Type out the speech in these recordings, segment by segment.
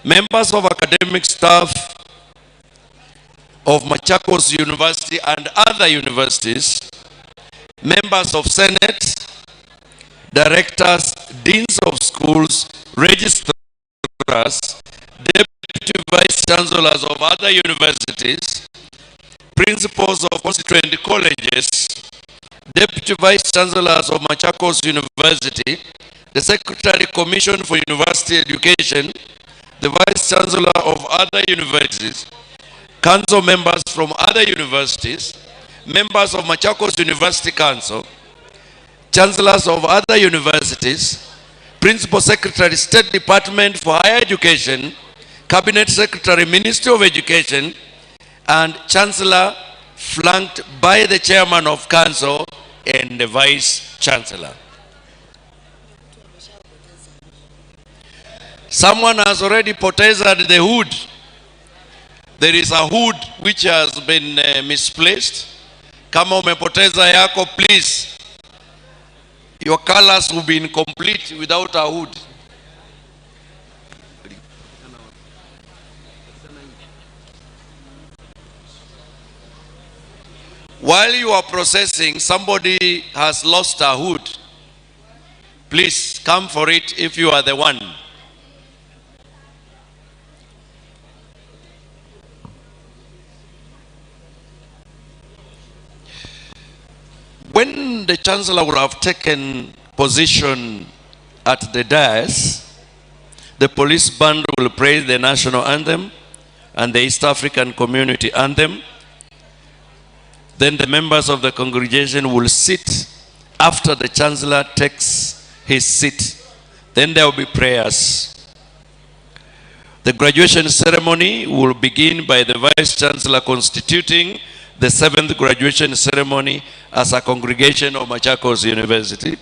members of academic staff of Machakos University and other universities, members of Senate, directors, deans of schools, registrars, deputy vice chancellors of other universities, principals of constituent colleges, deputy vice chancellors of Machakos University, the Secretary Commission for University Education, the vice chancellor of other universities, council members from other universities, members of Machakos University Council, chancellors of other universities, principal secretary, State Department for Higher Education, cabinet secretary, Ministry of Education, and chancellor, flanked by the chairman of council and the vice chancellor. Someone has already potted the hood. There is a hood which has been misplaced. Kama umepoteza yako, please. Your colors will be incomplete without a hood. While you are processing, somebody has lost a hood. Please come for it if you are the one. When the chancellor would have taken position at the dais, the police band will praise the national anthem and the East African community anthem. Then the members of the congregation will sit after the chancellor takes his seat. Then there will be prayers. The graduation ceremony will begin by the vice chancellor constituting the 7th graduation ceremony as a congregation of Machakos University.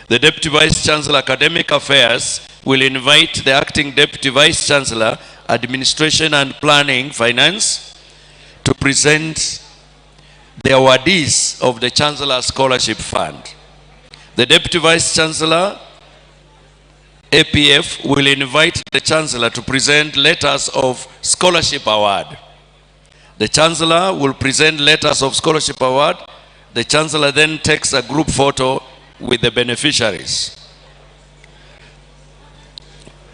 The Deputy Vice Chancellor Academic Affairs will invite the Acting Deputy Vice Chancellor Administration and Planning Finance to present the awardees of the Chancellor Scholarship Fund. The Deputy Vice Chancellor APF will invite the Chancellor to present letters of scholarship award. The Chancellor will present letters of scholarship award. The Chancellor then takes a group photo with the beneficiaries.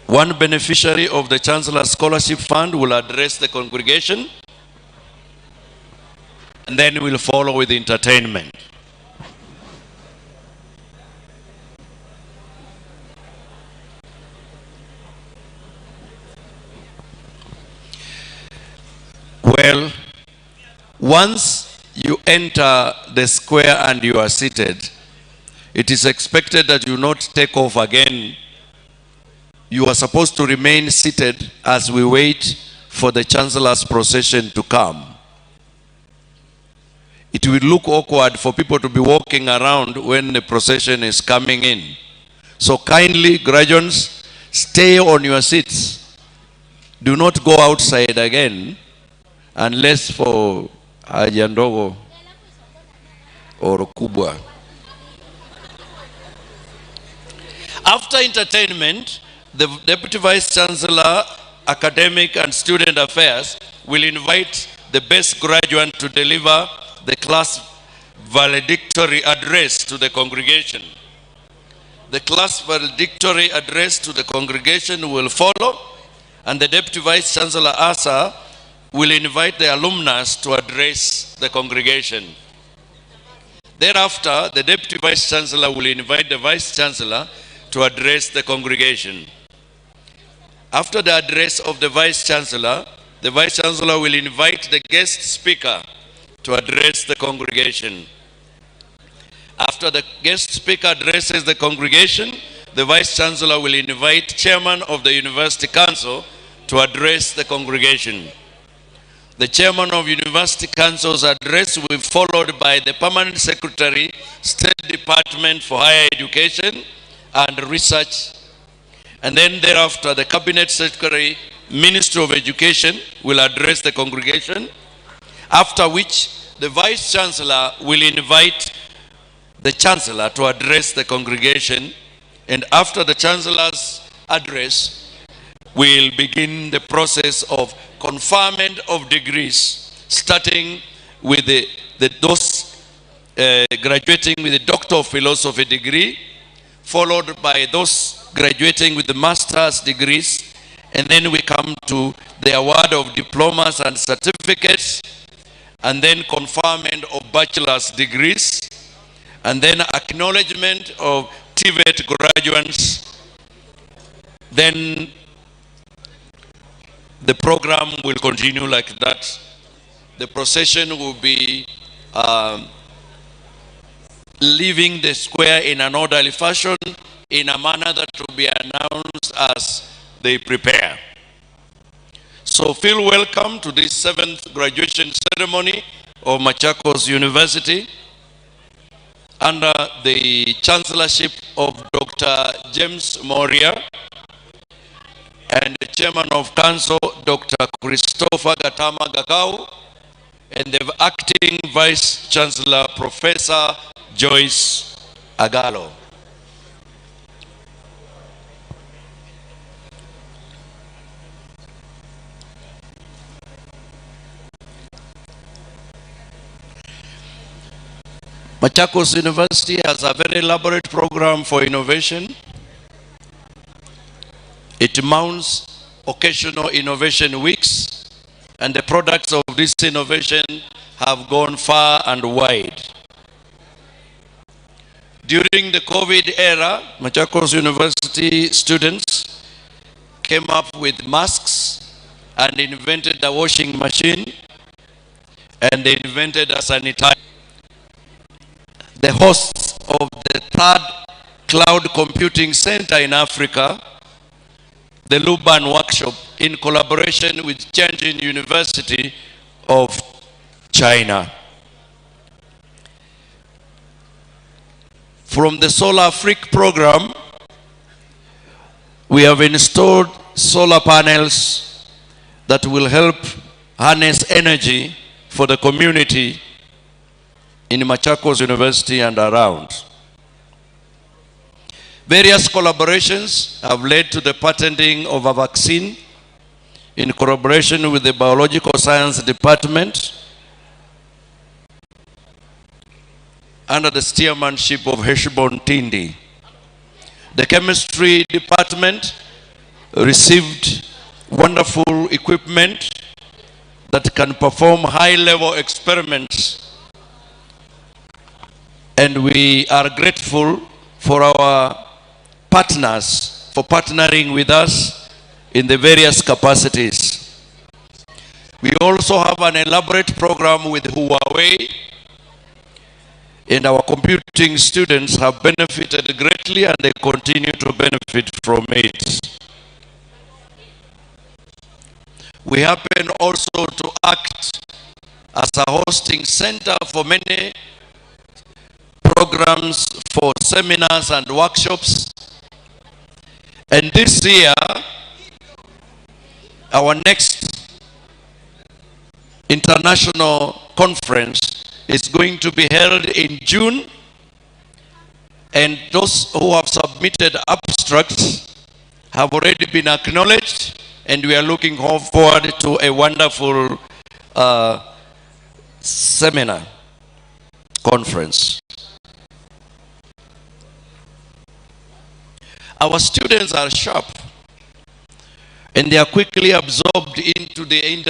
One beneficiary of the Chancellor Scholarship Fund will address the congregation, and then we'll follow with entertainment. Well, once you enter the square and you are seated, it is expected that you not take off again. You are supposed to remain seated as we wait for the Chancellor's procession to come. It will look awkward for people to be walking around when the procession is coming in. So kindly, graduates, stay on your seats. Do not go outside again unless for haja ndogo or kubwa. After entertainment, the Deputy Vice Chancellor, Academic and Student Affairs will invite the best graduate to deliver the class valedictory address to the congregation. The class valedictory address to the congregation will follow, and the Deputy Vice Chancellor ASA will invite the alumnus to address the congregation. Thereafter, the Deputy Vice Chancellor will invite the Vice Chancellor to address the congregation. After the address of the Vice Chancellor, the Vice Chancellor will invite the guest speaker to address the congregation. After the guest speaker addresses the congregation, the Vice Chancellor will invite Chairman of the University Council to address the congregation. The Chairman of University Council's address will be followed by the Permanent Secretary, State Department for Higher Education and Research. And then thereafter, the Cabinet Secretary, Ministry of Education will address the congregation, after which the Vice Chancellor will invite the Chancellor to address the congregation. And after the Chancellor's address, we'll begin the process of conferment of degrees, starting with those graduating with a Doctor of Philosophy degree, followed by those graduating with the master's degrees, and then we come to the award of diplomas and certificates, and then conferment of bachelor's degrees, and then acknowledgement of TVET graduates. Then the program will continue like that. The procession will be leaving the square in an orderly fashion, in a manner that will be announced as they prepare. So feel welcome to this 7th graduation ceremony of Machakos University under the chancellorship of Dr. James Moria and the chairman of council, Dr. Christopher Gatama Gakau, and the acting vice chancellor, Professor Joyce Agalo. Machakos University has a very elaborate program for innovation. It mounts occasional innovation weeks, and the products of this innovation have gone far and wide. During the COVID era, Machakos University students came up with masks and invented a washing machine, and they invented a sanitizer. The hosts of the 3rd Cloud Computing Center in Africa, the Luban Workshop, in collaboration with Tianjin University of China. From the Solar Freak program, we have installed solar panels that will help harness energy for the community in Machakos University and around. Various collaborations have led to the patenting of a vaccine in collaboration with the Biological Science Department under the steermanship of Heshbon Tindi. The Chemistry Department received wonderful equipment that can perform high-level experiments, and we are grateful for our partners for partnering with us in the various capacities. We also have an elaborate program with Huawei, and our computing students have benefited greatly, and they continue to benefit from it. We happen also to act as a hosting center for many programs for seminars and workshops. And this year, our next international conference is going to be held in June, and those who have submitted abstracts have already been acknowledged, and we are looking forward to a wonderful seminar conference. Our students are sharp, and they are quickly absorbed into the industry.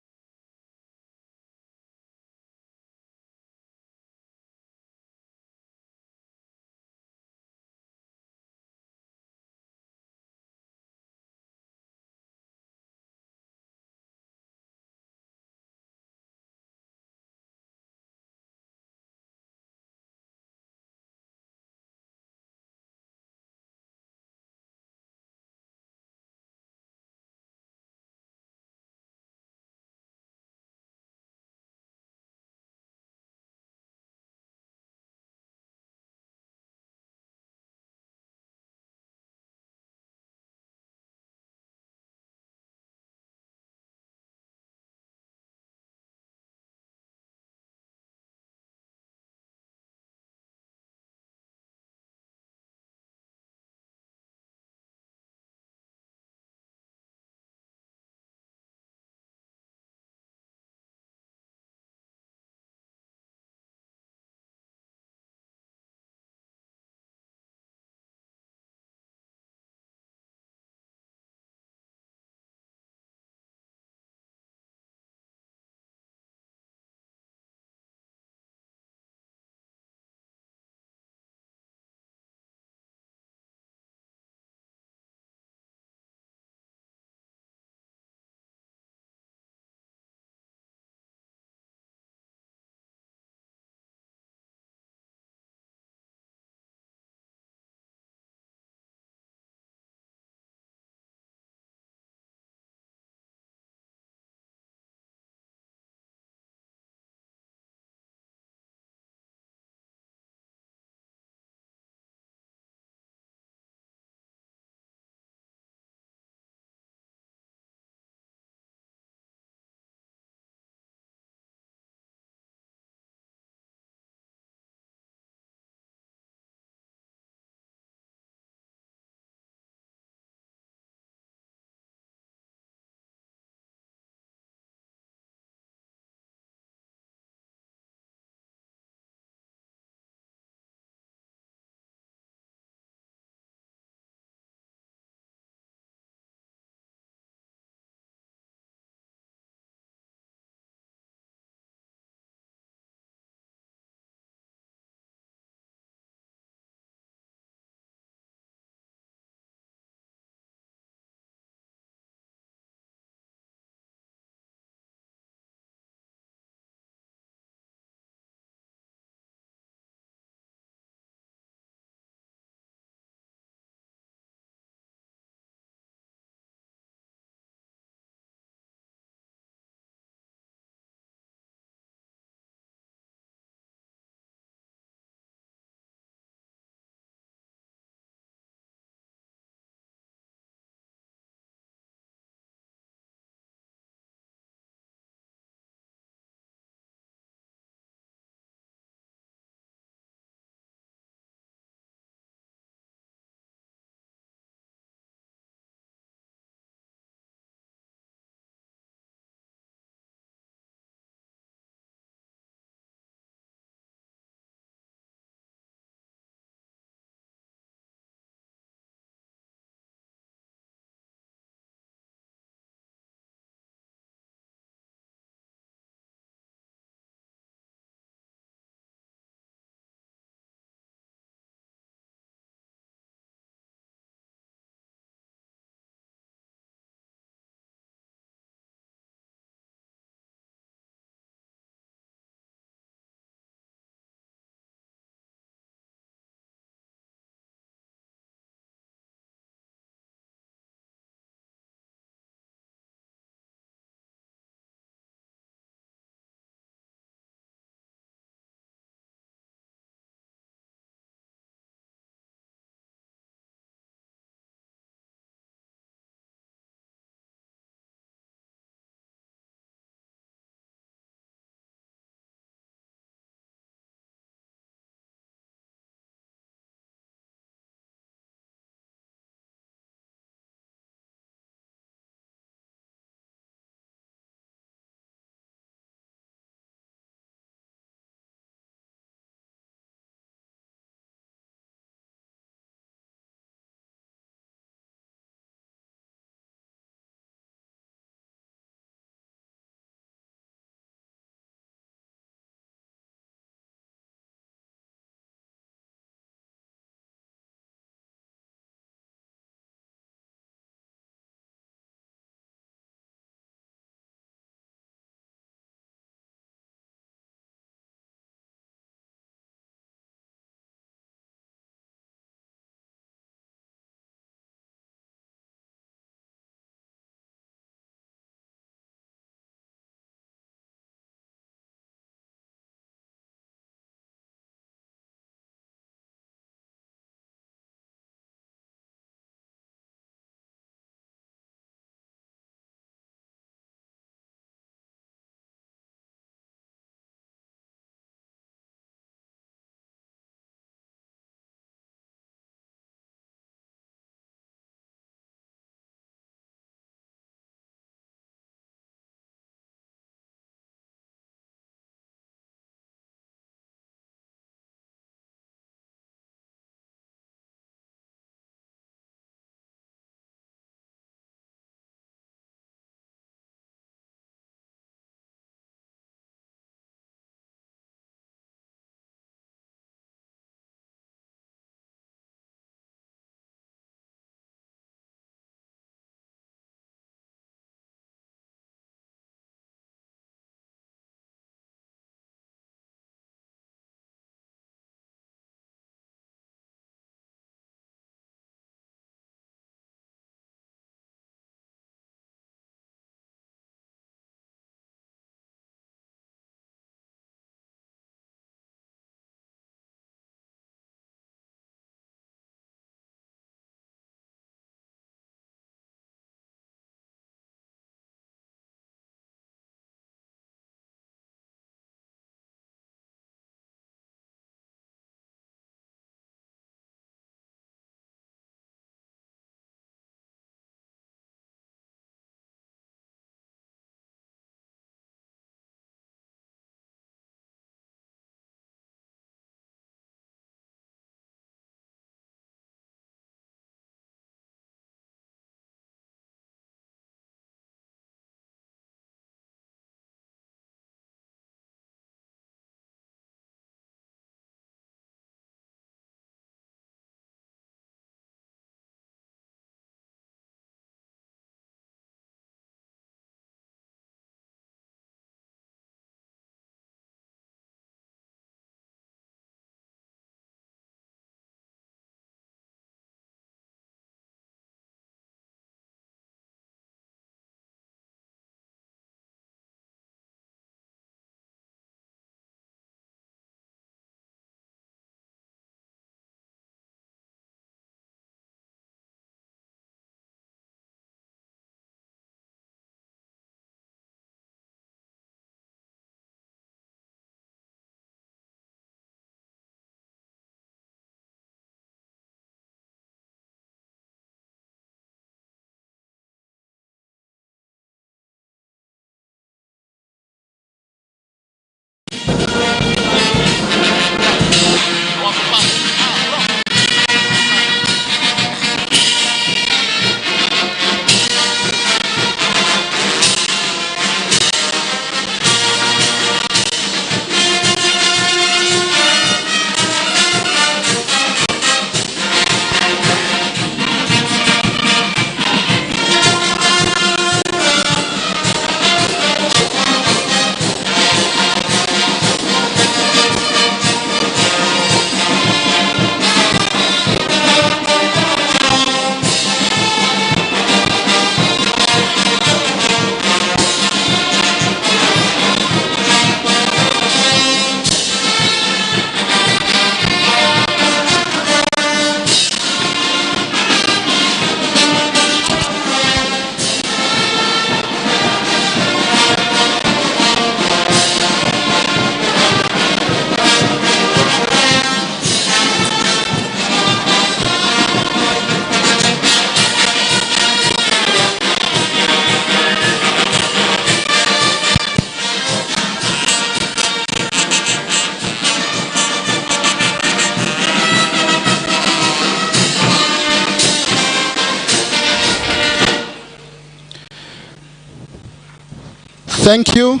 Thank you.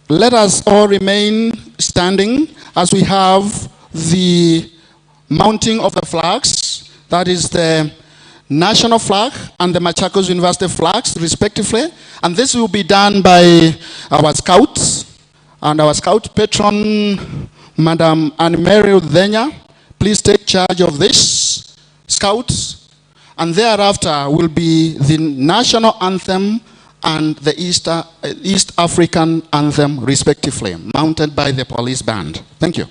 Let us all remain standing as we have the mounting of the flags. That is the national flag and the Machakos University flags, respectively. And this will be done by our scouts and our scout patron, Madam Anne-Mary Udenya. Please take charge of this, scouts. And thereafter will be the national anthem and the East African anthem, respectively, mounted by the police band. Thank you.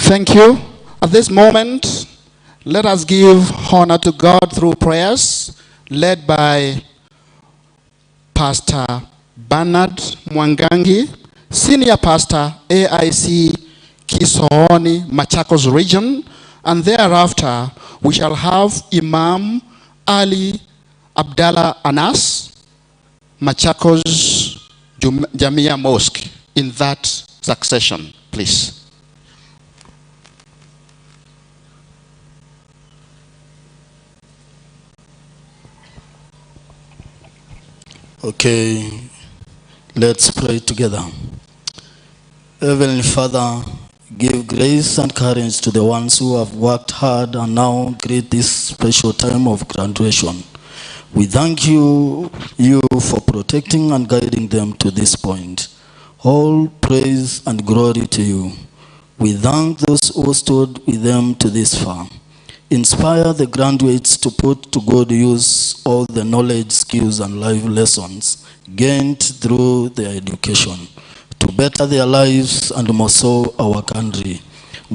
Thank you. At this moment, let us give honor to God through prayers led by Pastor Bernard Mwangangi, Senior Pastor, AIC Kisooni, Machakos Region, and thereafter we shall have Imam Ali Abdallah Anas, Machakos Jamia Mosque, in that succession, please. Okay, let's pray together. Heavenly Father, give grace and courage to the ones who have worked hard and now create this special time of graduation. We thank you for protecting and guiding them to this point. All praise and glory to you. We thank those who stood with them to this far. Inspire the graduates to put to good use all the knowledge, skills, and life lessons gained through their education to better their lives and more so our country.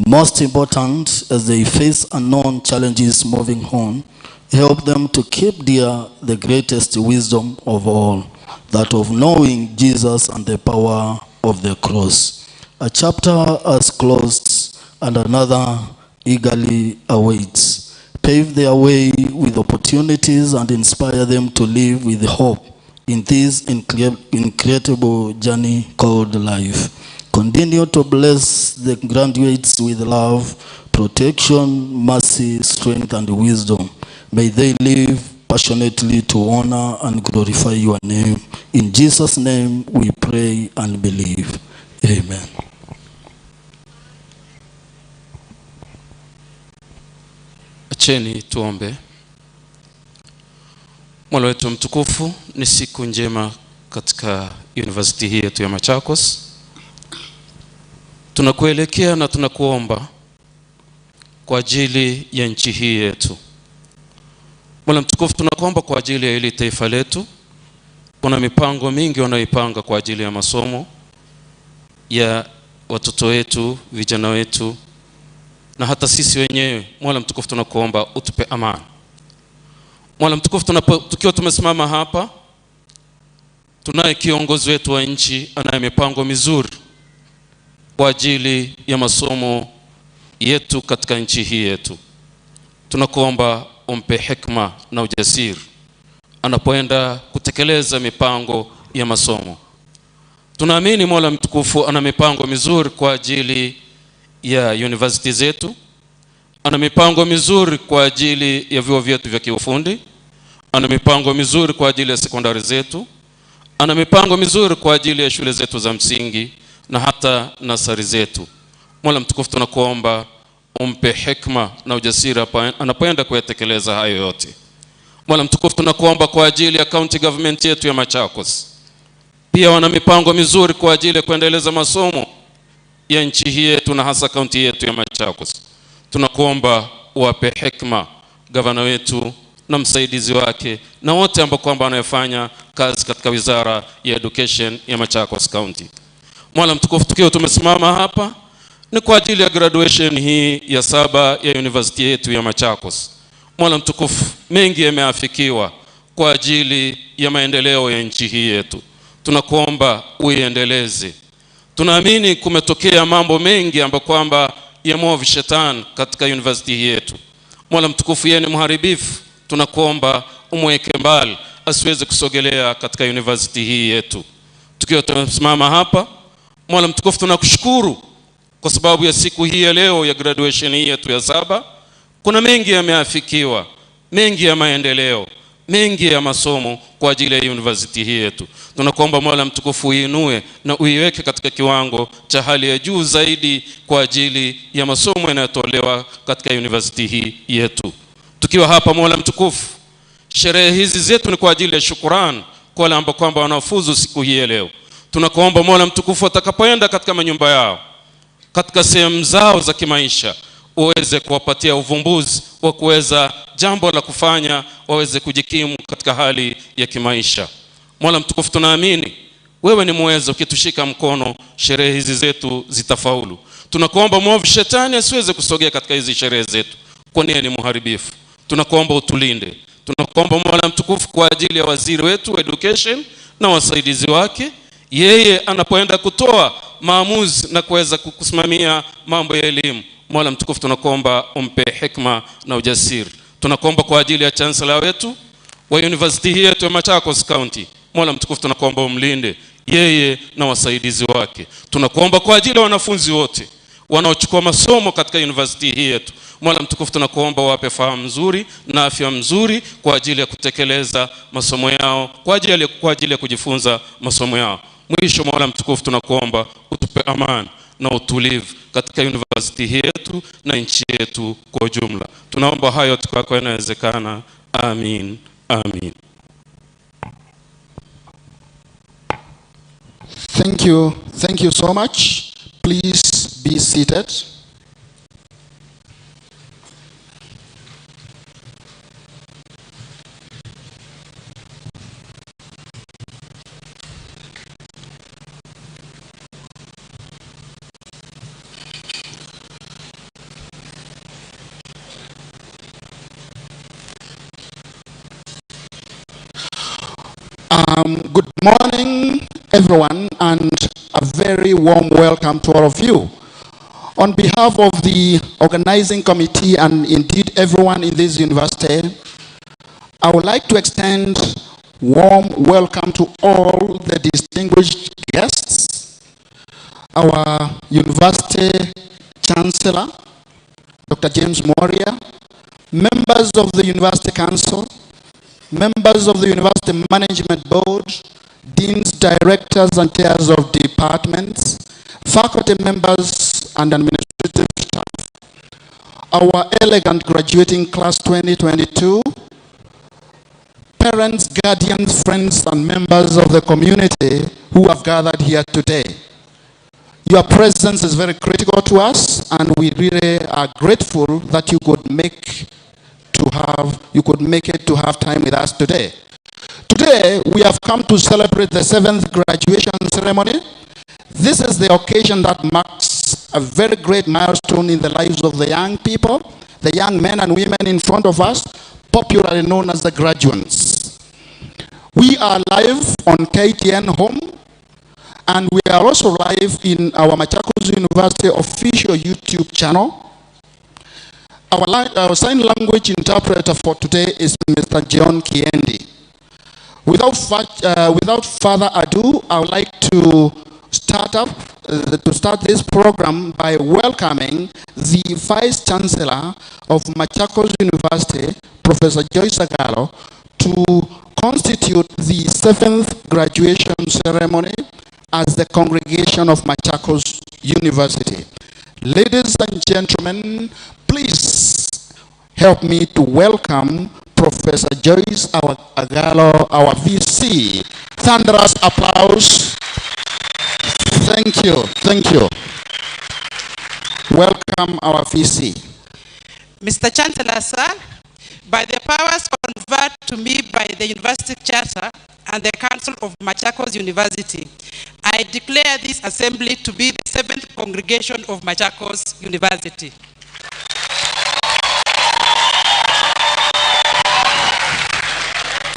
Most important, as they face unknown challenges moving on, help them to keep dear the greatest wisdom of all, that of knowing Jesus and the power of the cross. A chapter has closed and another eagerly awaits. Pave their way with opportunities and inspire them to live with hope in this incredible journey called life. Continue to bless the graduates with love, protection, mercy, strength, and wisdom. May they live passionately to honor and glorify your name. In Jesus' name we pray and believe. Amen. Acheni tuombe. Mola wetu mtukufu, ni siku njema katika university hii yetu ya Machakos. Tunakuelekea na tunakuomba kwa ajili ya nchi hii yetu. Mola mtukufu, tunakuomba kwa ajili ya hili taifa letu. Kuna mipango mingi wanayoipanga kwa ajili ya masomo ya watoto wetu, vijana wetu, na hata sisi wenyewe. Mola mtukufu, tunakuomba utupe amani. Mola mtukufu, tukiwa tumesimama hapa, tunaye kiongozi wetu wa nchi anaye mipango mizuri kwa ajili ya masomo yetu katika nchi hii yetu. Tunakuomba umpe hekima na ujasiri anapoenda kutekeleza mipango ya masomo. Tunaamini Mola mtukufu ana mipango mizuri kwa ajili ya university zetu. Ana mipango mizuri kwa ajili ya vyuo vyetu vya kiufundi. Ana mipango mizuri kwa ajili ya sekondari zetu. Ana mipango mizuri kwa ajili ya shule zetu za msingi na hata nasari zetu. Mola mtukufu, tunakuomba umpe hekima na ujasiri anapoenda kuyatekeleza hayo yote. Mola mtukufu, tunakuomba kwa ajili ya county government yetu ya Machakos. Pia wana mipango mizuri kwa ajili ya kuendeleza masomo ya nchi hii yetu na hasa county yetu ya Machakos. Tunakuomba uwape hekima gavana wetu na msaidizi wake na wote ambao kwamba wanafanya kazi katika wizara ya education ya Machakos County. Mola mtukufu, tukiwa tumesimama hapa ni kwa ajili ya graduation hii ya 7 ya university yetu ya Machakos. Mola mtukufu, mengi yameafikiwa kwa ajili ya maendeleo ya nchi hii yetu. Tunakuomba uiendeleze. Tunaamini kumetokea mambo mengi ambayo kwamba ya mwovu shetani katika university hii yetu. Mola mtukufu, yeye ni mharibifu. Tunakuomba umweke mbali asiweze kusogelea katika university hii yetu. Tukiwa tumesimama hapa, Mola mtukufu, tunakushukuru kwa sababu ya siku hii ya leo ya graduation hii yetu ya 7. Kuna mengi yameafikiwa, mengi ya maendeleo, mengi ya masomo kwa ajili ya university hii yetu. Tunakuomba Mola mtukufu uinue na uiweke katika kiwango cha hali ya juu zaidi kwa ajili ya masomo yanayotolewa katika university hii yetu. Tukiwa hapa Mola mtukufu, sherehe hizi zetu ni kwa ajili ya shukrani kwa wale ambao kwamba wanafuzu siku hii ya leo. Tunakuomba Mola mtukufu, watakapoenda katika manyumba yao, katika sehemu zao za kimaisha, uweze kuwapatia uvumbuzi wa kuweza jambo la kufanya waweze kujikimu katika hali ya kimaisha. Mola mtukufu, tunaamini wewe ni muweza. Ukitushika mkono, sherehe hizi zetu zitafaulu. Tunakuomba mwovu shetani asiweze kusogea katika hizi sherehe zetu, kwani ni mharibifu. Tunakuomba utulinde. Tunakuomba Mola mtukufu kwa ajili ya waziri wetu wa education na wasaidizi wake, yeye anapoenda kutoa maamuzi na kuweza kusimamia mambo ya elimu. Mola mtukufu, tunakuomba umpe hekima na ujasiri. Tunakuomba kwa ajili ya chancellor wetu wa university hii yetu ya Machakos County. Mola mtukufu, tunakuomba umlinde yeye na wasaidizi wake. Tunakuomba kwa ajili ya wanafunzi wote wanaochukua masomo katika university hii yetu. Mola mtukufu, tunakuomba wape fahamu nzuri na afya nzuri kwa ajili ya kutekeleza masomo yao, kwa ajili ya kujifunza masomo yao. Mwisho, Mola mtukufu, tunakuomba utupe amani na utulivu katika university yetu na nchi yetu kwa ujumla. Tunaomba hayo tukako yanawezekana. Amin. Amin. Thank you so much. Please be seated. Good morning, everyone, and a very warm welcome to all of you. On behalf of the organizing committee and indeed everyone in this university, I would like to extend warm welcome to all the distinguished guests, our university chancellor, Dr. James Moria, members of the University Council, members of the University Management Board, deans, directors, and chairs of departments, faculty members, and administrative staff, our elegant graduating class 2022, parents, guardians, friends, and members of the community who have gathered here today. Your presence is very critical to us, and we really are grateful that you could make it to have time with us today. Today, we have come to celebrate the 7th graduation ceremony. This is the occasion that marks a very great milestone in the lives of the young people, the young men and women in front of us, popularly known as the graduates. We are live on KTN Home, and we are also live in our Machakos University official YouTube channel. Our sign language interpreter for today is Mr. John Kiendi. Without further ado, I would like to start this program by welcoming the Vice Chancellor of Machakos University, Professor Joyce Agalo, to constitute the 7th graduation ceremony as the congregation of Machakos University. Ladies and gentlemen, please help me to welcome Professor Joyce Agalo, our VC. Thunderous applause. Thank you, thank you. Welcome our VC. Mr. Chancellor, sir, by the powers conferred to me by the University Charter and the Council of Machakos University, I declare this assembly to be the 7th congregation of Machakos University.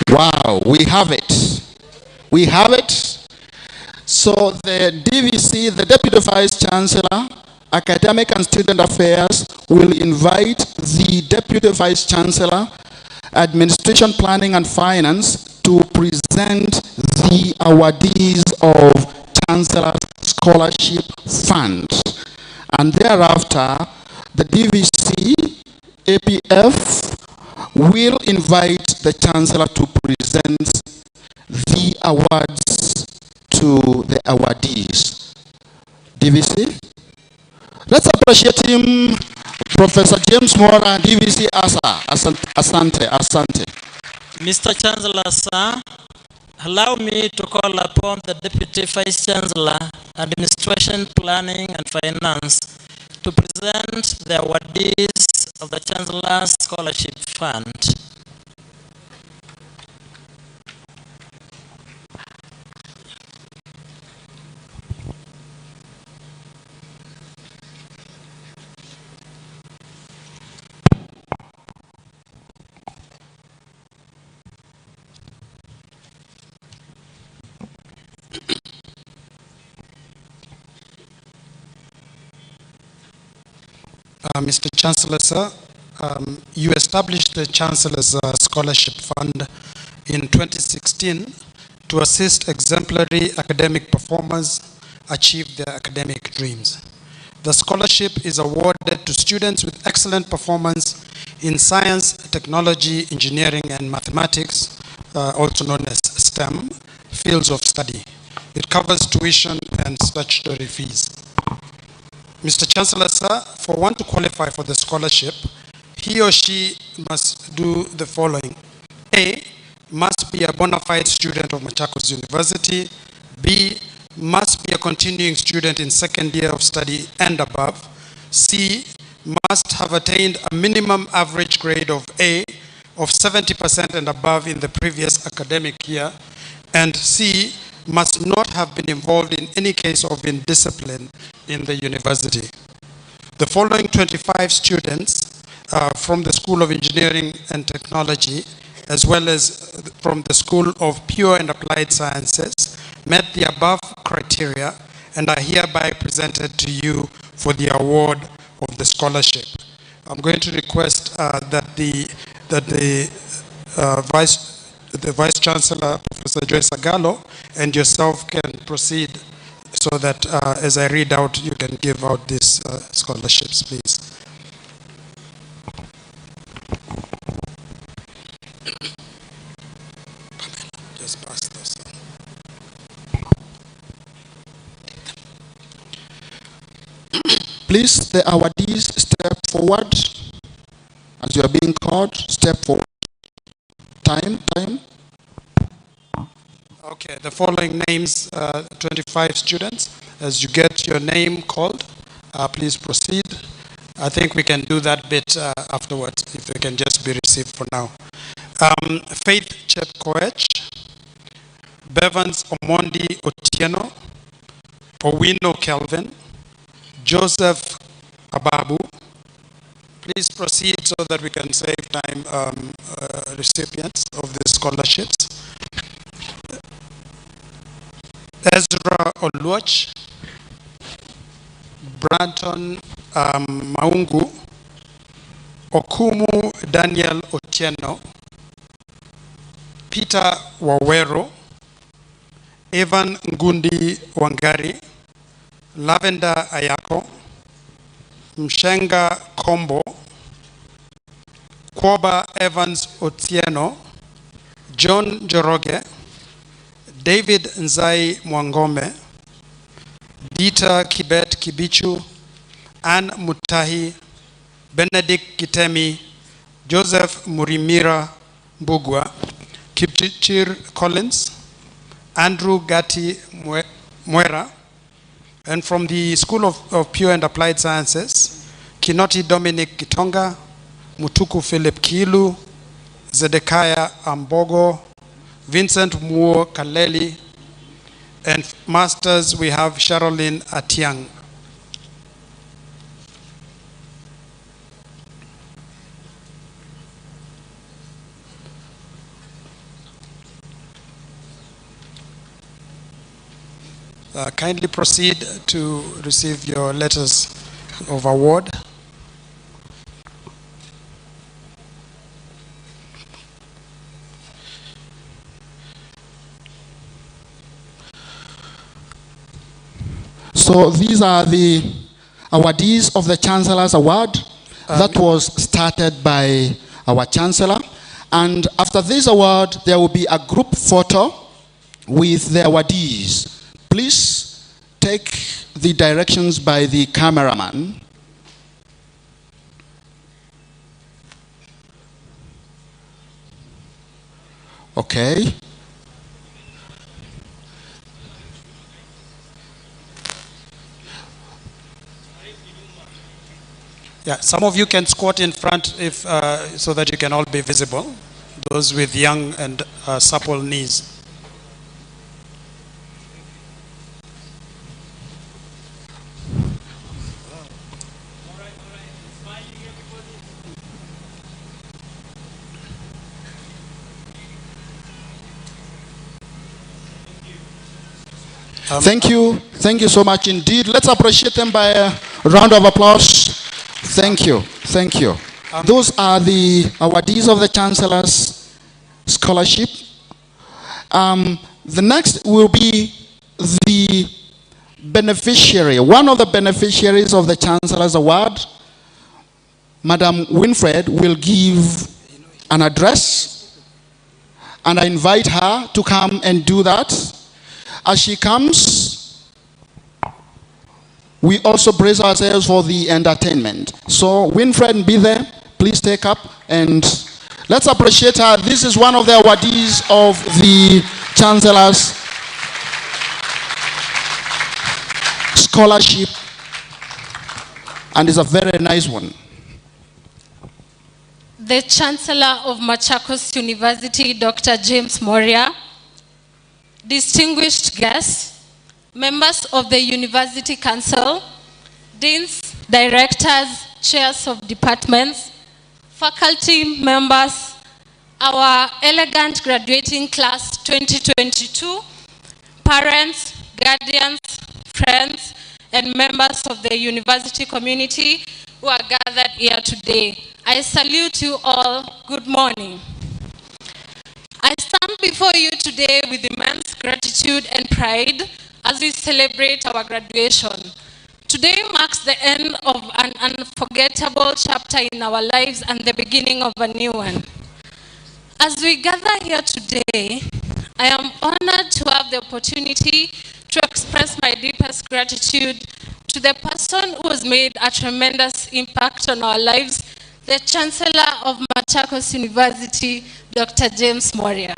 Wow, we have it. We have it. So the DVC, the Deputy Vice Chancellor, Academic and Student Affairs, will invite the Deputy Vice Chancellor, Administration, Planning and Finance, to present the awardees of Chancellor's Scholarship Fund. And thereafter, the DVC, APF, will invite the Chancellor to present the awards to the awardees. DVC? Let's appreciate him, Professor James Mora, DVC Asa. Asante, asante. Mr. Chancellor, sir, allow me to call upon the Deputy Vice Chancellor, Administration, Planning and Finance to present the awardees of the Chancellor's Scholarship Fund. Mr. Chancellor, sir, you established the Chancellor's Scholarship Fund in 2016 to assist exemplary academic performers achieve their academic dreams. The scholarship is awarded to students with excellent performance in science, technology, engineering, and mathematics, also known as STEM, fields of study. It covers tuition and statutory fees. Mr. Chancellor, sir, for one to qualify for the scholarship, he or she must do the following. A, must be a bona fide student of Machakos University. B, must be a continuing student in second year of study and above. C, must have attained a minimum average grade of A of 70% and above in the previous academic year. And C, must not have been involved in any case of indiscipline in the university. The following 25 students from the School of Engineering and Technology, as well as from the School of Pure and Applied Sciences, met the above criteria and are hereby presented to you for the award of the scholarship. I'm going to request that the Vice Chancellor, Professor Joyce Agalo, and yourself can proceed so that as I read out, you can give out these scholarships, please. Just pass those. Please, the awardees, step forward. As you are being called, step forward. Time. Okay, the following names, 25 students. As you get your name called, please proceed. I think we can do that bit afterwards, if they can just be received for now. Faith Chepkoech, Bevans Omondi Otieno, Owino Kelvin, Joseph Ababu. Please proceed so that we can save time, recipients of the scholarships. Ezra Oluoch, Branton Maungu, Okumu Daniel Otieno, Peter Wawero, Evan Ngundi Wangari, Lavender Ayako, Mshenga Kombo, Kwoba Evans Otieno, John Joroge, David Nzai Mwangome, Dieter Kibet Kibichu, Anne Mutahi, Benedict Gitemi, Joseph Murimira Mbugwa, Kipchir Collins, Andrew Gatti Mwera, and from the School of Pure and Applied Sciences, Kinoti Dominic Gitonga, Mutuku Philip Kilu, Zedekiah Ambogo, Vincent Muo Kaleli, and masters we have Sherilyn Atiang. Kindly proceed to receive your letters of award. So these are the awardees of the Chancellor's Award that was started by our Chancellor. And after this award, there will be a group photo with the awardees. Please take the directions by the cameraman. Okay. Yeah, some of you can squat in front if so that you can all be visible. Those with young and supple knees. Thank you so much indeed. Let's appreciate them by a round of applause. Thank you. Those are the awardees of the Chancellor's Scholarship. The next will be the beneficiary, one of the beneficiaries of the Chancellor's Award. Madam Winfred will give an address, and I invite her to come and do that. as she comes, we also brace ourselves for the entertainment. So Winfred, be there. Please take up and let's appreciate her. This is one of the awardees of the Chancellor's scholarship, and it's a very nice one. The Chancellor of Machakos University, Dr. James Moria, distinguished guests, members of the University Council, deans, directors, chairs of departments, faculty members, our elegant graduating class 2022, parents, guardians, friends, and members of the university community who are gathered here today. I salute you all. Good morning. I stand before you today with immense gratitude and pride as we celebrate our graduation. Today marks the end of an unforgettable chapter in our lives and the beginning of a new one. As we gather here today, I am honored to have the opportunity to express my deepest gratitude to the person who has made a tremendous impact on our lives, the Chancellor of Machakos University, Dr. James Moria.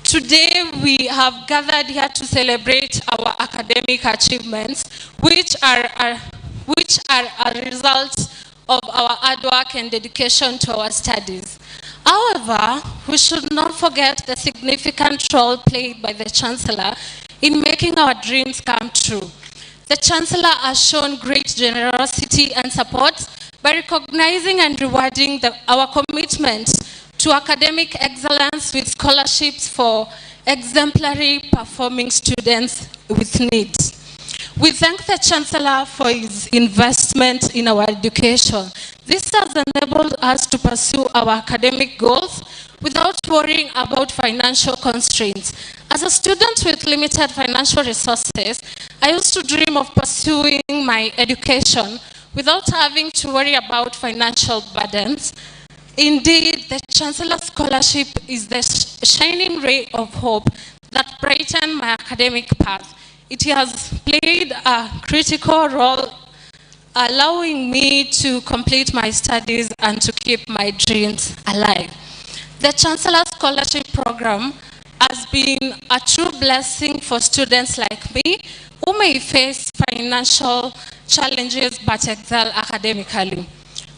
Today we have gathered here to celebrate our academic achievements, which are a result of our hard work and dedication to our studies. However, we should not forget the significant role played by the Chancellor in making our dreams come true. The Chancellor has shown great generosity and support by recognizing and rewarding our commitment to academic excellence with scholarships for exemplary performing students with needs. We thank the Chancellor for his investment in our education. This has enabled us to pursue our academic goals without worrying about financial constraints. As a student with limited financial resources, I used to dream of pursuing my education without having to worry about financial burdens. Indeed, the Chancellor's scholarship is the shining ray of hope that brightened my academic path. It has played a critical role, allowing me to complete my studies and to keep my dreams alive. The Chancellor's Scholarship Program has been a true blessing for students like me who may face financial challenges but excel academically.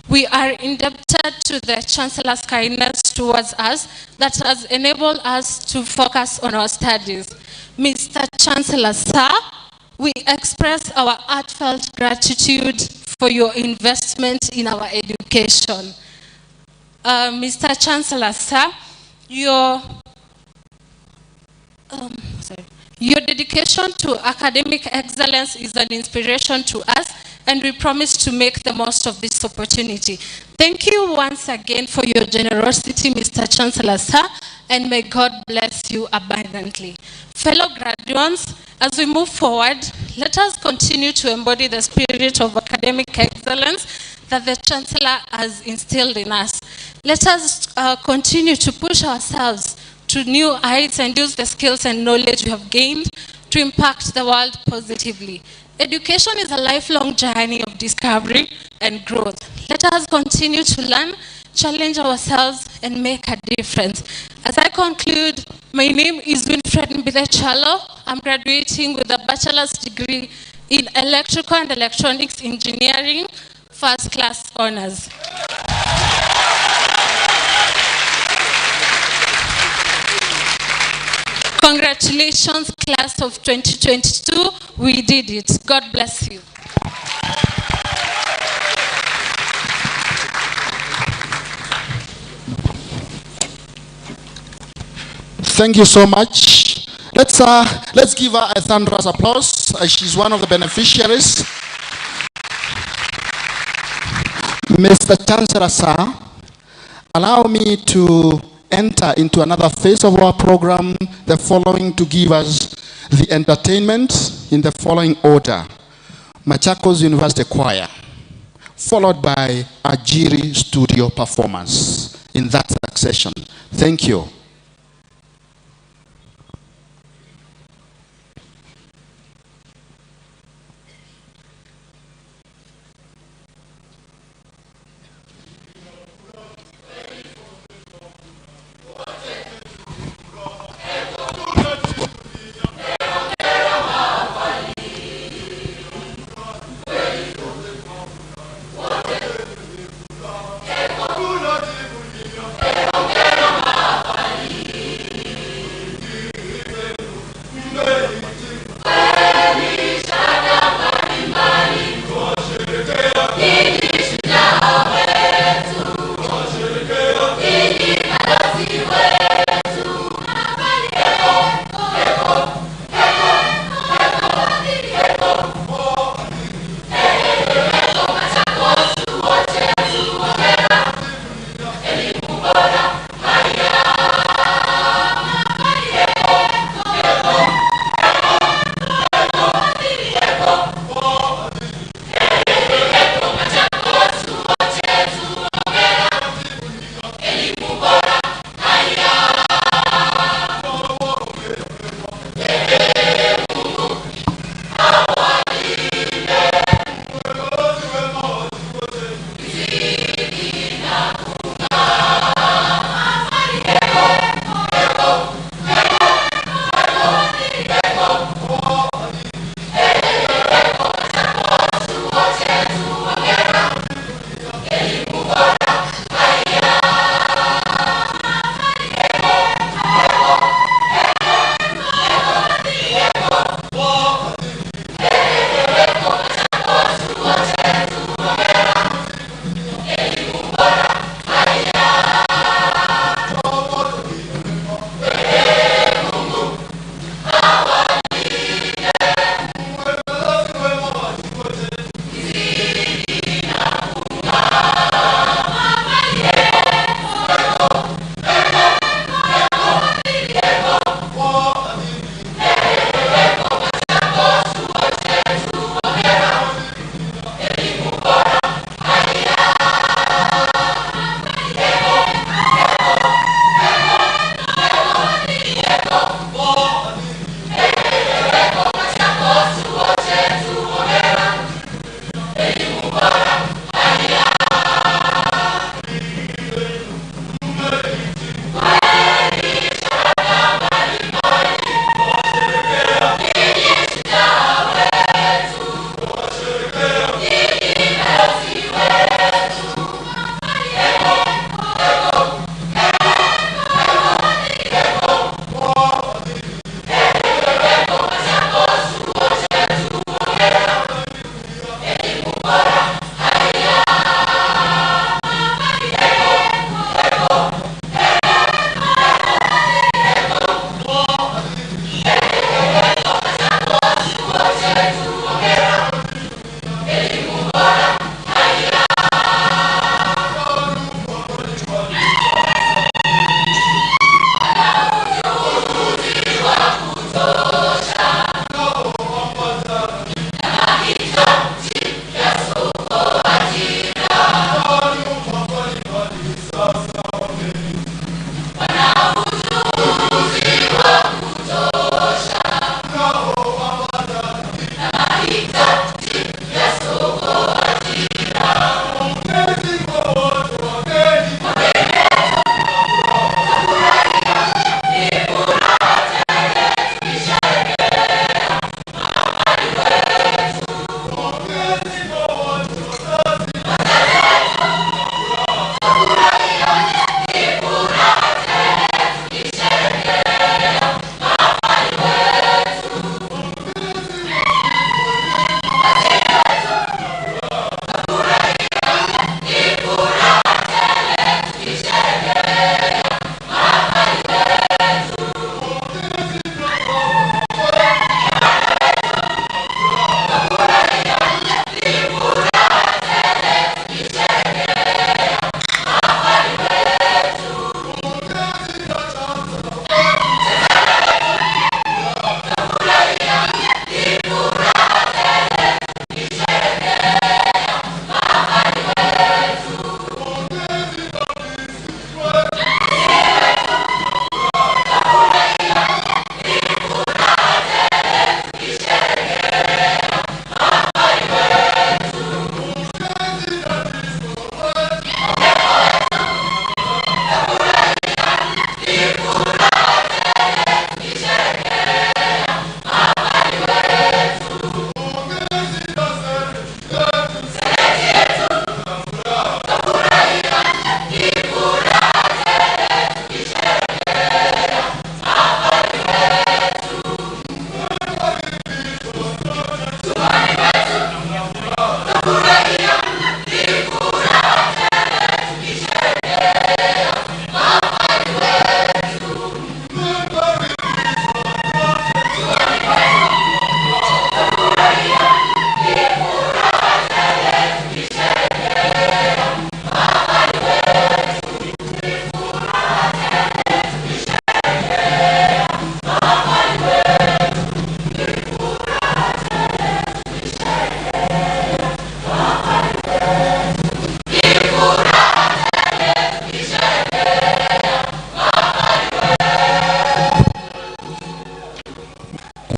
We are indebted to the Chancellor's kindness towards us that has enabled us to focus on our studies. Mr. Chancellor, sir, we express our heartfelt gratitude for your investment in our education. Mr. Chancellor, sir, your dedication to academic excellence is an inspiration to us, and we promise to make the most of this opportunity. Thank you once again for your generosity, Mr. Chancellor, sir, and may God bless you abundantly. Fellow graduates, as we move forward, let us continue to embody the spirit of academic excellence that the Chancellor has instilled in us. Let us continue to push ourselves to new heights and use the skills and knowledge we have gained to impact the world positively. Education is a lifelong journey of discovery and growth. Let us continue to learn, challenge ourselves, and make a difference. As I conclude, my name is Winfred Mbidechalo. I'm graduating with a bachelor's degree in Electrical and Electronics Engineering, first class honors. Congratulations, class of 2022. We did it. God bless you. Thank you so much. Let's give her a thunderous applause. She's one of the beneficiaries. Mr. Chancellor, sir, allow me to enter into another phase of our program, the following to give us the entertainment in the following order. Machakos University Choir, followed by a Jiri studio performance in that succession. Thank you.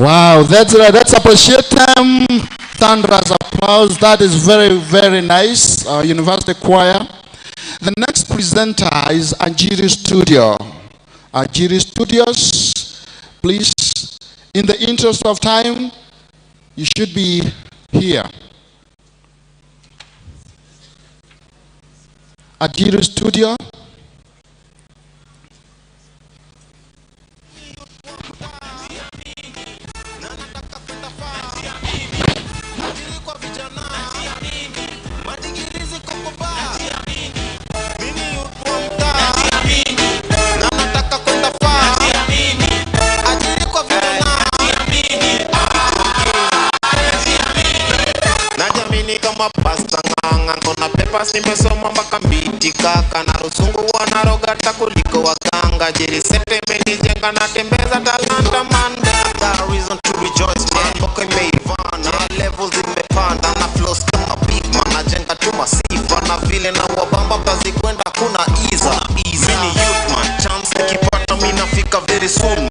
Wow, let's appreciate them. Thunderous applause. That is very, very nice. University choir. The next presenter is Ajiri Studio. Ajiri Studios, please, in the interest of time, you should be here. Ajiri Studio. Pasta nganga kona pepa simesoma mpaka mbiti kaka na rusungu wanaroga takuliko waganga jiri sete menijenga na tembeza talanta man. Got a reason to rejoice man, boka imeivana levels imepanda na flows kama big man najenga tu masifa na vile na wabamba kazi kwenda kuna iza mini youth man chance nikipata mimi nafika very soon.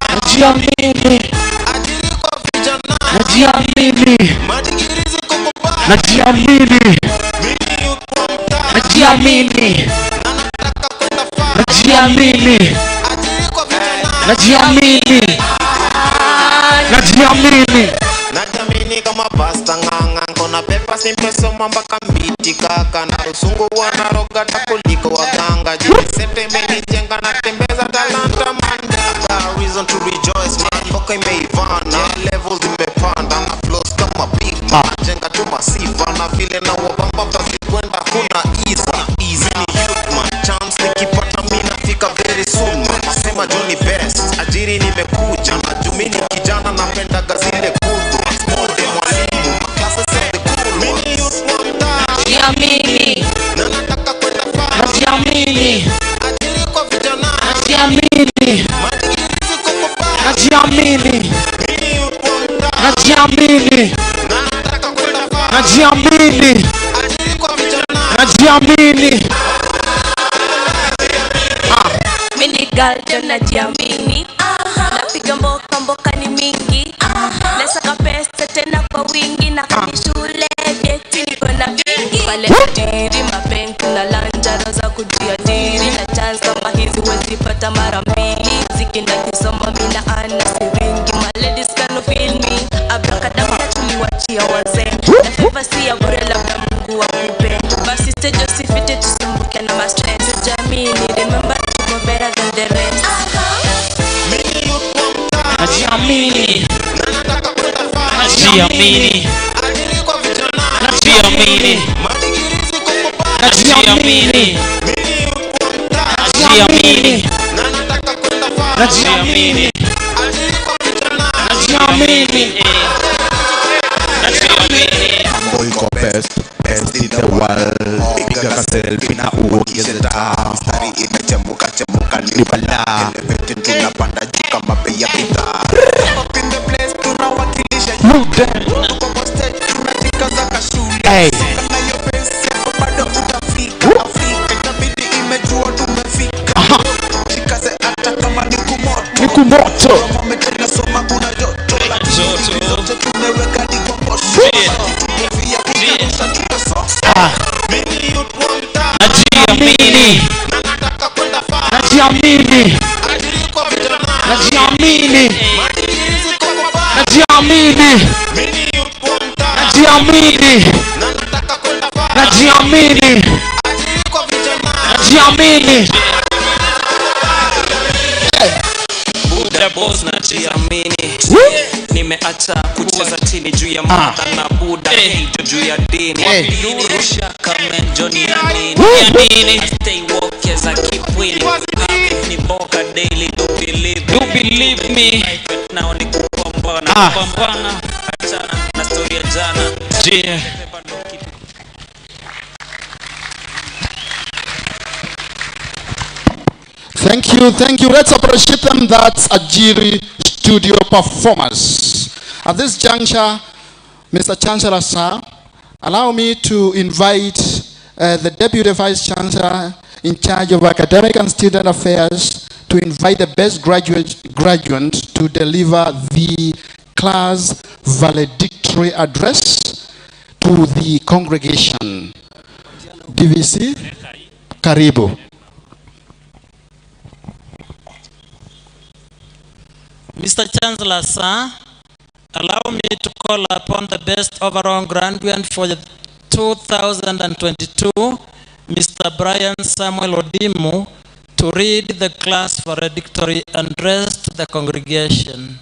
Najiamini, najiamini, najiamini, najiamini, najiamini, najiamini. Najiamini kama pasta nganga kona pepa simesoma mpaka mbiti kaka na rusungu wanaroga takuliko waganga jiri sete menijenga na tembeza talanta man. Got a reason to rejoice man, boka imeivana levels imepanda na flows kama big man jenga tu masifa na vile na wabamba kazi kwenda kuna iza mini youth man chance nikipata mimi nafika very soon man. Nasema Johnny best ajiri nimekuja na jumini kijana napenda gazile kudu mode mwalimu maklasa sende cool mini youth man Najiamini, na nataka kwenda far najiamini, ajiri kwa vijana najiamini, madigirizi kuko bar najiamini, mini youth man najiamini, na nataka kwenda far najiamini, ajiri kwa vijana najiamini. Mini girl jo najiamini, napiga mboka mboka ni mingi, nasaka pesa tena kwa wingi na kani shule geti niko na vingi pale tajiri mapenzi na lanjaro za kujiajiri na chance kama hizi huwezi pata mara mbili zikinda kisoma mina ana siringi my ladies can feel me abrakadabra tuliwachia wazee na favor si ya bure labda Mungu akupe basi stage usifite tusumbuke na mastress jamini remember to go better than the rest. Najiamini, najiamini, najiamini, najiamini, najiamini, najiamini, najiamini, najiamini. Boy iko best in the world. Piga selfie na uongeze taa. Mstari imechemuka ni balaa. Elevate tunapanda juu kama bei ya bidhaa. Up in the place tunawakilisha tuko kwa stage tunajikaza kashule. Kana your face yako bado utafika. Afrika itabidi imejua tumefika. Jikaze hata kama ni kumoto. Kama umetenda soma kuna joto. Lakini zote tumeweka ni kwa posho. Najiamini, najiamini, najiamini, najiamini, najiamini, najiamini, najiamini. Buda boss najiamini, nimeacha kucheza chini juu ya mata na buda hito juu ya dini rusha kama Johnny amini stay woke as I keep winning ni boka daily do believe me now ni kupambana achana na story ya jana Thank you. Let's appreciate them. That's Ajiri studio performers. At this juncture, Mr. Chancellor, sir, allow me to invite the Deputy Vice Chancellor in charge of Academic and Student Affairs to invite the best graduate to deliver the class valedictory address to the congregation. DVC, Karibu. Mr. Chancellor, sir, allow me to call upon the best overall graduate for the 2022, Mr. Brian Samuel Odimu, to read the class valedictory address to the congregation.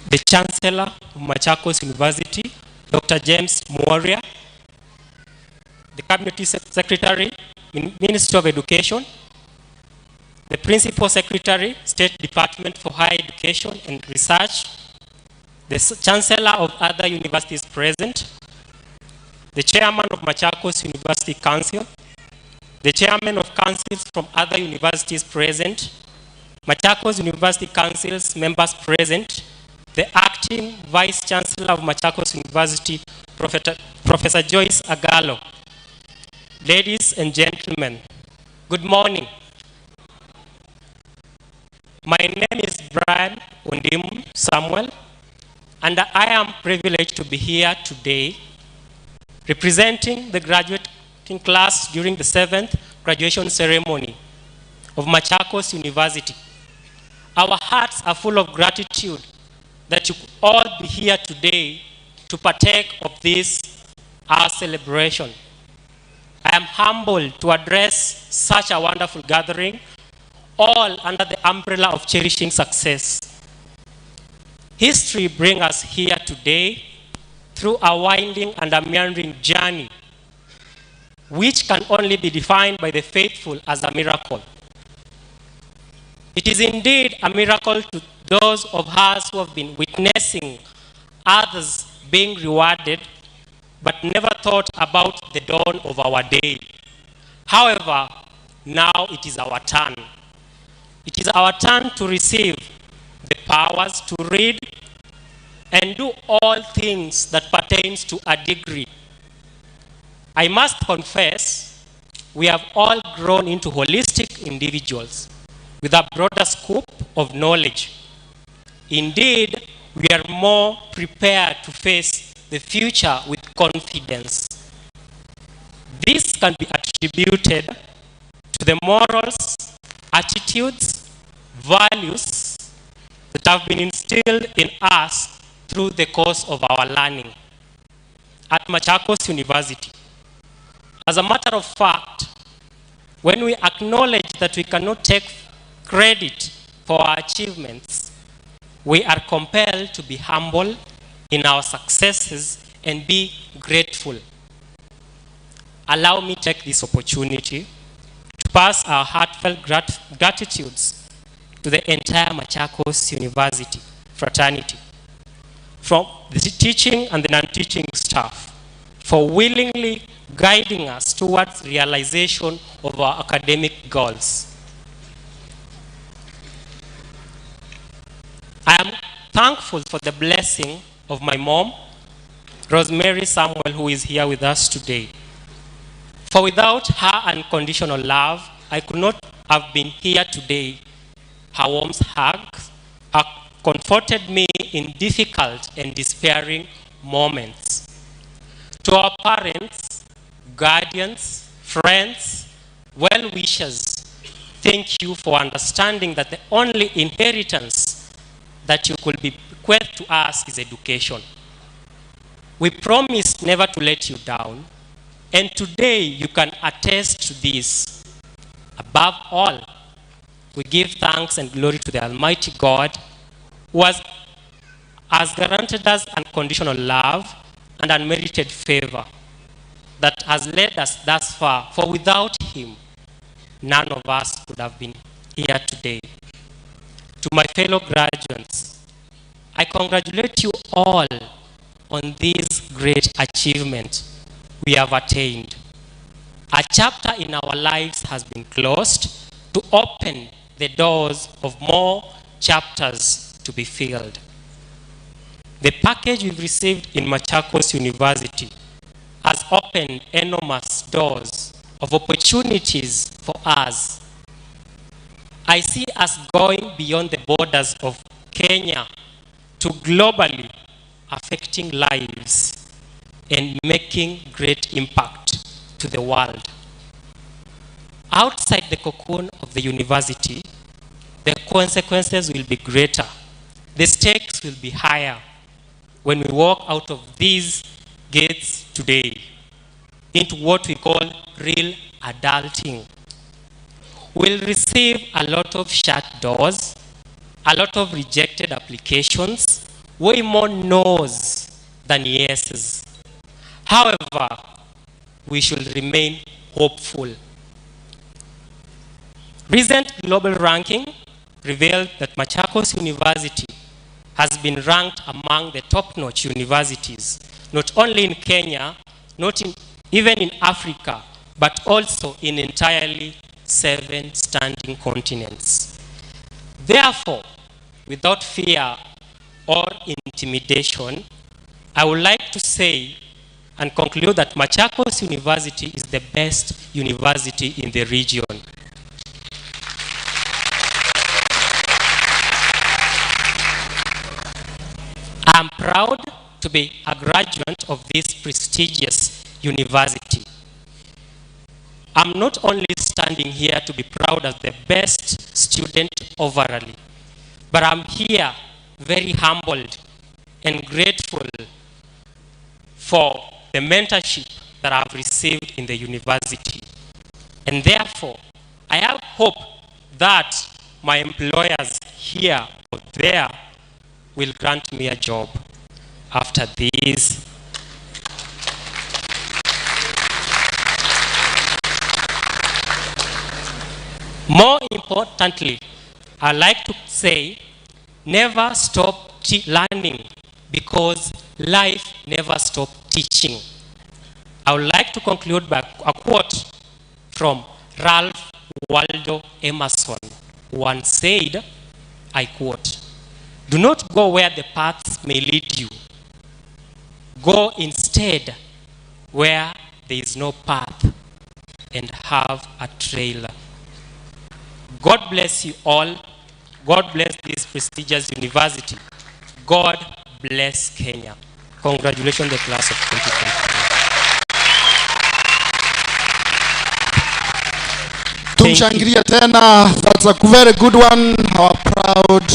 The Chancellor of Machakos University, Dr. James Mworia, the Cabinet Secretary, Ministry of Education, the Principal Secretary, State Department for Higher Education and Research, the Chancellor of other universities present, the Chairman of Machakos University Council, the Chairman of councils from other universities present, Machakos University Council's members present, the Acting Vice Chancellor of Machakos University, Professor Joyce Agalo. Ladies and gentlemen, good morning. My name is Brian Ondim Samuel, and I am privileged to be here today representing the graduating class during the 7th graduation ceremony of Machakos University. Our hearts are full of gratitude that you all be here today to partake of this, our celebration. I am humbled to address such a wonderful gathering, all under the umbrella of cherishing success. History brings us here today through a winding and a meandering journey, which can only be defined by the faithful as a miracle. It is indeed a miracle to those of us who have been witnessing others being rewarded, but never thought about the dawn of our day. However, now it is our turn. It is our turn to receive the powers to read and do all things that pertains to a degree. I must confess, we have all grown into holistic individuals with a broader scope of knowledge. Indeed, we are more prepared to face the future with confidence. This can be attributed to the morals, attitudes, values that have been instilled in us through the course of our learning at Machakos University. As a matter of fact, when we acknowledge that we cannot take credit for our achievements, we are compelled to be humble in our successes and be grateful. Allow me to take this opportunity to pass our heartfelt gratitudes to the entire Machakos University fraternity, from the teaching and the non-teaching staff, for willingly guiding us towards realization of our academic goals. I am thankful for the blessing of my mom, Rosemary Samuel, who is here with us today. For without her unconditional love, I could not have been here today. Her warm hugs comforted me in difficult and despairing moments. To our parents, guardians, friends, well-wishers, thank you for understanding that the only inheritance that you could bequeath to us is education. We promise never to let you down, and today you can attest to this. Above all, we give thanks and glory to the Almighty God who has granted us unconditional love and unmerited favor that has led us thus far. For without him, none of us would have been here today. To my fellow graduates, I congratulate you all on this great achievement we have attained. A chapter in our lives has been closed to open the doors of more chapters to be filled. The package we've received in Machakos University has opened enormous doors of opportunities for us. I see us going beyond the borders of Kenya to globally affecting lives and making great impact to the world. Outside the cocoon of the university, the consequences will be greater. The stakes will be higher when we walk out of these gates today into what we call real adulting. We'll receive a lot of shut doors, a lot of rejected applications, way more no's than yeses. However, we should remain hopeful. Recent global ranking revealed that Machakos University has been ranked among the top-notch universities, not only in Kenya, even in Africa, but also in entirely 7 standing continents. Therefore, without fear or intimidation, I would like to say and conclude that Machakos University is the best university in the region. I'm proud to be a graduate of this prestigious university. I'm not only standing here to be proud as the best student overall, but I'm here very humbled and grateful for the mentorship that I've received in the university. And therefore, I have hope that my employers here or there will grant me a job after this. More importantly, I like to say, never stop learning because life never stops teaching. I would like to conclude by a quote from Ralph Waldo Emerson, who once said, I quote, "Do not go where the paths may lead you. Go instead where there is no path and have a trail." God bless you all. God bless this prestigious university. God bless Kenya. Congratulations, the class of 2023. Tumshangilie tena. That's a very good one. Our proud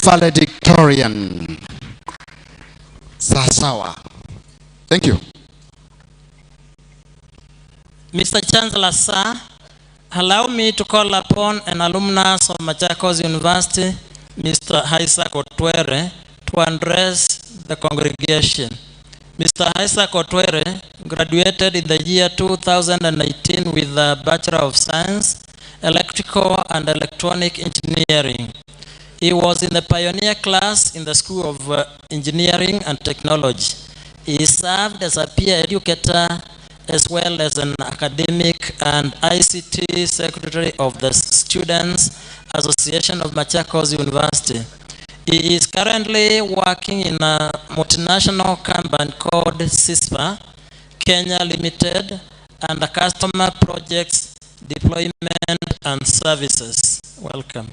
valedictorian. Sasawa. Thank you. Mr. Chancellor, sir, allow me to call upon an alumnus of Machakos University, Mr. Isaac Otwere, to address the congregation. Mr. Isaac Otwere graduated in the year 2018 with a Bachelor of Science, Electrical and Electronic Engineering. He was in the pioneer class in the School of Engineering and Technology. He served as a peer educator as well as an academic and ICT secretary of the Students Association of Machakos University. He is currently working in a multinational company called CISPA, Kenya Limited, and the customer projects, deployment and services. Welcome.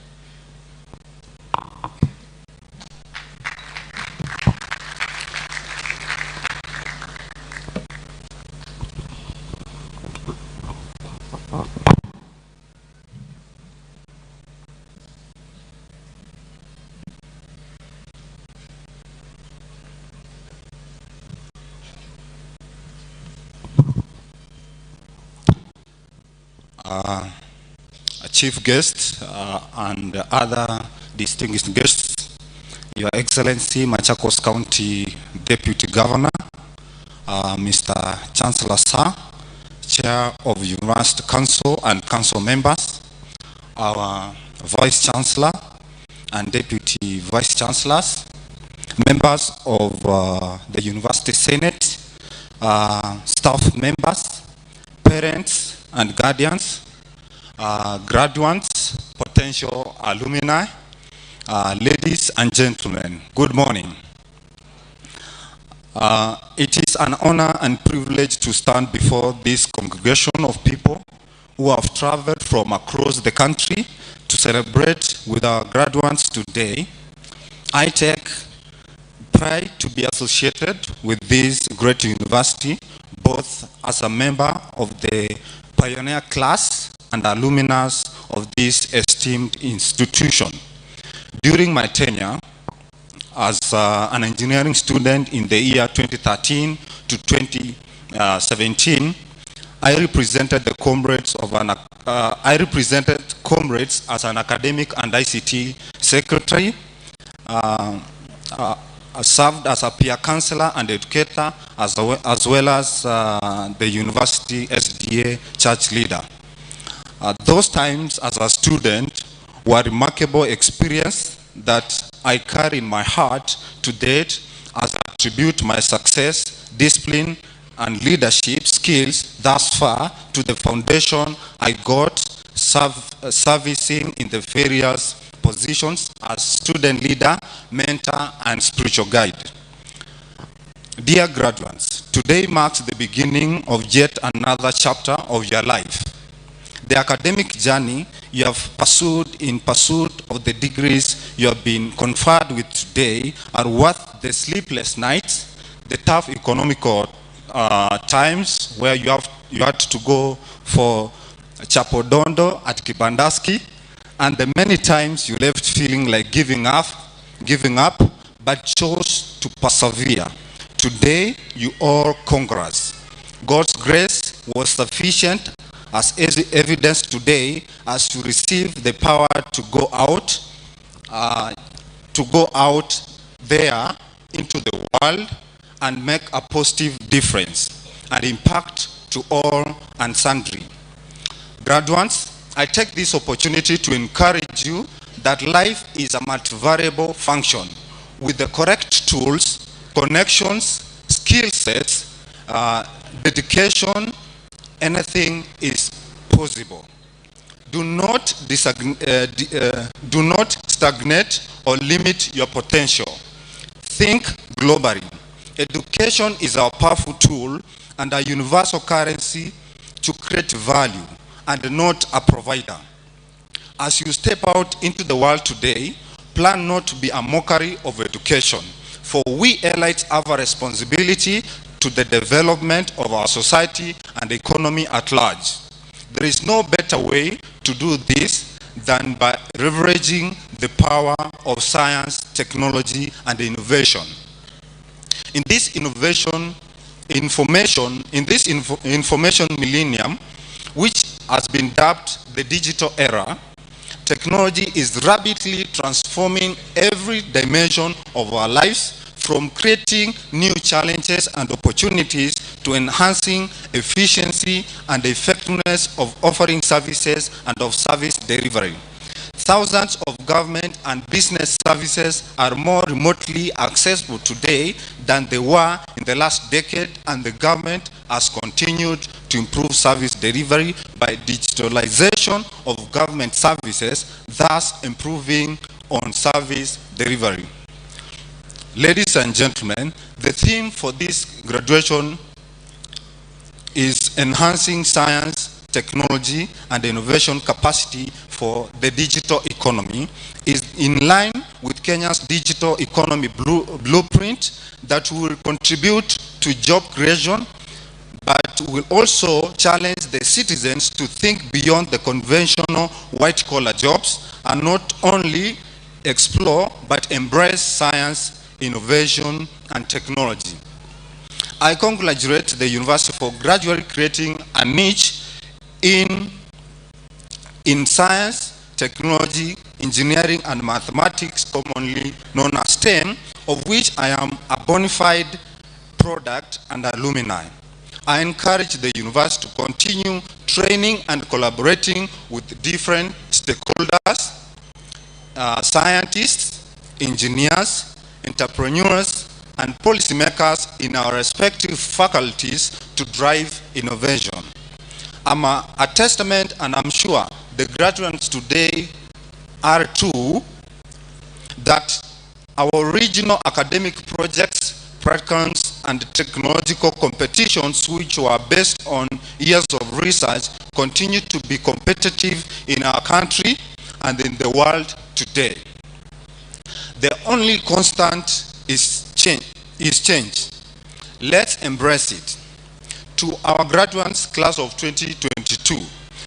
chief guest, and other distinguished guests, Your Excellency, Machakos County Deputy Governor, Mr. Chancellor Sir, Chair of University Council and Council members, our Vice Chancellor and Deputy Vice Chancellors, members of the University Senate, staff members, parents and guardians, graduates, potential alumni, ladies and gentlemen, good morning. It is an honor and privilege to stand before this congregation of people who have traveled from across the country to celebrate with our graduates today. I take pride to be associated with this great university, both as a member of the pioneer class and alumnus of this esteemed institution. During my tenure as an engineering student in the year 2013 to 2017, I represented the comrades of comrades as an academic and ICT secretary, served as a peer counselor and educator, as well as the university SDA church leader. Those times as a student were remarkable experience that I carry in my heart to date, as I attribute my success, discipline, and leadership skills thus far to the foundation I got servicing in the various positions as student leader, mentor, and spiritual guide. Dear graduates, today marks the beginning of yet another chapter of your life. The academic journey you have pursued in pursuit of the degrees you have been conferred with today are worth the sleepless nights, the tough economical times where you had to go for chapodondo at Kibandaski, and the many times you left feeling like giving up, but chose to persevere. Today, you all congrats. God's grace was sufficient, as evidenced today, as you receive the power to go out there into the world and make a positive difference and impact to all and sundry. Graduates, I take this opportunity to encourage you that life is a multivariable function. With the correct tools, connections, skill sets, dedication, anything is possible. Do not stagnate or limit your potential. Think globally. Education is our powerful tool and a universal currency to create value, and not a provider. As you step out into the world today, plan not to be a mockery of education, for we elites have a responsibility to the development of our society and economy at large. There is no better way to do this than by leveraging the power of science, technology, and innovation. In this information millennium, which has been dubbed the digital era, technology is rapidly transforming every dimension of our lives, from creating new challenges and opportunities to enhancing efficiency and effectiveness of offering services and of service delivery. Thousands of government and business services are more remotely accessible today than they were in the last decade, and the government has continued to improve service delivery by digitalization of government services, thus improving on service delivery. Ladies and gentlemen, the theme for this graduation is enhancing science, technology, and innovation capacity for the digital economy, is in line with Kenya's digital economy blueprint that will contribute to job creation, but will also challenge the citizens to think beyond the conventional white-collar jobs and not only explore but embrace science, innovation, and technology. I congratulate the university for gradually creating a niche in in science, technology, engineering, and mathematics, commonly known as STEM, of which I am a bona fide product and alumni. I encourage the university to continue training and collaborating with different stakeholders, scientists, engineers, entrepreneurs, and policymakers in our respective faculties to drive innovation. I'm a testament, and I'm sure the graduates today are too, that our regional academic projects, practicums, and technological competitions, which were based on years of research, continue to be competitive in our country and in the world today. The only constant is change. Let's embrace it. To our graduates class of 2022,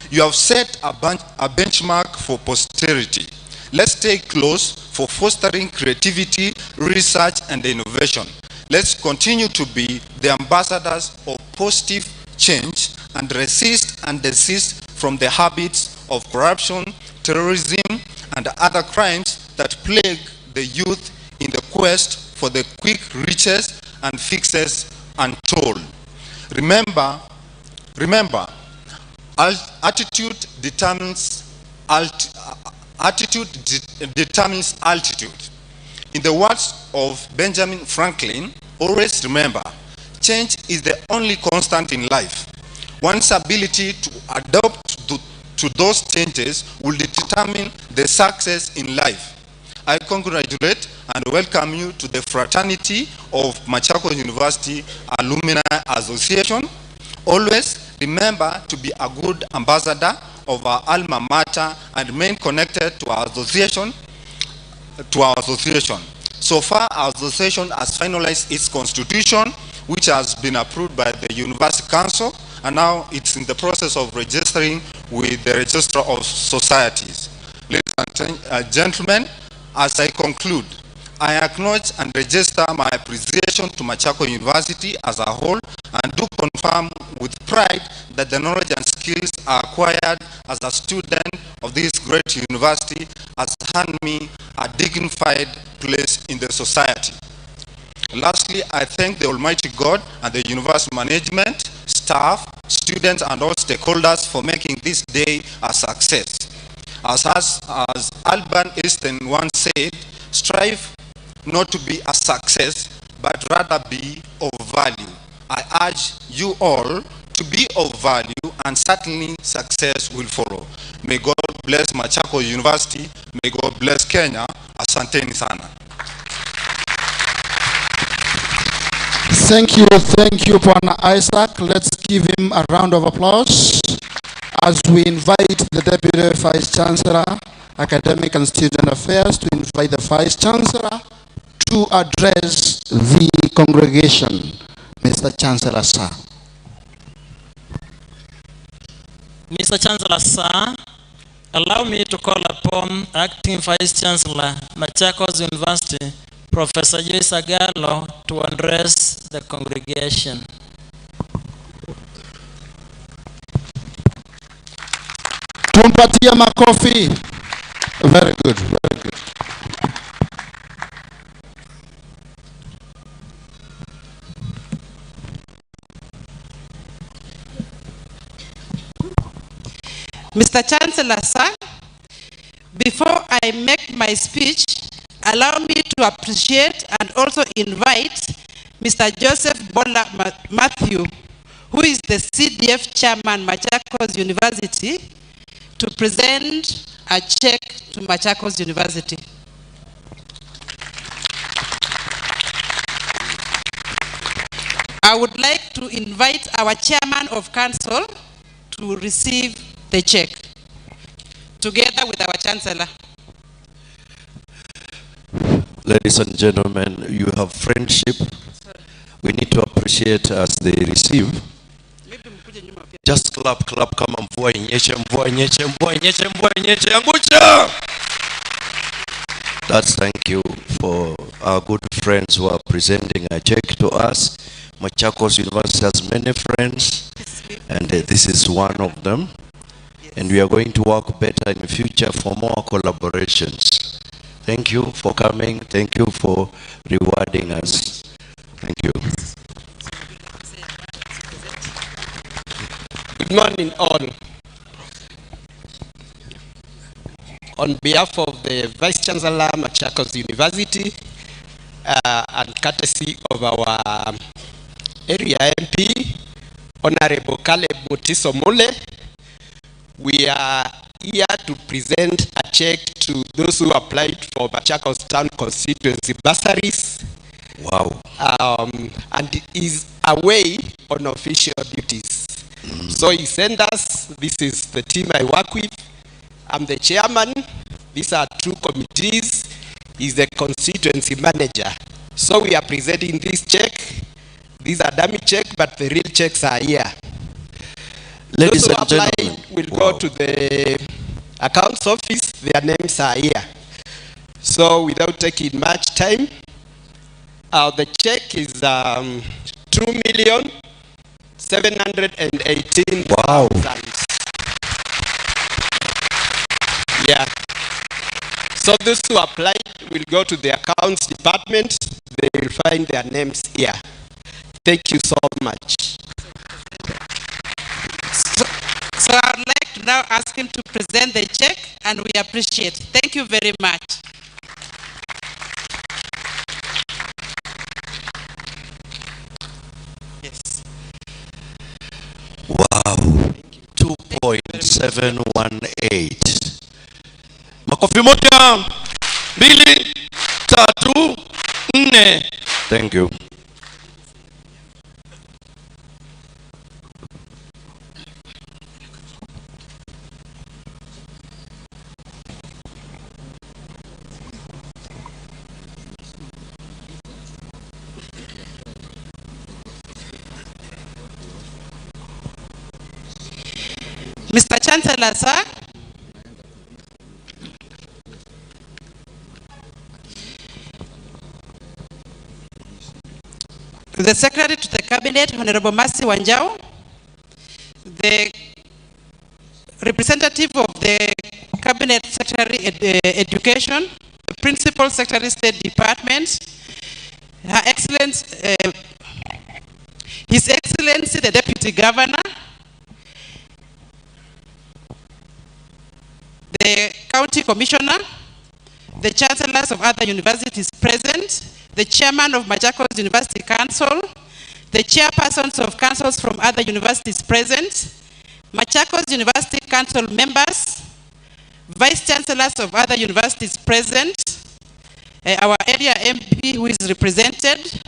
you have set a benchmark for posterity. Let's stay close for fostering creativity, research, and innovation. Let's continue to be the ambassadors of positive change and resist and desist from the habits of corruption, terrorism, and other crimes that plague the youth in the quest for the quick riches and fixes untold. Remember, attitude determines altitude. In the words of Benjamin Franklin, always remember, change is the only constant in life. One's ability to adapt to those changes will determine the success in life. I congratulate and welcome you to the fraternity of Machakos University Alumni Association. Always remember to be a good ambassador of our alma mater and remain connected to our association. So far, our association has finalized its constitution, which has been approved by the University Council, and now it's in the process of registering with the Register of Societies. Ladies and gentlemen, as I conclude, I acknowledge and register my appreciation to Machakos University as a whole, and do confirm with pride that the knowledge and skills acquired as a student of this great university has earned me a dignified place in the society. Lastly, I thank the Almighty God and the university management, staff, students, and all stakeholders for making this day a success. As Albert Einstein once said, strive not to be a success, but rather be of value. I urge you all to be of value, and certainly success will follow. May God bless Machakos University. May God bless Kenya. Asanteni sana. Thank you, Bwana Isaac. Let's give him a round of applause as we invite the Deputy Vice Chancellor, Academic and Student Affairs, to invite the Vice Chancellor to address the congregation. Mr. Chancellor, sir. Mr. Chancellor, sir, allow me to call upon Acting Vice Chancellor, Machakos University, Professor Joyce Agalo, to address the congregation. Tumpatie makofi. Very good, very good. Mr. Chancellor, sir, before I make my speech, allow me to appreciate and also invite Mr. Joseph Bola Matthew, who is the CDF chairman, Machakos University, to present a check to Machakos University. I would like to invite our chairman of council to receive the check, together with our chancellor. Ladies and gentlemen, you have friendship. We need to appreciate as they receive. Just clap, clap, kama mvua inyeshe, mvua inyeshe, mvua inyeshe, mvua inyeshe, angusha! That's thank you for our good friends who are presenting a check to us. Machakos University has many friends, and this is one of them. And we are going to work better in the future for more collaborations. Thank you for coming. Thank you for rewarding us. Thank you. Good morning, all. On behalf of the Vice Chancellor, Machakos University, and courtesy of our area MP, Honorable Caleb Mutiso Mule, we are here to present a check to those who applied for Machakos Town constituency bursaries. Wow. And is away on official duties. So he sent us, this is the team I work with. I'm the chairman. These are two committees. He's the constituency manager. So we are presenting this check. These are dummy checks, but the real checks are here. Ladies Those who and apply gentlemen, will wow. go to the accounts office. Their names are here. So without taking much time, the check is 2,718,000. Wow. Yeah. So those who applied will go to the accounts department. They will find their names here. Thank you so much. So I would like to now ask him to present the check, and we appreciate. Thank you very much. Yes. Wow. 2.718. Makofi moja, mbili, tatu, nne. Thank you. Mr. Chancellor, sir. The Secretary to the Cabinet, Honorable Mercy Wanjau, the representative of the Cabinet Secretary Education, the Principal Secretary State Department, Her Excellency, His Excellency the Deputy Governor, the County Commissioner, the Chancellors of other universities present, the Chairman of Machakos University Council, the Chairpersons of councils from other universities present, Machakos University Council members, Vice Chancellors of other universities present, our area MP who is represented,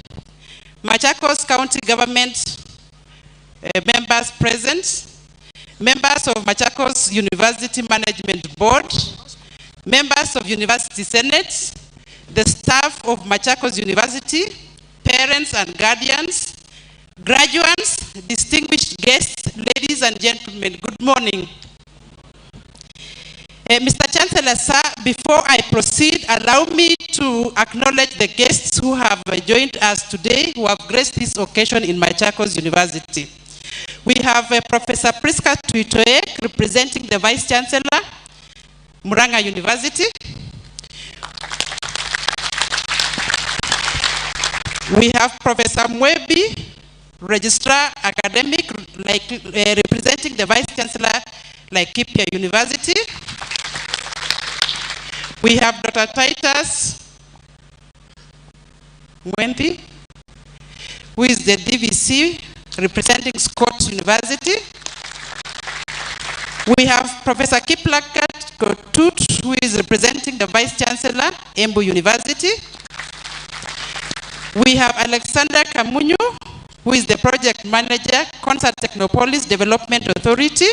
Machakos County Government members present, members of Machakos University Management Board, members of University Senate, the staff of Machakos University, parents and guardians, graduates, distinguished guests, ladies and gentlemen, good morning. Mr. Chancellor, sir, before I proceed, allow me to acknowledge the guests who have joined us today, who have graced this occasion in Machakos University. We have Professor Priska Tuitoek, representing the Vice Chancellor, Muranga University. We have Professor Mwebi, Registrar Academic, representing the Vice Chancellor, Laikipia University. We have Dr. Titus Mwendi, who is the DVC, representing Scott University. We have Professor Kiplagat Kotut, who is representing the Vice Chancellor, Embu University. We have Alexander Kamunyu, who is the Project Manager, Concert Technopolis Development Authority.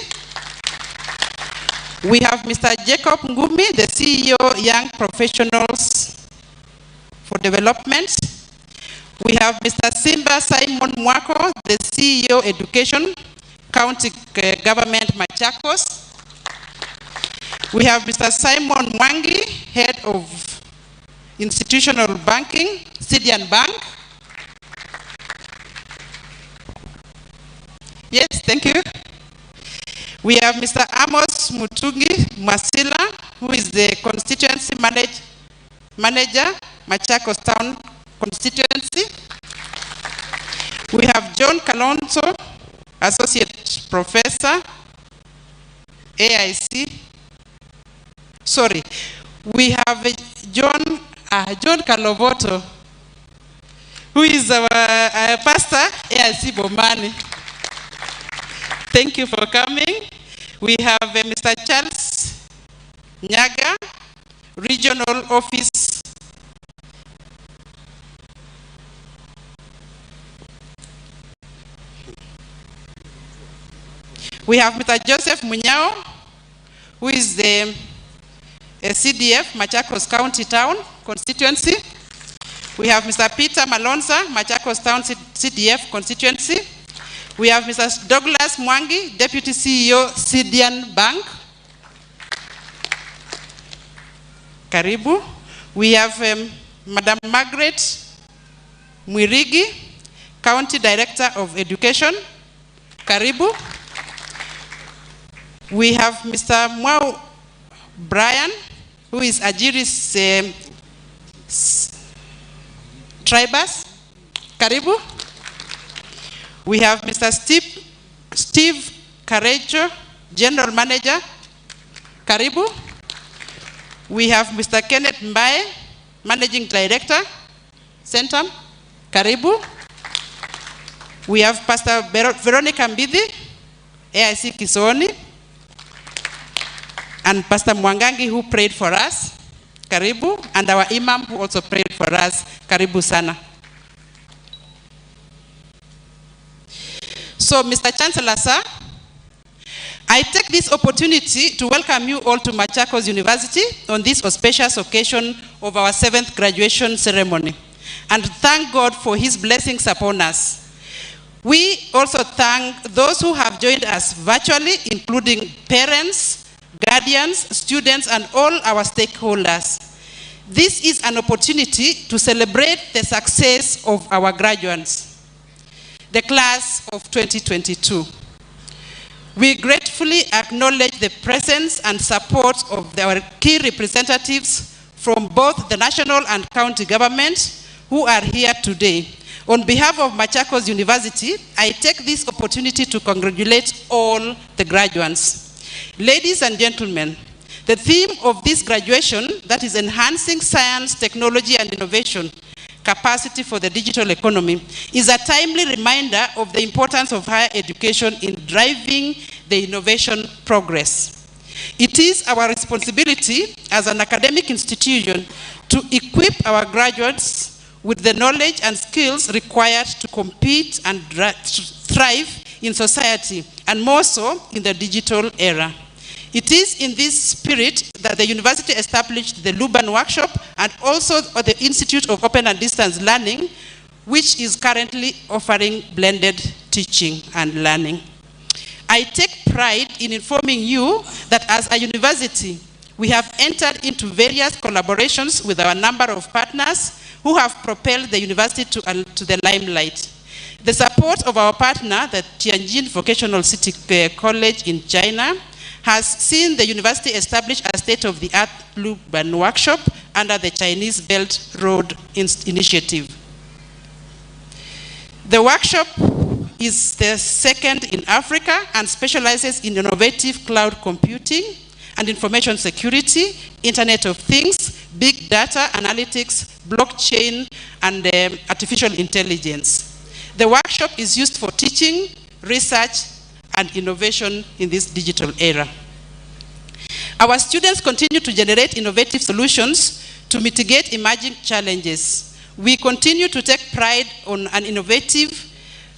We have Mr. Jacob Ngumi, the CEO, Young Professionals for Development. We have Mr. Simba Simon Mwako, the CEO, Education, County Government, Machakos. We have Mr. Simon Mwangi, Head of Institutional Banking, Sidian Bank. Yes, thank you. We have Mr. Amos Mutungi Masila, who is the constituency manager, Machakos Town constituency. We have John Kalonzo, associate professor, AIC. Sorry, we have John Kalovoto, who is our pastor, AIC Bomani. Thank you for coming. We have Mr. Charles Nyaga, regional office. We have Mr. Joseph Munyao, who is the CDF, Machakos County Town constituency. We have Mr. Peter Malonza, Machakos Town CDF constituency. We have Mr. Douglas Mwangi, Deputy CEO, Sidian Bank. Karibu. We have Madam Margaret Mwirigi, County Director of Education. Karibu. We have Mr. Mwau Brian, who is Ajiri's Tribus. Karibu. We have Mr. Steve Karejo, General Manager. Karibu. We have Mr. Kenneth Mbaye, Managing Director, Centum. Karibu. We have Pastor Veronica Mbidi, AIC Kisoni, and Pastor Mwangangi, who prayed for us. Karibu. And our Imam, who also prayed for us. Karibu sana. So, Mr. Chancellor, sir, I take this opportunity to welcome you all to Machakos University on this auspicious occasion of our 7th graduation ceremony, and thank God for his blessings upon us. We also thank those who have joined us virtually, including parents, guardians, students, and all our stakeholders. This is an opportunity to celebrate the success of our graduates, the class of 2022. We gratefully acknowledge the presence and support of our key representatives from both the national and county government who are here today. On behalf of Machakos University, I take this opportunity to congratulate all the graduates. Ladies and gentlemen, the theme of this graduation, that is enhancing science, technology, and innovation, capacity for the digital economy, is a timely reminder of the importance of higher education in driving the innovation progress. It is our responsibility as an academic institution to equip our graduates with the knowledge and skills required to compete and thrive in society, and more so in the digital era. It is in this spirit that the university established the Luban Workshop and also the Institute of Open and Distance Learning, which is currently offering blended teaching and learning. I take pride in informing you that as a university, we have entered into various collaborations with our number of partners who have propelled the university to the limelight. The support of our partner, the Tianjin Vocational City College in China, has seen the university establish a state-of-the-art Luban workshop under the Chinese Belt Road Initiative. The workshop is the second in Africa and specializes in innovative cloud computing and information security, Internet of Things, big data analytics, blockchain, and artificial intelligence. The workshop is used for teaching, research, and innovation in this digital era. Our students continue to generate innovative solutions to mitigate emerging challenges. We continue to take pride on an innovation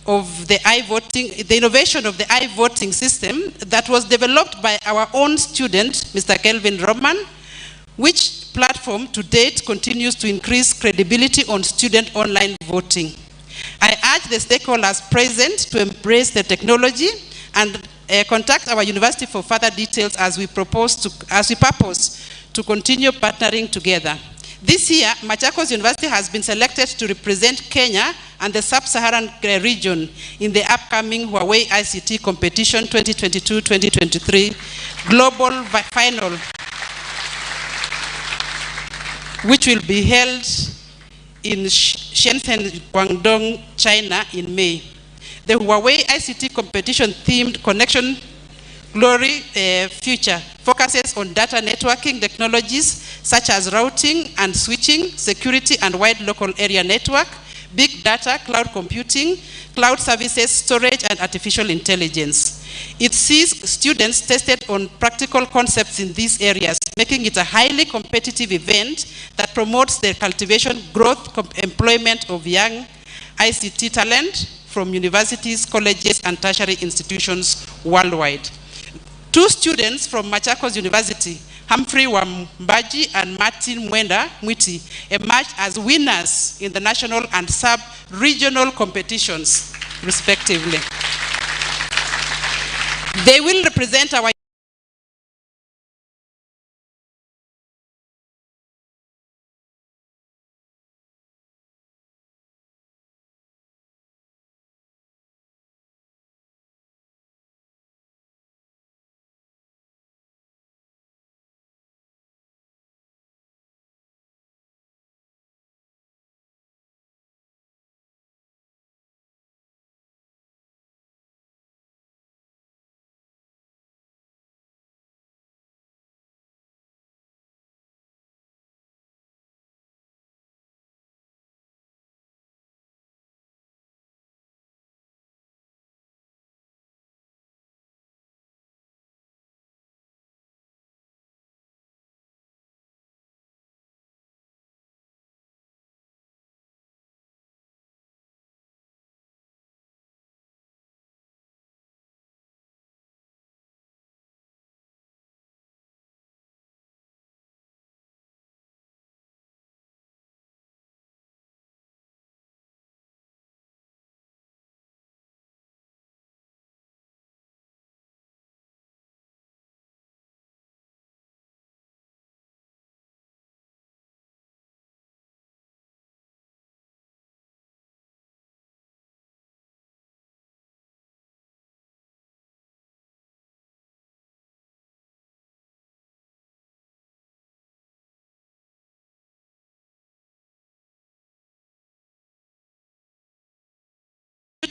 of the i-voting system that was developed by our own student, Mr. Kelvin Roman, which platform to date continues to increase credibility on student online voting. I urge the stakeholders present to embrace the technology and contact our university for further details as we purpose to continue partnering together. This year, Machakos University has been selected to represent Kenya and the sub-Saharan region in the upcoming Huawei ICT Competition 2022-2023 Global Final, which will be held in Shenzhen, Guangdong, China in May. The Huawei ICT competition themed Connection Glory Future focuses on data networking technologies such as routing and switching, security and wide local area network, big data, cloud computing, cloud services, storage, and artificial intelligence. It sees students tested on practical concepts in these areas, making it a highly competitive event that promotes the cultivation, growth, employment of young ICT talent from universities, colleges, and tertiary institutions worldwide. 2 students from Machakos University, Humphrey Wambaji and Martin Mwenda Mwiti, emerged as winners in the national and sub-regional competitions, respectively. They will represent our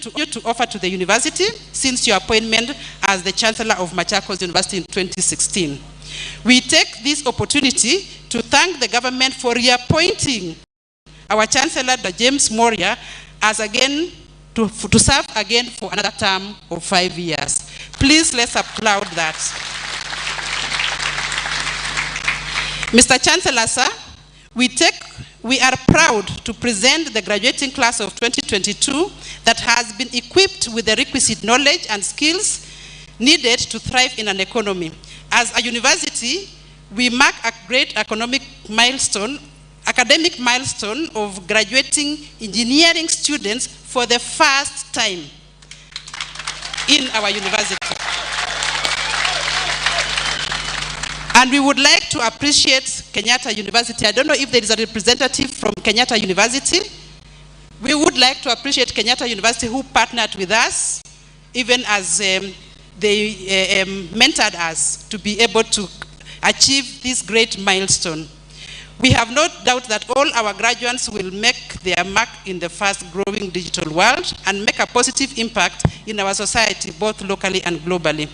to offer to the university since your appointment as the Chancellor of Machakos University in 2016. We take this opportunity to thank the government for reappointing our Chancellor, James Moria, as again to serve again for another term of 5 years. Please let's applaud that. Mr. Chancellor, sir, we are proud to present the graduating class of 2022 that has been equipped with the requisite knowledge and skills needed to thrive in an economy. As a university, we mark a great academic milestone of graduating engineering students for the first time in our university. And we would like to appreciate Kenyatta University. I don't know if there is a representative from Kenyatta University. We would like to appreciate Kenyatta University who partnered with us, even as they mentored us to be able to achieve this great milestone. We have no doubt that all our graduates will make their mark in the fast-growing digital world and make a positive impact in our society, both locally and globally.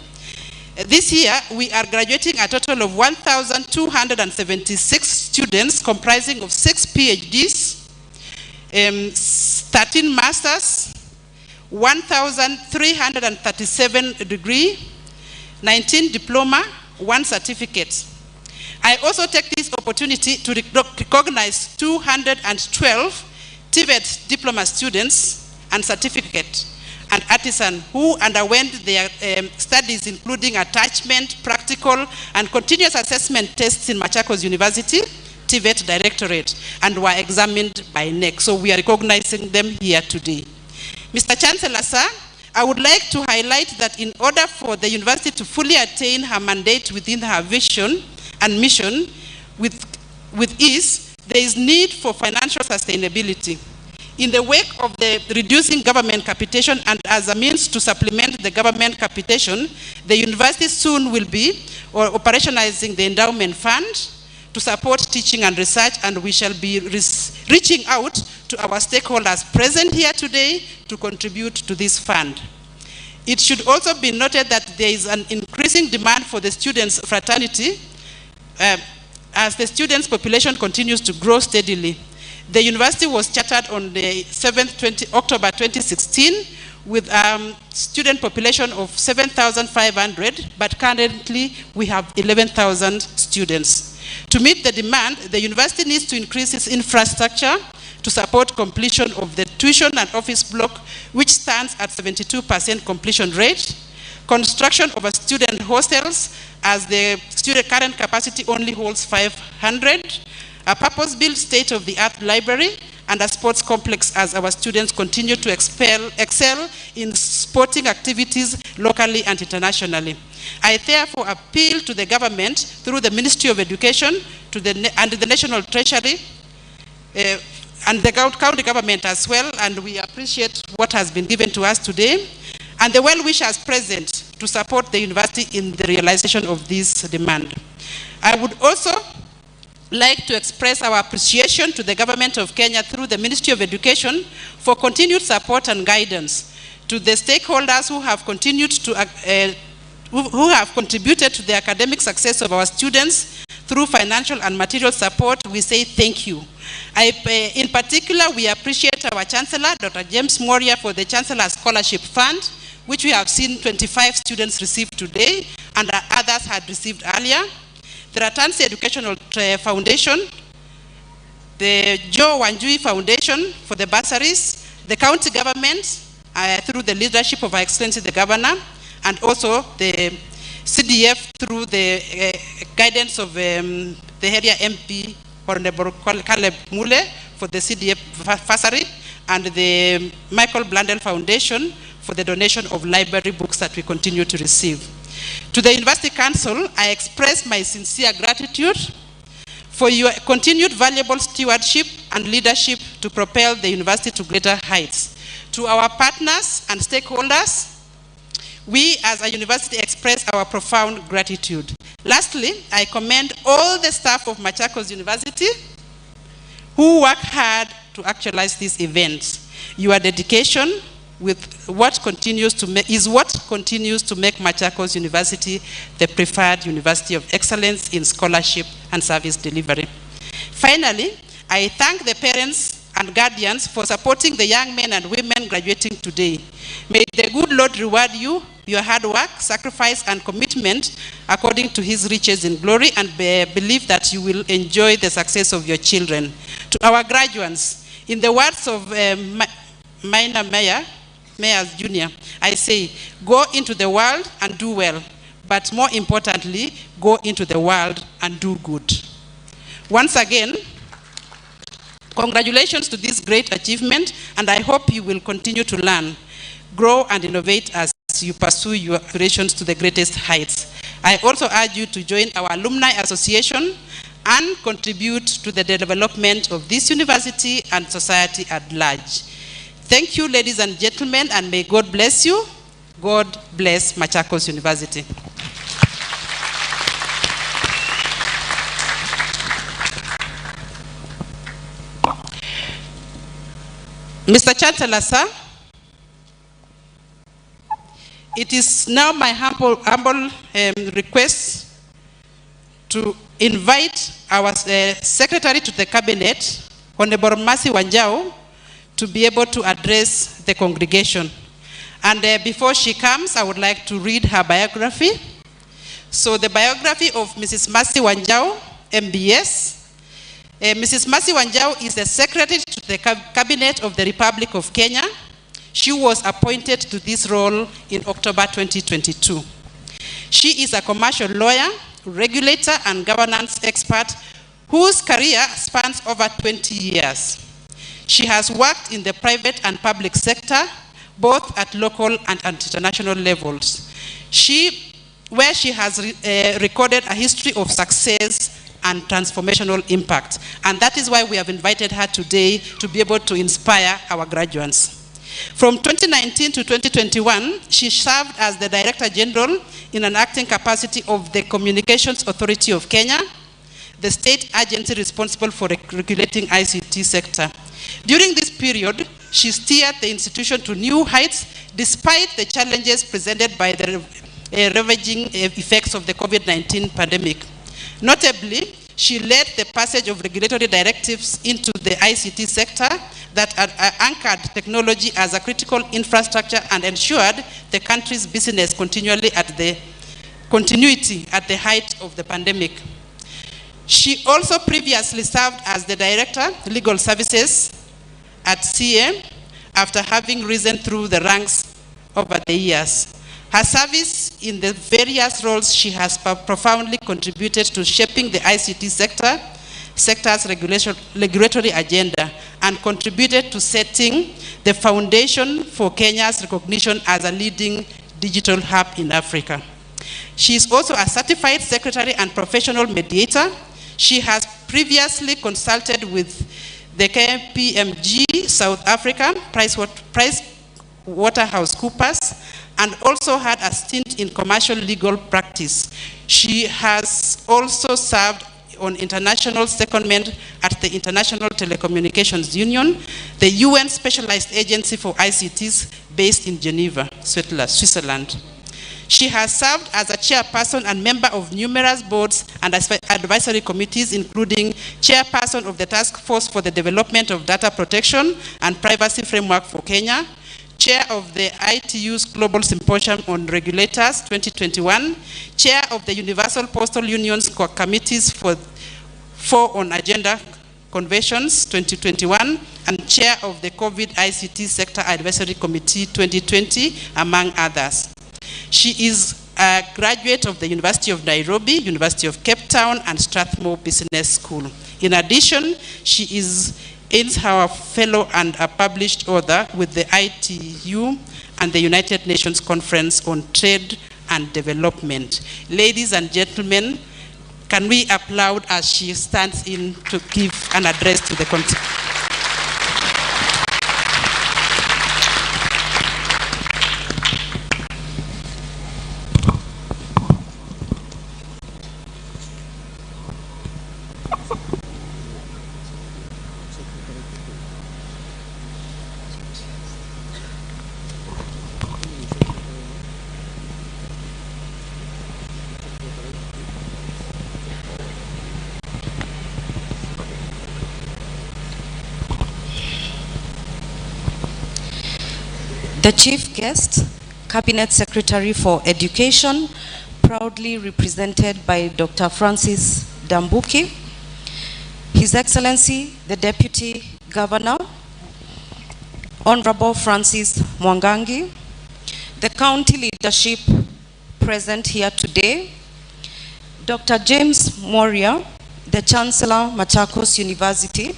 This year, we are graduating a total of 1,276 students comprising of 6 PhDs, 13 masters, 1,337 degree, 19 diploma, 1 certificate. I also take this opportunity to recognize 212 TVET diploma students and certificate and artisan who underwent their studies including attachment, practical, and continuous assessment tests in Machakos University, TVET Directorate, and were examined by NEC. So we are recognizing them here today. Mr. Chancellor, sir, I would like to highlight that in order for the university to fully attain her mandate within her vision and mission with ease, there is need for financial sustainability. In the wake of the reducing government capitation and as a means to supplement the government capitation, the university soon will be operationalizing the endowment fund to support teaching and research, and we shall be reaching out to our stakeholders present here today to contribute to this fund. It should also be noted that there is an increasing demand for the students' fraternity as the students' population continues to grow steadily. The university was chartered on the 7th October 2016 with a student population of 7,500, but currently we have 11,000 students. To meet the demand, the university needs to increase its infrastructure to support completion of the tuition and office block, which stands at 72% completion rate, construction of a student hostels, as the student current capacity only holds 500, a purpose-built state-of-the-art library, and a sports complex as our students continue to excel in sporting activities locally and internationally. I therefore appeal to the government through the Ministry of Education and the National Treasury and the county government as well, and we appreciate what has been given to us today, and the well-wishers present to support the university in the realization of this demand. I would also like to express our appreciation to the government of Kenya through the Ministry of Education for continued support and guidance. To the stakeholders who have continued to who have contributed to the academic success of our students through financial and material support, we say thank you. In particular, we appreciate our Chancellor, Dr. James Moria, for the Chancellor Scholarship Fund, which we have seen 25 students receive today, and others had received earlier. The Ratansi Educational Foundation, the Joe Wanjui Foundation for the bursaries, the county government through the leadership of Her Excellency the Governor, and also the CDF through the guidance of the area MP, Honorable Caleb Mule, for the CDF bursary, and the Michael Blandel Foundation for the donation of library books that we continue to receive. To the University Council, I express my sincere gratitude for your continued valuable stewardship and leadership to propel the university to greater heights. To our partners and stakeholders, we as a university express our profound gratitude. Lastly, I commend all the staff of Machakos University who work hard to actualize these events. Your dedication with what continues to make Machakos University the preferred university of excellence in scholarship and service delivery. Finally, I thank the parents and guardians for supporting the young men and women graduating today. May the good Lord reward you, your hard work, sacrifice, and commitment according to his riches in glory, and believe that you will enjoy the success of your children. To our graduates, in the words of Minor Mayors Jr., I say, go into the world and do well, but more importantly, go into the world and do good. Once again, congratulations to this great achievement, and I hope you will continue to learn, grow, and innovate as you pursue your aspirations to the greatest heights. I also urge you to join our alumni association and contribute to the development of this university and society at large. Thank you, ladies and gentlemen, and may God bless you. God bless Machakos University. Mr. Chancellor, sir, it is now my humble request to invite our Secretary to the Cabinet, Honorable Mercy Wanjau, to be able to address the congregation. And before she comes, I would like to read her biography. So the biography of Mrs. Mercy Wanjau, MBS. Mrs. Mercy Wanjau is the Secretary to the Cabinet of the Republic of Kenya. She was appointed to this role in October 2022. She is a commercial lawyer, regulator, and governance expert whose career spans over 20 years. She has worked in the private and public sector, both at local and international levels, where she has recorded a history of success and transformational impact. And that is why we have invited her today to be able to inspire our graduates. From 2019 to 2021, she served as the Director General in an acting capacity of the Communications Authority of Kenya, the state agency responsible for regulating ICT sector. During this period, she steered the institution to new heights despite the challenges presented by the ravaging effects of the COVID-19 pandemic. Notably, she led the passage of regulatory directives into the ICT sector that anchored technology as a critical infrastructure and ensured the country's business continuity at the height of the pandemic. She also previously served as the Director, Legal Services at CA after having risen through the ranks over the years. Her service in the various roles she has profoundly contributed to shaping the ICT sector's regulatory agenda and contributed to setting the foundation for Kenya's recognition as a leading digital hub in Africa. She is also a certified secretary and professional mediator. She has previously consulted with the KPMG South Africa, PricewaterhouseCoopers, and also had a stint in commercial legal practice. She has also served on international secondment at the International Telecommunications Union, the UN Specialized Agency for ICTs based in Geneva, Switzerland. She has served as a chairperson and member of numerous boards and advisory committees, including chairperson of the Task Force for the Development of Data Protection and Privacy Framework for Kenya, chair of the ITU's Global Symposium on Regulators 2021, chair of the Universal Postal Union's Committees for on Agenda Conventions 2021, and chair of the COVID ICT Sector Advisory Committee 2020, among others. She is a graduate of the University of Nairobi, University of Cape Town, and Strathmore Business School. In addition, she is our fellow and a published author with the ITU and the United Nations Conference on Trade and Development. Ladies and gentlemen, can we applaud as she stands in to give an address to the country? The chief guest, Cabinet Secretary for Education, proudly represented by Dr. Francis Dambuki, His Excellency, the Deputy Governor, Honorable Francis Mwangangi, the county leadership present here today, Dr. James Moria, the Chancellor, Machakos University,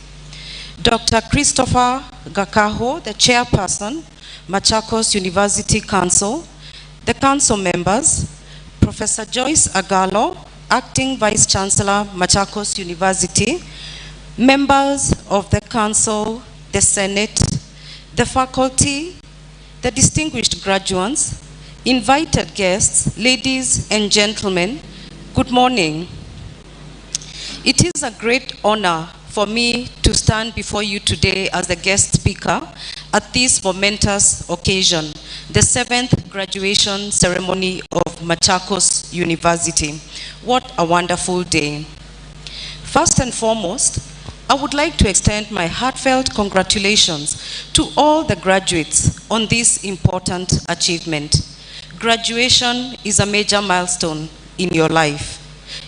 Dr. Christopher Gakaho, the Chairperson, Machakos University Council, the council members, Professor Joyce Agalo, Acting Vice Chancellor, Machakos University, members of the council, the Senate, the faculty, the distinguished graduates, invited guests, ladies and gentlemen, good morning. It is a great honor for me to stand before you today as a guest speaker at this momentous occasion, the 7th graduation ceremony of Machakos University. What a wonderful day. First and foremost, I would like to extend my heartfelt congratulations to all the graduates on this important achievement. Graduation is a major milestone in your life.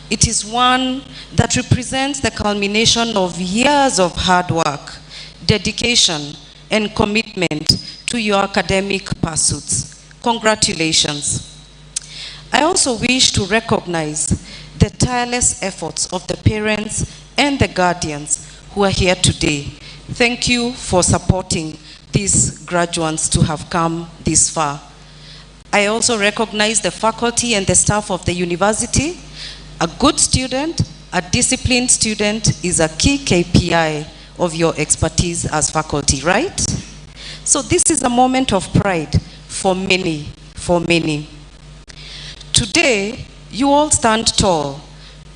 It is one that represents the culmination of years of hard work, dedication, and commitment to your academic pursuits. Congratulations. I also wish to recognize the tireless efforts of the parents and the guardians who are here today. Thank you for supporting these graduates to have come this far. I also recognize the faculty and the staff of the university, a good student, A disciplined student is a key KPI of your expertise as faculty, right? So this is a moment of pride for many, for many. Today, you all stand tall,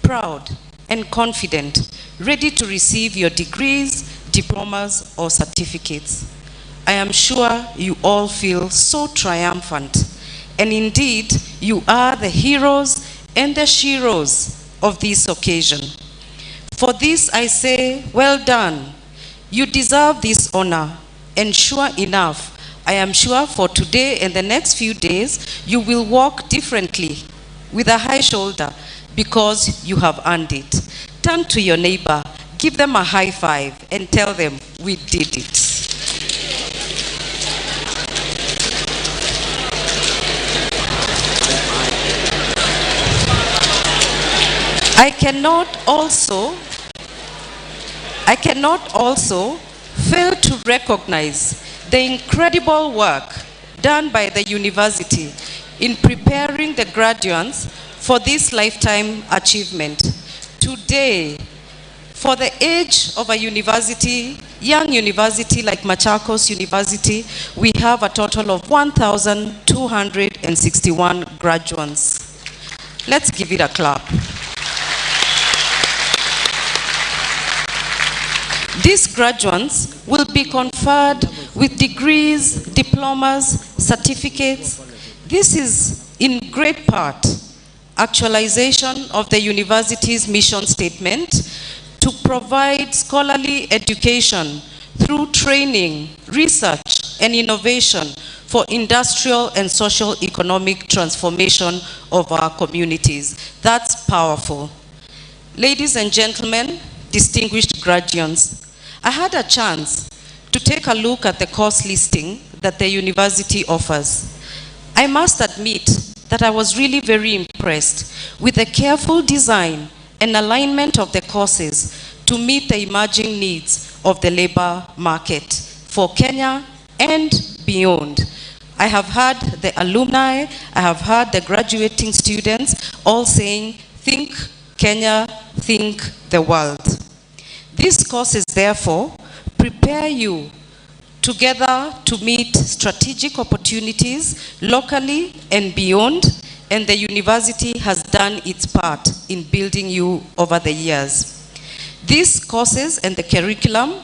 proud, and confident, ready to receive your degrees, diplomas, or certificates. I am sure you all feel so triumphant, and indeed, you are the heroes and the sheroes of this occasion. For this I say, well done. You deserve this honor, and sure enough, I am sure for today and the next few days, you will walk differently with a high shoulder because you have earned it. Turn to your neighbor, give them a high five, and tell them we did it. I cannot also fail to recognize the incredible work done by the university in preparing the graduates for this lifetime achievement. Today, for the age of a university, young university like Machakos University, we have a total of 1,261 graduates. Let's give it a clap. These graduates will be conferred with degrees, diplomas, certificates. This is in great part actualization of the university's mission statement to provide scholarly education through training, research, and innovation for industrial and social economic transformation of our communities. That's powerful. Ladies and gentlemen, distinguished graduates, I had a chance to take a look at the course listing that the university offers. I must admit that I was really very impressed with the careful design and alignment of the courses to meet the emerging needs of the labor market for Kenya and beyond. I have heard the alumni, I have heard the graduating students all saying, think Kenya, think the world. These courses, therefore, prepare you together to meet strategic opportunities locally and beyond, and the university has done its part in building you over the years. These courses and the curriculum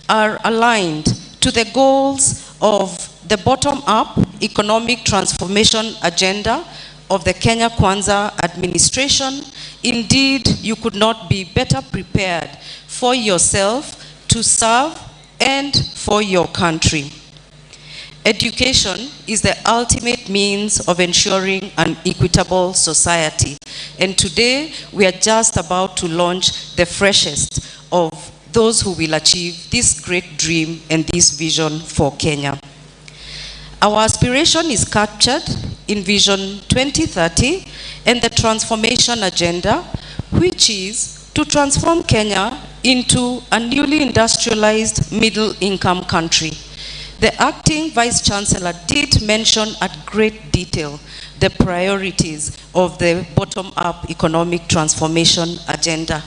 are aligned to the goals of the bottom-up economic transformation agenda of the Kenya Kwanza administration. Indeed, you could not be better prepared for yourself to serve and for your country. Education is the ultimate means of ensuring an equitable society. And today, we are just about to launch the freshest of those who will achieve this great dream and this vision for Kenya. Our aspiration is captured in Vision 2030 and the transformation agenda, which is to transform Kenya into a newly industrialized middle-income country. The acting Vice Chancellor did mention at great detail the priorities of the bottom-up economic transformation agenda.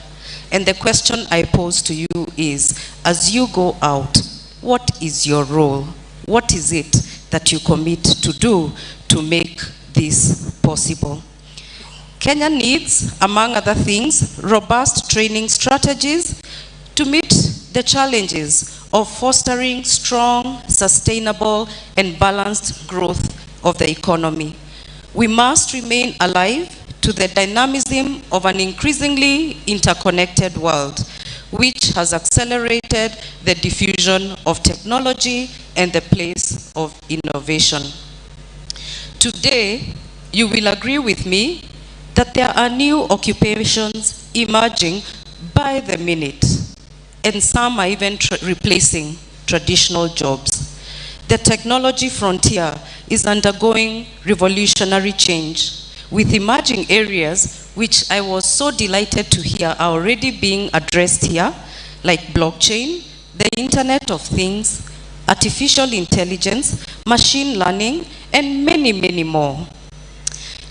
And the question I pose to you is, as you go out, what is your role? What is it that you commit to do to make this possible? Kenya needs, among other things, robust training strategies to meet the challenges of fostering strong, sustainable, and balanced growth of the economy. We must remain alive to the dynamism of an increasingly interconnected world, which has accelerated the diffusion of technology and the place of innovation. Today, you will agree with me that there are new occupations emerging by the minute, and some are even replacing traditional jobs. The technology frontier is undergoing revolutionary change, with emerging areas which I was so delighted to hear are already being addressed here, like blockchain, the Internet of Things, artificial intelligence, machine learning, and many, many more.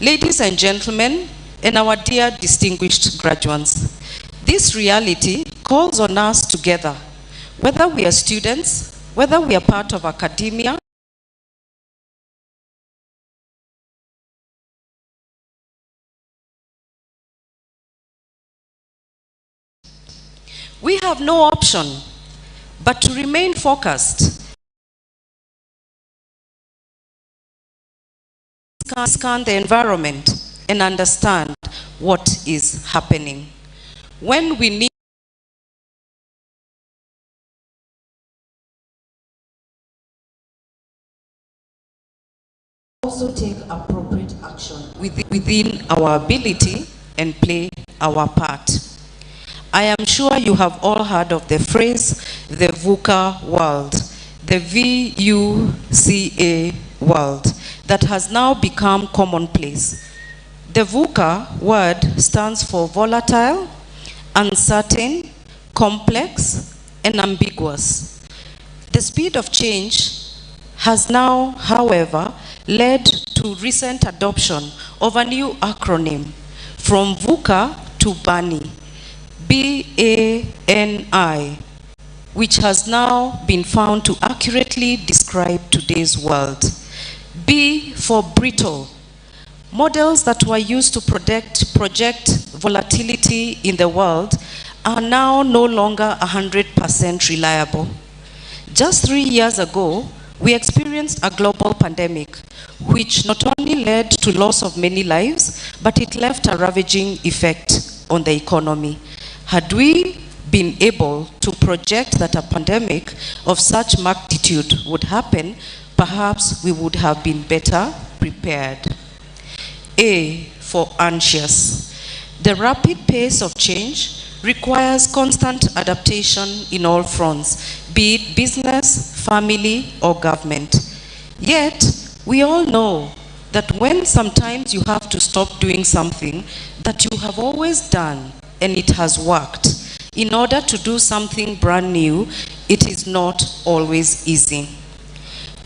Ladies and gentlemen, and our dear distinguished graduates, This reality calls on us together, whether we are students, whether we are part of academia, we have no option but to remain focused, scan the environment and understand what is happening. When we need also take appropriate action within our ability and play our part. I am sure you have all heard of the phrase, the VUCA world, the VUCA world, that has now become commonplace. The VUCA word stands for volatile, uncertain, complex, and ambiguous. The speed of change has now, however, led to recent adoption of a new acronym from VUCA to BANI, B-A-N-I, which has now been found to accurately describe today's world. B for brittle. Models that were used to project volatility in the world are now no longer 100% reliable. Just 3 years ago, we experienced a global pandemic, which not only led to loss of many lives, but it left a ravaging effect on the economy. Had we been able to project that a pandemic of such magnitude would happen, perhaps we would have been better prepared. A for anxious. The rapid pace of change requires constant adaptation in all fronts, be it business, family, or government. Yet, we all know that when sometimes you have to stop doing something that you have always done and it has worked, in order to do something brand new, it is not always easy.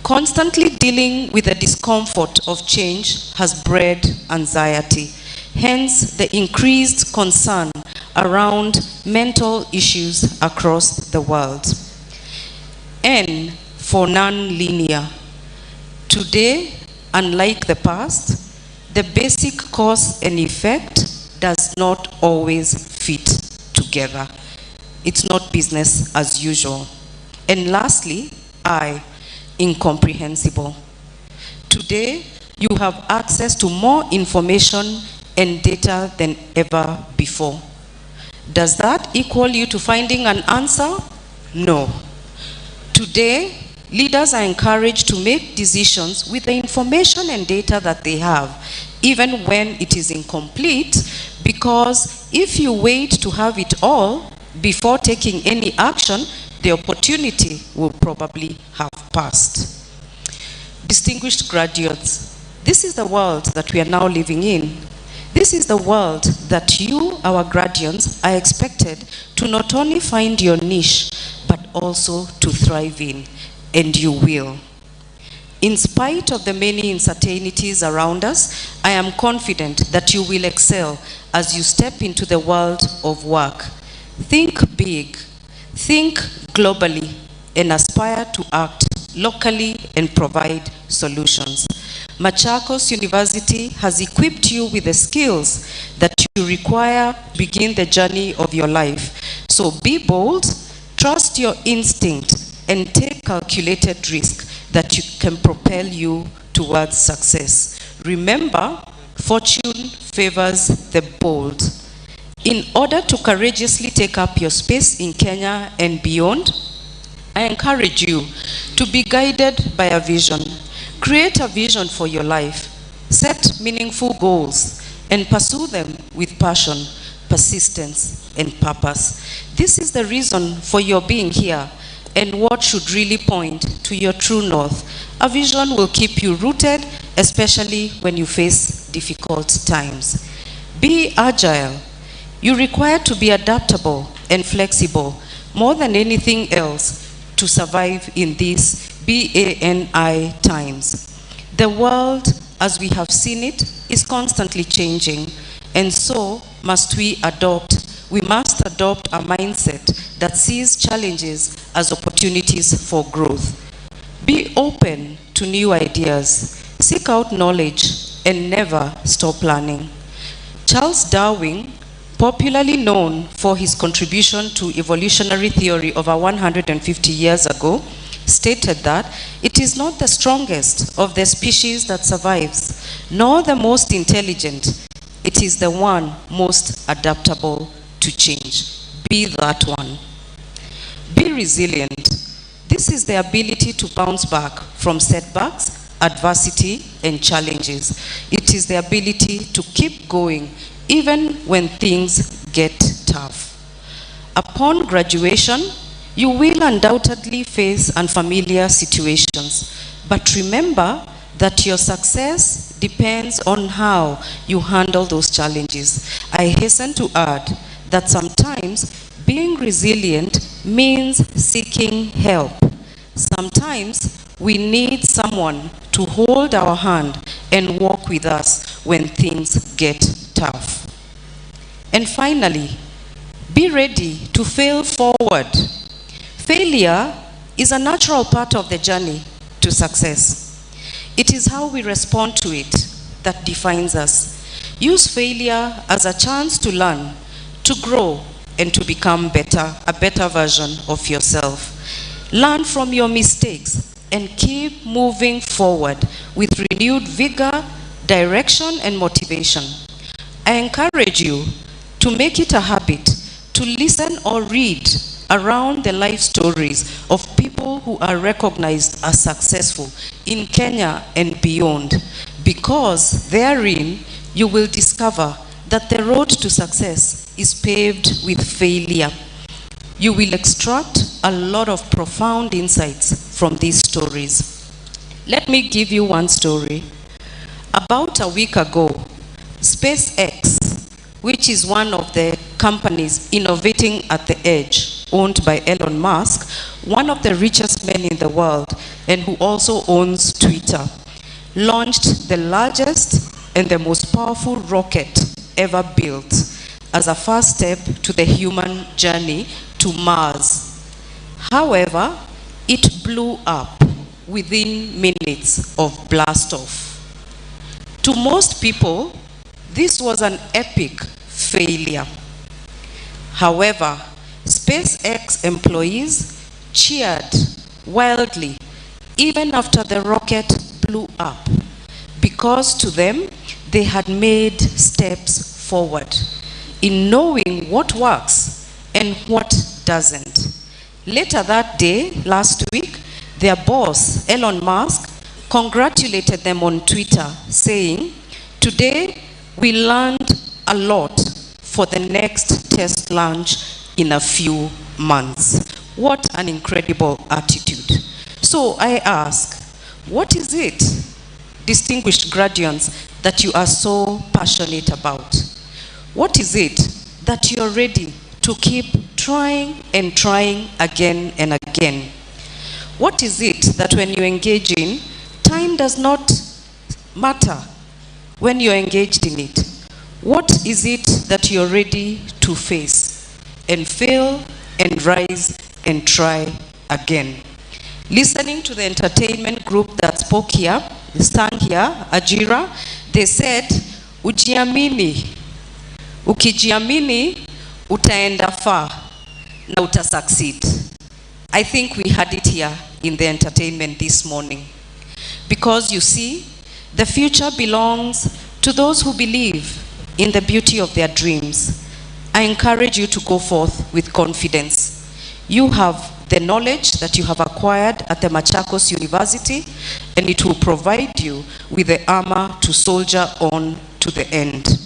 Constantly dealing with the discomfort of change has bred anxiety, hence the increased concern around mental issues across the world. N for non-linear. Today, unlike the past, the basic cause and effect does not always fit together. It's not business as usual. And lastly, I, incomprehensible. Today, you have access to more information and data than ever before. Does that equal you to finding an answer? No. Today, leaders are encouraged to make decisions with the information and data that they have, even when it is incomplete, because if you wait to have it all before taking any action, the opportunity will probably have passed. Distinguished graduates, this is the world that we are now living in. This is the world that you, our graduates, are expected to not only find your niche, but also to thrive in, and you will. In spite of the many uncertainties around us, I am confident that you will excel as you step into the world of work. Think big, think globally, and aspire to act locally and provide solutions. Machakos University has equipped you with the skills that you require to begin the journey of your life. So be bold, trust your instinct, and take calculated risk that you can propel you towards success. Remember, fortune favors the bold. In order to courageously take up your space in Kenya and beyond, I encourage you to be guided by a vision. Create a vision for your life. Set meaningful goals and pursue them with passion, persistence, and purpose. This is the reason for your being here and what should really point to your true north. A vision will keep you rooted, especially when you face difficult times. Be agile. You require to be adaptable and flexible more than anything else to survive in these BANI times. The world, as we have seen it, is constantly changing, and so must we adopt we must adopt a mindset that sees challenges as opportunities for growth. Be open to new ideas, seek out knowledge, and never stop learning. Charles Darwin, popularly known for his contribution to evolutionary theory over 150 years ago, stated that it is not the strongest of the species that survives, nor the most intelligent. It is the one most adaptable to change. Be that one. Be resilient. This is the ability to bounce back from setbacks, adversity, and challenges. It is the ability to keep going even when things get tough. Upon graduation, you will undoubtedly face unfamiliar situations, but remember that your success depends on how you handle those challenges. I hasten to add that sometimes being resilient means seeking help. Sometimes we need someone to hold our hand and walk with us when things get tough. And finally, be ready to fail forward. Failure is a natural part of the journey to success. It is how we respond to it that defines us. Use failure as a chance to learn, to grow, and to become a better version of yourself. Learn from your mistakes and keep moving forward with renewed vigor, direction, and motivation. I encourage you to make it a habit to listen or read around the life stories of people who are recognized as successful in Kenya and beyond, because therein you will discover that the road to success is paved with failure. You will extract a lot of profound insights from these stories. Let me give you one story. About a week ago, SpaceX, which is one of the companies innovating at the edge, owned by Elon Musk, one of the richest men in the world, and who also owns Twitter, launched the largest and the most powerful rocket ever built as a first step to the human journey to Mars. However, it blew up within minutes of blast off. To most people, this was an epic failure. However, SpaceX employees cheered wildly even after the rocket blew up, because to them, they had made steps forward in knowing what works and what doesn't. Later that day, last week, their boss, Elon Musk, congratulated them on Twitter, saying, "Today, we learned a lot for the next test launch in a few months." What an incredible attitude. So I ask, what is it, distinguished graduates, that you are so passionate about? What is it that you are ready to keep trying and trying again and again? What is it that when you engage in, time does not matter when you're engaged in it? What is it that you're ready to face and fail and rise and try again? Listening to the entertainment group that spoke here, stand here, Ajira, they said, ujiamini. Ukijiamini, utaenda far na utasucceed. I think we had it here in the entertainment this morning. Because you see, the future belongs to those who believe in the beauty of their dreams. I encourage you to go forth with confidence. You have the knowledge that you have acquired at the Machakos University, and it will provide you with the armor to soldier on to the end.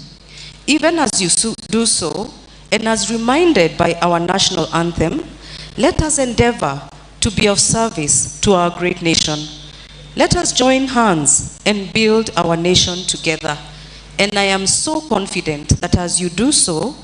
Even as you do so, and as reminded by our national anthem, let us endeavor to be of service to our great nation. Let us join hands and build our nation together. And I am so confident that as you do so,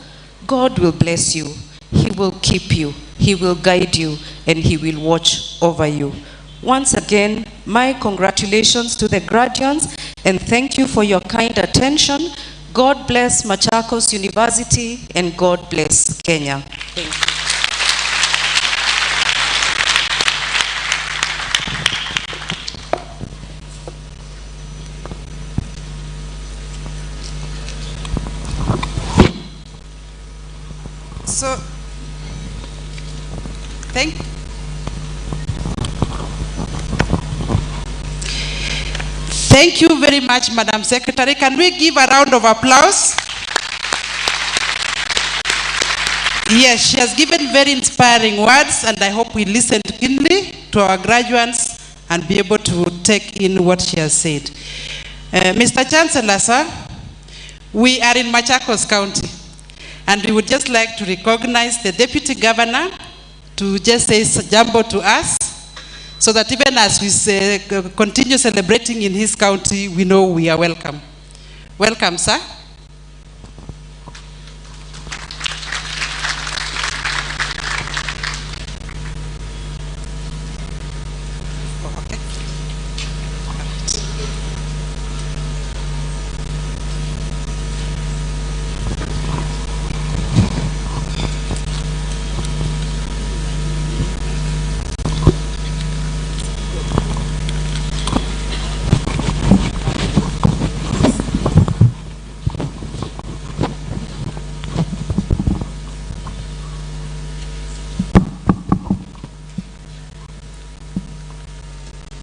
God will bless you. He will keep you. He will guide you, and He will watch over you. Once again, my congratulations to the graduates, and thank you for your kind attention. God bless Machakos University and God bless Kenya. Thank you. So, thank you very much, Madam Secretary. Can we give a round of applause? Yes, she has given very inspiring words, and I hope we listen keenly to our graduates and be able to take in what she has said. Mr. Chancellor, sir, we are in Machakos County, and we would just like to recognize the Deputy Governor to just say jambo to us, so that even as we continue celebrating in his county, we know we are welcome. Welcome, sir.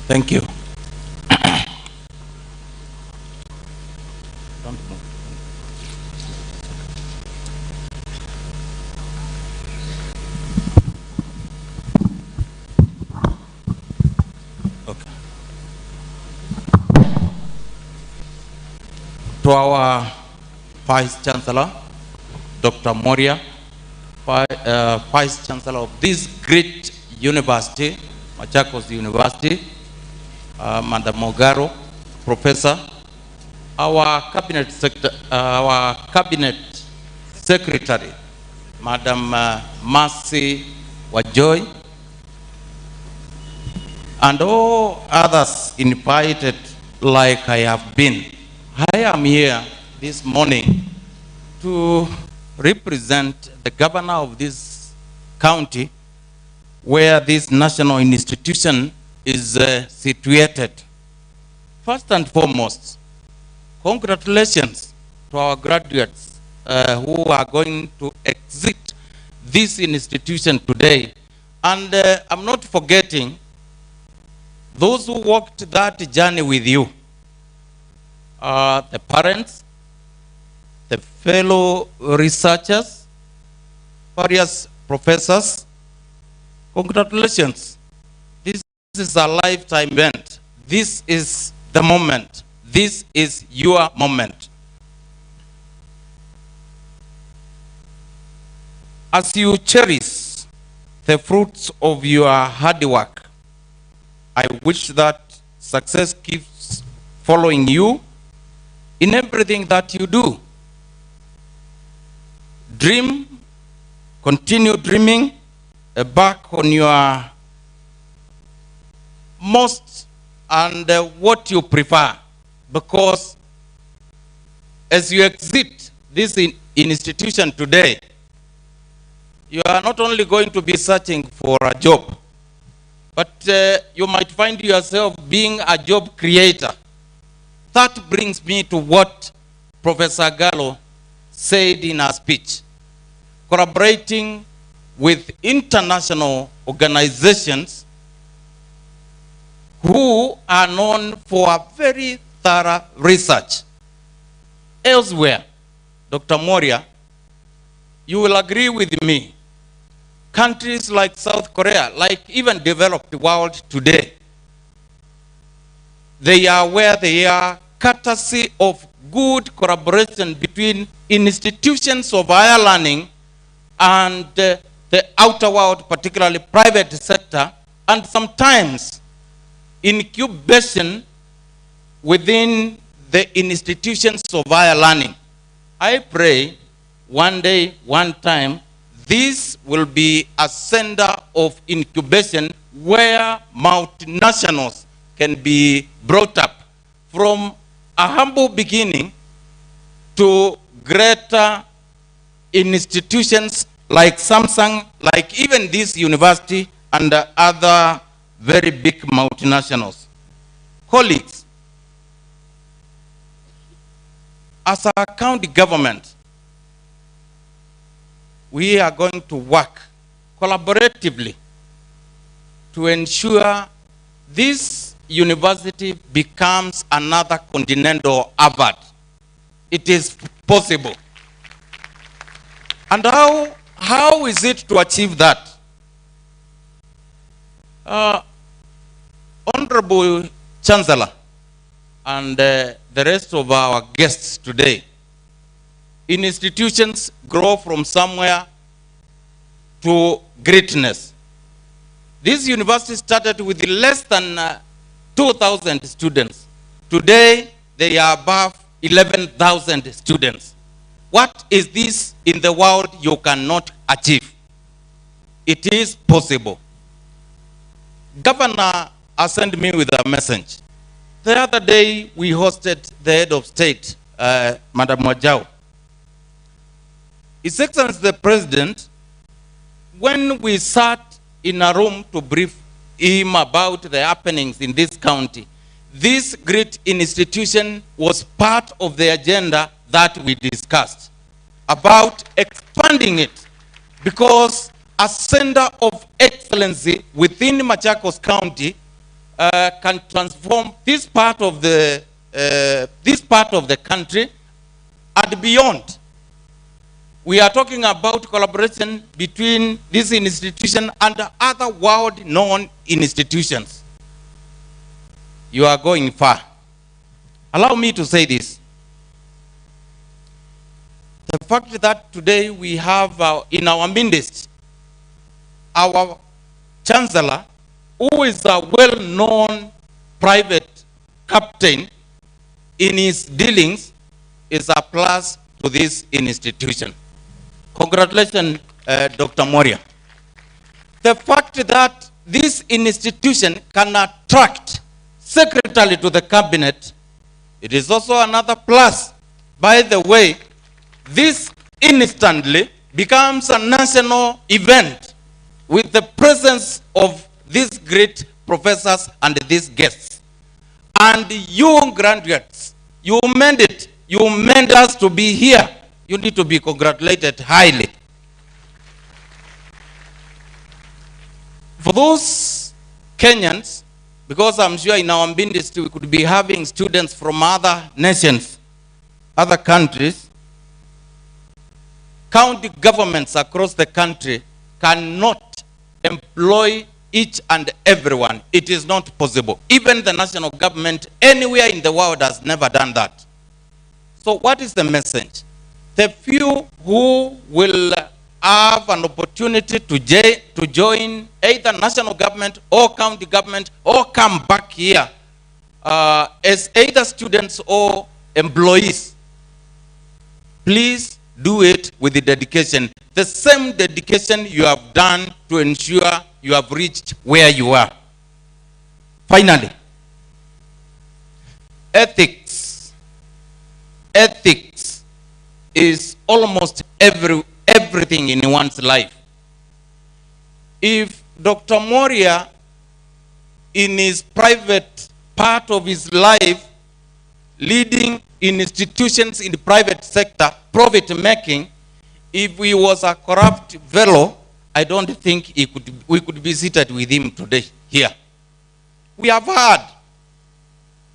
Thank you. Okay. To our Vice Chancellor, Dr. Moria, Vice Chancellor of this great university, Machakos University, Madam Mogaro, Professor, our cabinet secretary, Madam Mercy Wajoy, and all others invited like I have been. I am here this morning to represent the governor of this county where this national institution is situated. First and foremost, congratulations to our graduates who are going to exit this institution today. And I'm not forgetting those who walked that journey with you, the parents, the fellow researchers, various professors. Congratulations. This is a lifetime event. This is the moment. This is your moment. As you cherish the fruits of your hard work, I wish that success keeps following you in everything that you do. Dream, continue dreaming, back on your most and what you prefer, because as you exit this institution today, you are not only going to be searching for a job, but you might find yourself being a job creator. That brings me to what Professor Gallo said in her speech. Collaborating with international organizations who are known for a very thorough research. Elsewhere, Dr. Moria, you will agree with me, countries like South Korea, like even developed world today, they are where they are courtesy of good collaboration between institutions of higher learning and the outer world, particularly private sector, and sometimes incubation within the institutions of higher learning. I pray one day, one time, this will be a center of incubation where multinationals can be brought up from a humble beginning to greater institutions like Samsung, like even this university and other very big multinationals. Colleagues, as a county government, we are going to work collaboratively to ensure this university becomes another continental Harvard. It is possible. And how is it to achieve that? Honorable Chancellor and the rest of our guests today, institutions grow from somewhere to greatness. This university started with less than 2,000 students. Today, they are above 11,000 students. What is this in the world you cannot achieve? It is possible. Governor has sent me with a message. The other day, we hosted the head of state, Madam Wajau. His Excellency the President, when we sat in a room to brief him about the happenings in this county, this great institution was part of the agenda that we discussed about expanding it, because a center of excellency within Machakos County can transform this part of the country and beyond. We are talking about collaboration between this institution and other world-known institutions. You are going far. Allow me to say this. The fact that today we have in our midst our Chancellor, who is a well-known private captain in his dealings, is a plus to this institution. Congratulations, Dr. Moria. The fact that this institution can attract secretary to the cabinet, it is also another plus. By the way, this instantly becomes a national event with the presence of these great professors and these guests. And you graduates, you made it. You meant us to be here. You need to be congratulated highly. For those Kenyans, because I'm sure in our industry we could be having students from other nations, other countries, county governments across the country cannot employ each and everyone. It is not possible. Even the national government anywhere in the world has never done that. So what is the message? The few who will have an opportunity to join either national government or county government or come back here as either students or employees, please do it with the dedication. The same dedication you have done to ensure you have reached where you are. Finally, ethics. Ethics is almost everything in one's life. If Dr. Moria, in his private part of his life, leading in institutions in the private sector, profit making, if he was a corrupt fellow, I don't think we could be seated with him today here. We have heard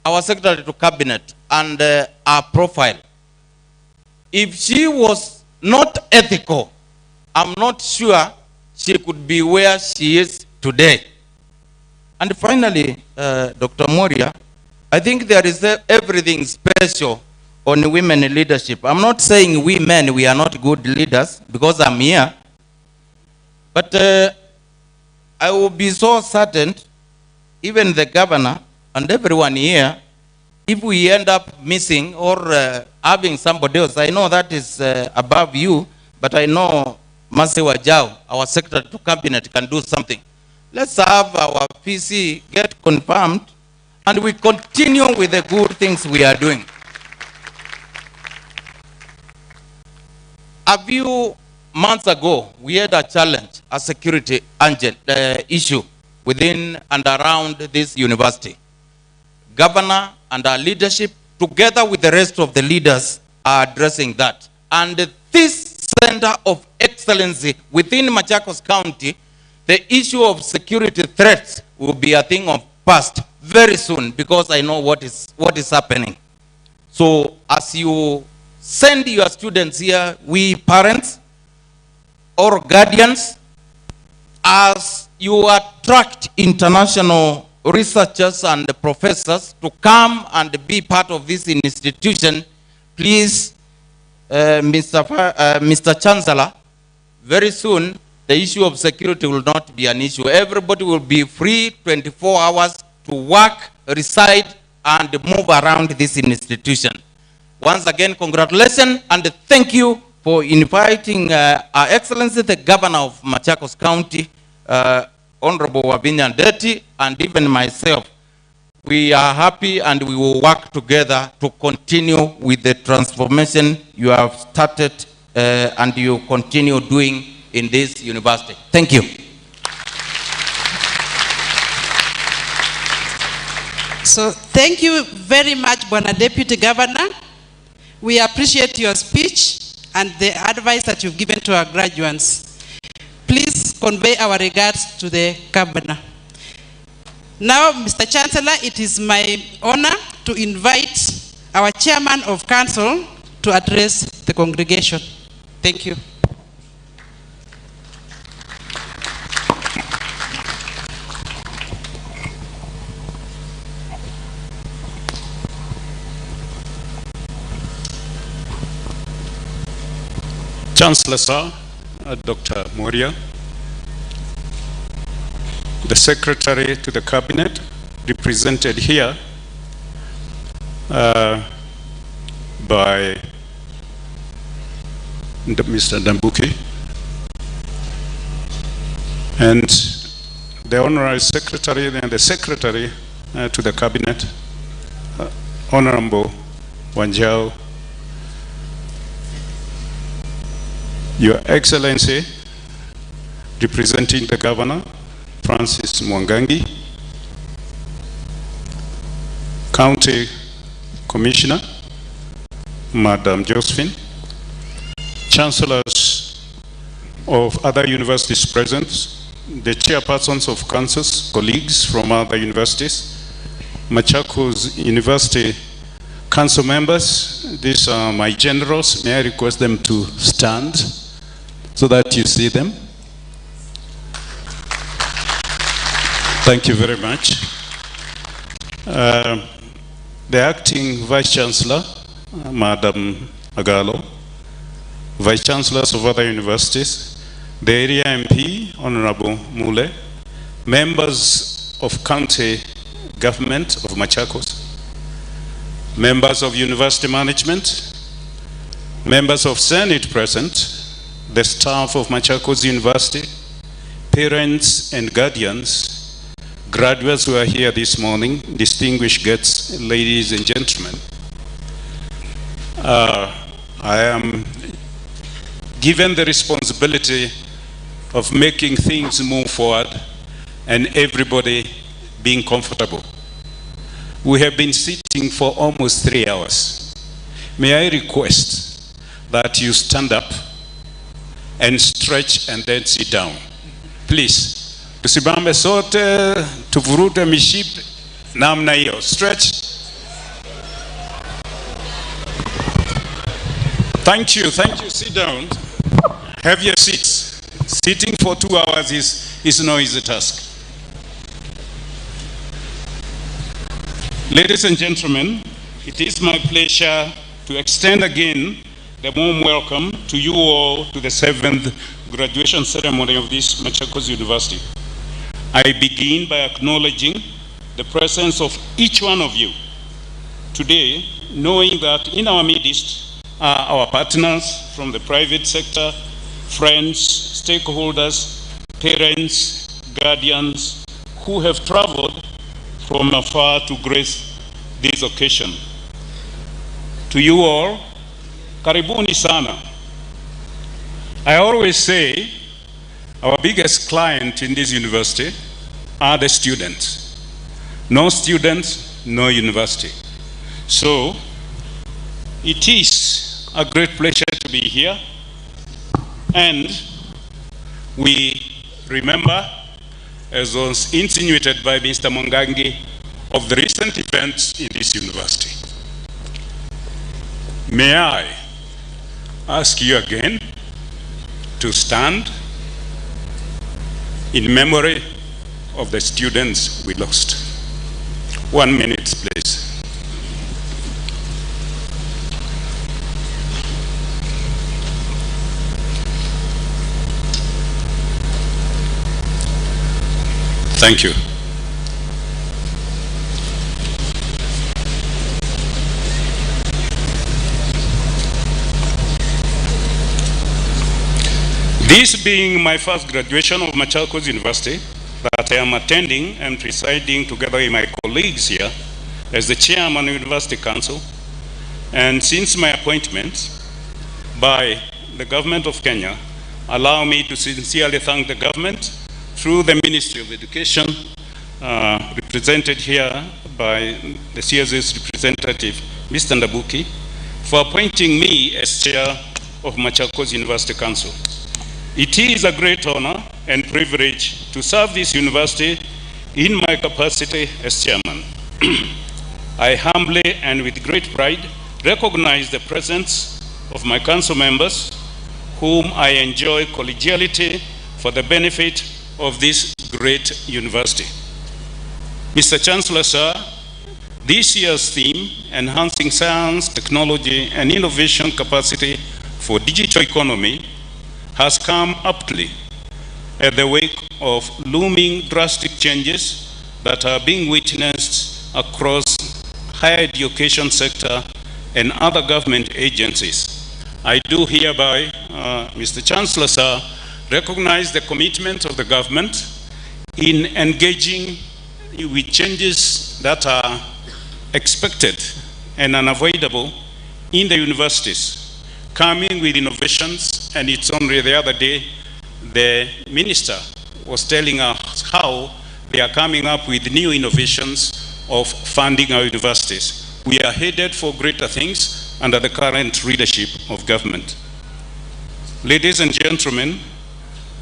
our Secretary to Cabinet and our profile. If she was not ethical, I'm not sure she could be where she is today. And finally, Dr. Moria, I think there is everything special on women leadership. I'm not saying we men, we are not good leaders, because I'm here. But I will be so certain, even the governor and everyone here, if we end up missing or having somebody else, I know that is above you, but I know Mase Wajau, our Secretary to Cabinet, can do something. Let's have our PC get confirmed, and we continue with the good things we are doing. A few months ago, we had a challenge, a security issue within and around this university. Governor and our leadership, together with the rest of the leaders, are addressing that. And this center of excellency within Machakos County, the issue of security threats will be a thing of past very soon, because I know what is happening. So as you send your students here, we parents or guardians, as you attract international researchers and professors to come and be part of this institution, please, Mr. Chancellor, very soon the issue of security will not be an issue. Everybody will be free 24 hours to work, reside, and move around this institution. Once again, congratulations and thank you for inviting Our Excellency, the Governor of Machakos County, Honorable Wavinya Ndeti, and even myself. We are happy and we will work together to continue with the transformation you have started and you continue doing in this university. Thank you. So thank you very much, Bwana Deputy Governor. We appreciate your speech and the advice that you've given to our graduates. Please convey our regards to the Governor. Now, Mr. Chancellor, it is my honor to invite our Chairman of Council to address the congregation. Thank you. Chancellor Sir, Dr. Moria, the Secretary to the Cabinet, represented here by Mr. Dambuki, and the Honorary Secretary and the Secretary to the Cabinet, Honorable Wanjao, Your Excellency, representing the Governor, Francis Mwangangi, County Commissioner, Madam Josephine, Chancellors of other universities present, the chairpersons of councils, colleagues from other universities, Machakos University council members, these are my generals. May I request them to stand so that you see them? Thank you very much. The acting Vice Chancellor, Madam Agalo, Vice Chancellors of other universities, the area MP, Honorable Mule, members of county government of Machakos, members of university management, members of Senate present, the staff of Machakos University, parents and guardians, graduates who are here this morning, distinguished guests, ladies and gentlemen. I am given the responsibility of making things move forward and everybody being comfortable. We have been sitting for almost 3 hours. May I request that you stand up and stretch and then sit down. Please. Tusimame sote, tuvurute mishipi namna hiyo. Stretch. Thank you, sit down. Have your seats. Sitting for 2 hours is no easy task. Ladies and gentlemen, it is my pleasure to extend again the warm welcome to you all to the 7th graduation ceremony of this Machakos University. I begin by acknowledging the presence of each one of you today, knowing that in our midst are our partners from the private sector, friends, stakeholders, parents, guardians, who have traveled from afar to grace this occasion. To you all, karibuni sana. I always say our biggest client in this university are the students. No students, no university. So it is a great pleasure to be here, and we remember, as was insinuated by Mr. Mwangangi, of the recent events in this university. May I ask you again to stand in memory of the students we lost. 1 minute, please. Thank you. This being my first graduation of Machakos University that I am attending and presiding together with my colleagues here as the chairman of the University Council, and since my appointment by the government of Kenya, allow me to sincerely thank the government through the Ministry of Education, represented here by the CSS representative, Mr. Ndabuki, for appointing me as chair of Machakos University Council. It is a great honor and privilege to serve this university in my capacity as chairman. I humbly and with great pride recognize the presence of my council members, whom I enjoy collegiality for the benefit of this great university. Mr. Chancellor, sir, this year's theme, Enhancing Science, Technology, and Innovation Capacity for Digital Economy, has come aptly at the wake of looming drastic changes that are being witnessed across higher education sector and other government agencies. I do hereby, Mr. Chancellor, sir, recognize the commitment of the government in engaging with changes that are expected and unavoidable in the universities, coming with innovations. And it's only the other day the minister was telling us how they are coming up with new innovations of funding our universities. We are headed for greater things under the current leadership of government. Ladies and gentlemen,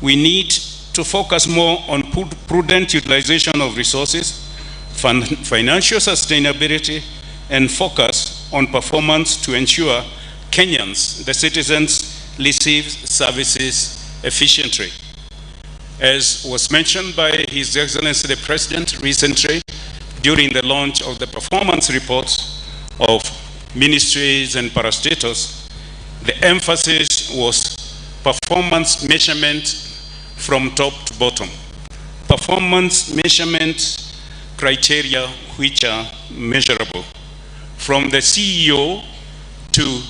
we need to focus more on prudent utilization of resources, financial sustainability, and focus on performance to ensure Kenyans, the citizens, receive services efficiently. As was mentioned by His Excellency the President recently during the launch of the performance reports of ministries and parastatals, the emphasis was performance measurement from top to bottom. Performance measurement criteria which are measurable, from the CEO to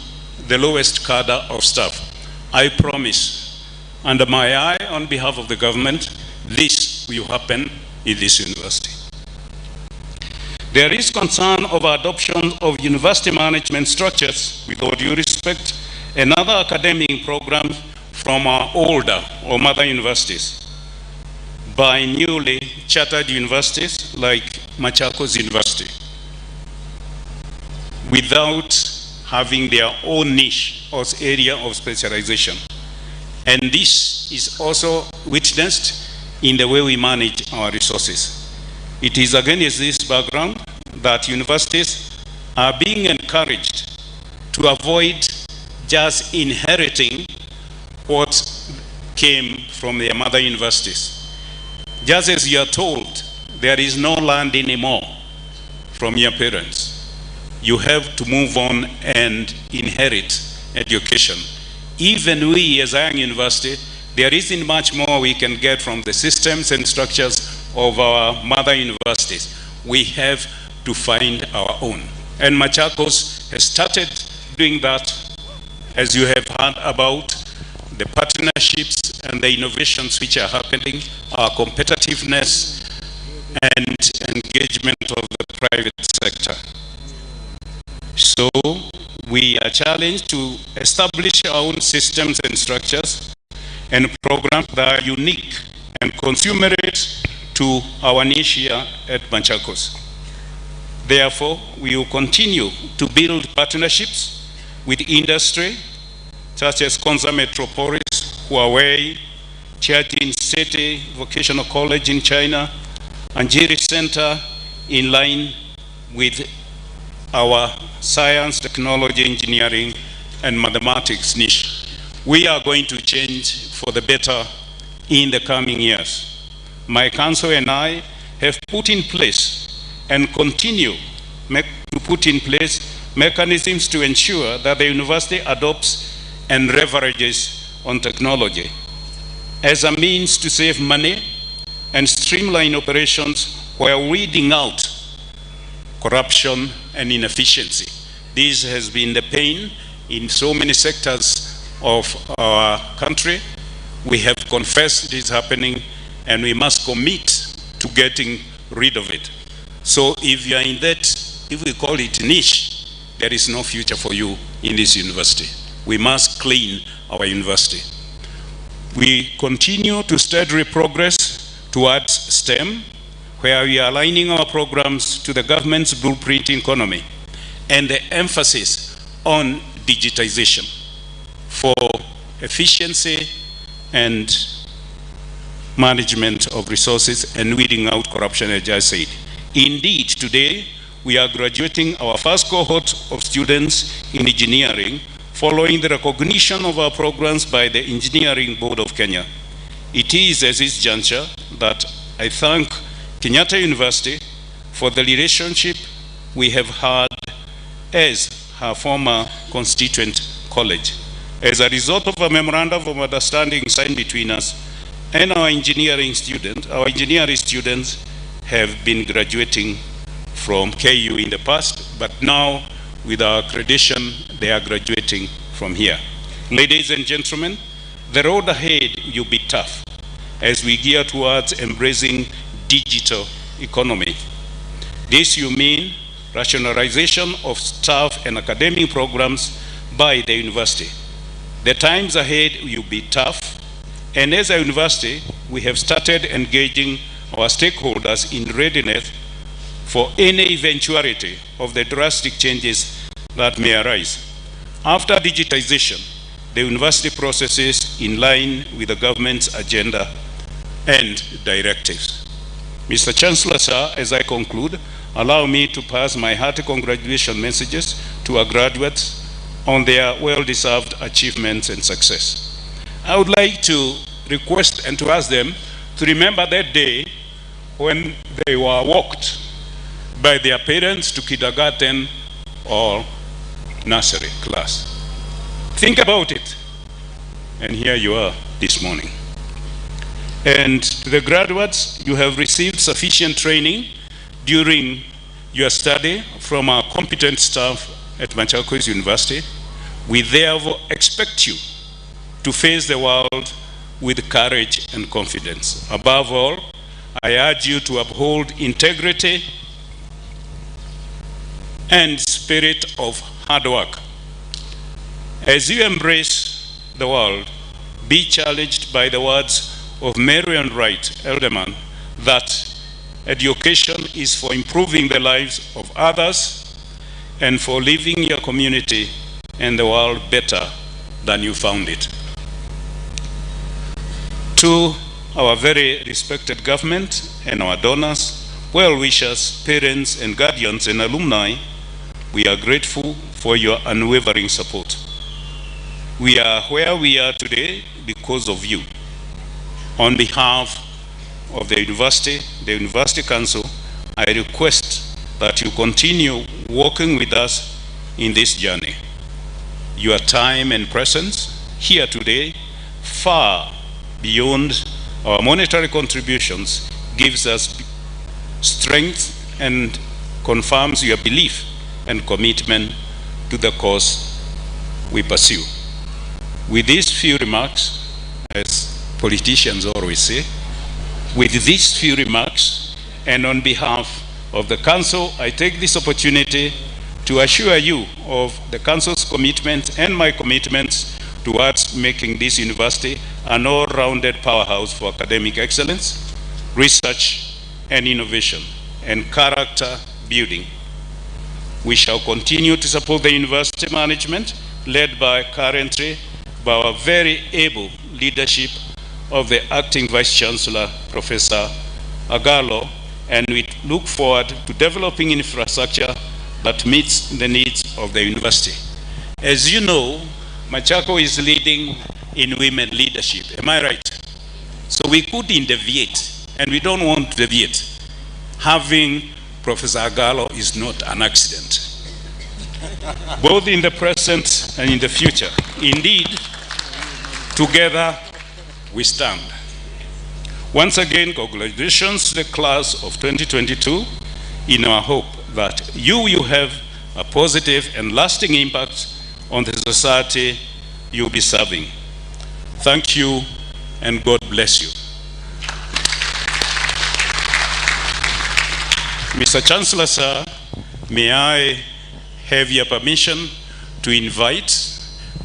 the lowest cadre of staff. I promise, under my eye, on behalf of the government, this will happen in this university. There is concern over adoption of university management structures, with all due respect, and other academic programs from our older or mother universities by newly chartered universities like Machakos University, without having their own niche or area of specialization. And this is also witnessed in the way we manage our resources. It is against this background that universities are being encouraged to avoid just inheriting what came from their mother universities. Just as you are told, there is no land anymore from your parents. You have to move on and inherit education. Even we as a young university, there isn't much more we can get from the systems and structures of our mother universities. We have to find our own. And Machakos has started doing that, as you have heard about the partnerships and the innovations which are happening, our competitiveness and engagement of the private sector. So we are challenged to establish our own systems and structures and programs that are unique and consumerate to our niche here at Machakos. Therefore, we will continue to build partnerships with industry, such as Konza Metropolis, Huawei, Chiatin City Vocational College in China, and Jiri Center, in line with our science, technology, engineering, and mathematics niche. We are going to change for the better in the coming years. My council and I have put in place and continue to put in place mechanisms to ensure that the university adopts and leverages on technology as a means to save money and streamline operations while weeding out corruption and inefficiency. This has been the pain in so many sectors of our country. We have confessed it is happening, and we must commit to getting rid of it. So if you are in that, if we call it niche, there is no future for you in this university. We must clean our university. We continue to steadily progress towards STEM, where we are aligning our programs to the government's blueprint economy and the emphasis on digitization for efficiency and management of resources and weeding out corruption, as I said. Indeed, today we are graduating our first cohort of students in engineering following the recognition of our programs by the Engineering Board of Kenya. It is at this juncture that I thank Kenyatta University for the relationship we have had as her former constituent college. As a result of a memorandum of understanding signed between us and our engineering students have been graduating from KU in the past, but now with our accreditation, they are graduating from here. Ladies and gentlemen, the road ahead will be tough as we gear towards embracing digital economy. This will mean rationalization of staff and academic programs by the university. The times ahead will be tough, and as a university, we have started engaging our stakeholders in readiness for any eventuality of the drastic changes that may arise. After digitization, the university processes in line with the government's agenda and directives. Mr. Chancellor, sir, as I conclude, allow me to pass my hearty congratulation messages to our graduates on their well-deserved achievements and success. I would like to request and to ask them to remember that day when they were walked by their parents to kindergarten or nursery class. Think about it. And here you are this morning. And to the graduates, you have received sufficient training during your study from our competent staff at Machakos University. We therefore expect you to face the world with courage and confidence. Above all, I urge you to uphold integrity and spirit of hard work. As you embrace the world, be challenged by the words of Marian Wright, Elderman, that education is for improving the lives of others and for leaving your community and the world better than you found it. To our very respected government and our donors, well-wishers, parents and guardians and alumni, we are grateful for your unwavering support. We are where we are today because of you. On behalf of the University Council, I request that you continue working with us in this journey. Your time and presence here today, far beyond our monetary contributions, gives us strength and confirms your belief and commitment to the cause we pursue. With these few remarks, as politicians always say, with these few remarks, and on behalf of the Council, I take this opportunity to assure you of the Council's commitment and my commitments towards making this university an all-rounded powerhouse for academic excellence, research and innovation, and character building. We shall continue to support the university management led currently by our very able leadership of the Acting Vice Chancellor, Professor Agalo, and we look forward to developing infrastructure that meets the needs of the university. As you know, Machako is leading in women leadership. Am I right? So we couldn't deviate, and we don't want to deviate. Having Professor Agalo is not an accident. Both in the present and in the future. Indeed, together we stand. Once again, congratulations to the class of 2022 in our hope that you will have a positive and lasting impact on the society you'll be serving. Thank you and God bless you. Mr. Chancellor, sir, may I have your permission to invite